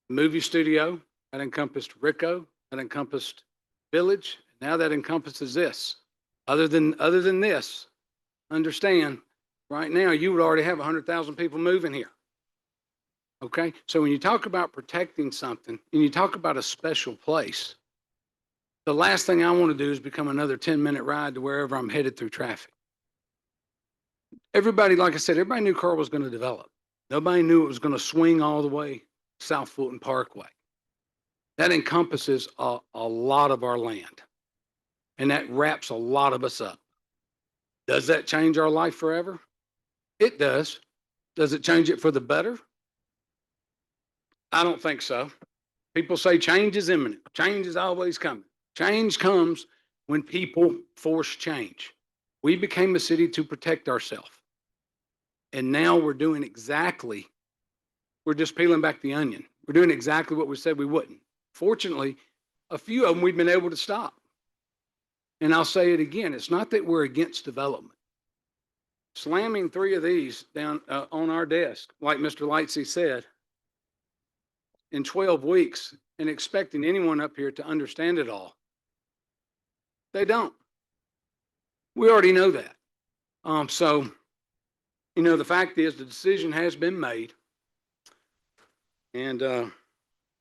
the movie studio, that encompassed Rico, that encompassed Village. Now that encompasses this. Other than this, understand, right now you would already have 100,000 people moving here. Okay, so when you talk about protecting something and you talk about a special place, the last thing I want to do is become another 10-minute ride to wherever I'm headed through traffic. Everybody, like I said, everybody knew Carl was going to develop. Nobody knew it was going to swing all the way South Fulton Parkway. That encompasses a lot of our land, and that wraps a lot of us up. Does that change our life forever? It does. Does it change it for the better? I don't think so. People say change is imminent. Change is always coming. Change comes when people force change. We became a city to protect ourselves. And now we're doing exactly, we're just peeling back the onion. We're doing exactly what we said we wouldn't. Fortunately, a few of them we've been able to stop. And I'll say it again, it's not that we're against development. Slamming 3 of these down on our desk, like Mr. Lightsey said, in 12 weeks and expecting anyone up here to understand it all. They don't. We already know that. So, you know, the fact is the decision has been made, and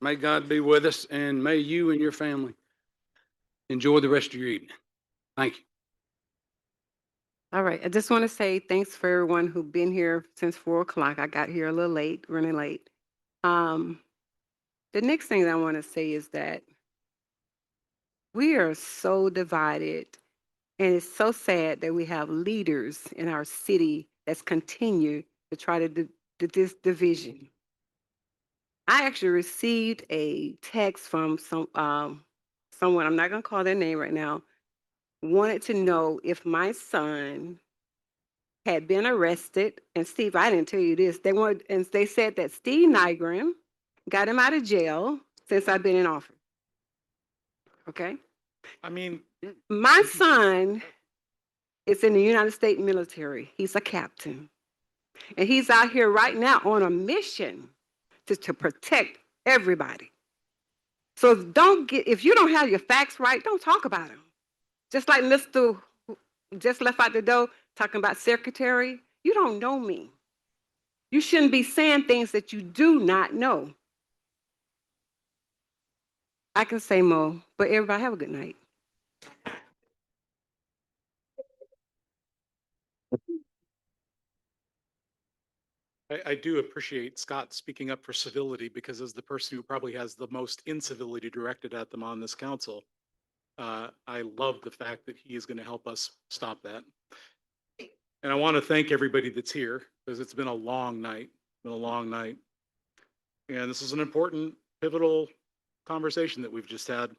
may God be with us, and may you and your family enjoy the rest of your evening. Thank you. All right, I just want to say thanks for everyone who's been here since 4 o'clock. I got here a little late, running late. The next thing that I want to say is that we are so divided, and it's so sad that we have leaders in our city that's continue to try to do this division. I actually received a text from someone, I'm not going to call their name right now, wanted to know if my son had been arrested. And Steve, I didn't tell you this. They said that Steve Nygren got him out of jail since I've been in office. Okay? I mean, My son is in the United States military. He's a captain. And he's out here right now on a mission to protect everybody. So if you don't have your facts right, don't talk about him. Just like Mr. just left out the door talking about secretary, you don't know me. You shouldn't be saying things that you do not know. I can say more, but everybody have a good night. I do appreciate Scott speaking up for civility because as the person who probably has the most incivility directed at them on this council, I love the fact that he is going to help us stop that. And I want to thank everybody that's here because it's been a long night, been a long night. And this is an important, pivotal conversation that we've just had.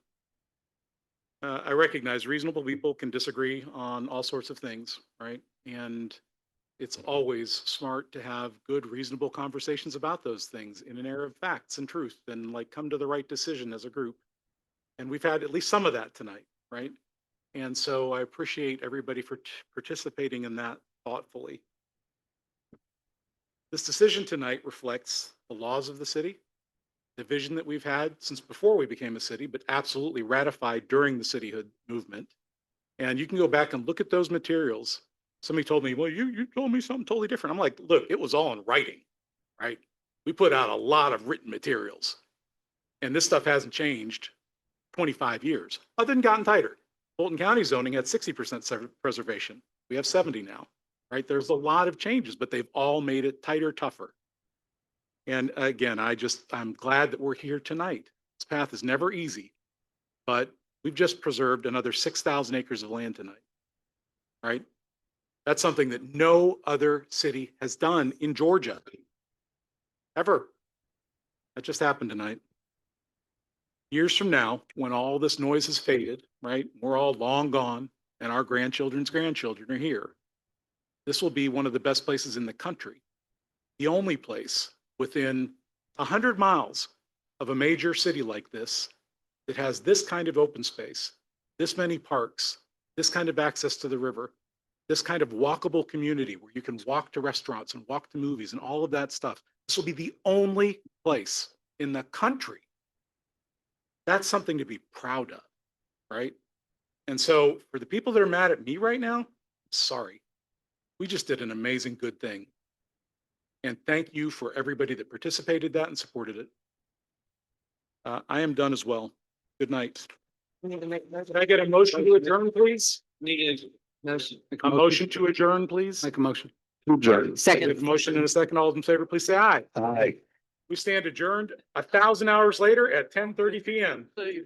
I recognize reasonable people can disagree on all sorts of things, right? And it's always smart to have good, reasonable conversations about those things in an era of facts and truth and like come to the right decision as a group. And we've had at least some of that tonight, right? And so I appreciate everybody for participating in that thoughtfully. This decision tonight reflects the laws of the city, the vision that we've had since before we became a city, but absolutely ratified during the cityhood movement. And you can go back and look at those materials. Somebody told me, well, you told me something totally different. I'm like, look, it was all in writing, right? We put out a lot of written materials. And this stuff hasn't changed 25 years, other than gotten tighter. Fulton County zoning had 60% preservation. We have 70 now, right? There's a lot of changes, but they've all made it tighter, tougher. And again, I'm glad that we're here tonight. This path is never easy, but we've just preserved another 6,000 acres of land tonight, right? That's something that no other city has done in Georgia, ever. That just happened tonight. Years from now, when all this noise has faded, right? We're all long gone and our grandchildren's grandchildren are here. This will be one of the best places in the country. The only place within 100 miles of a major city like this that has this kind of open space, this many parks, this kind of access to the river, this kind of walkable community where you can walk to restaurants and walk to movies and all of that stuff. This will be the only place in the country. That's something to be proud of, right? And so for the people that are mad at me right now, sorry. We just did an amazing good thing. And thank you for everybody that participated that and supported it. I am done as well. Good night. Can I get a motion to adjourn, please? A motion to adjourn, please. Make a motion. Second. A motion and a second. All in favor, please say aye. Aye. We stand adjourned 1,000 hours later at 10:30 p.m.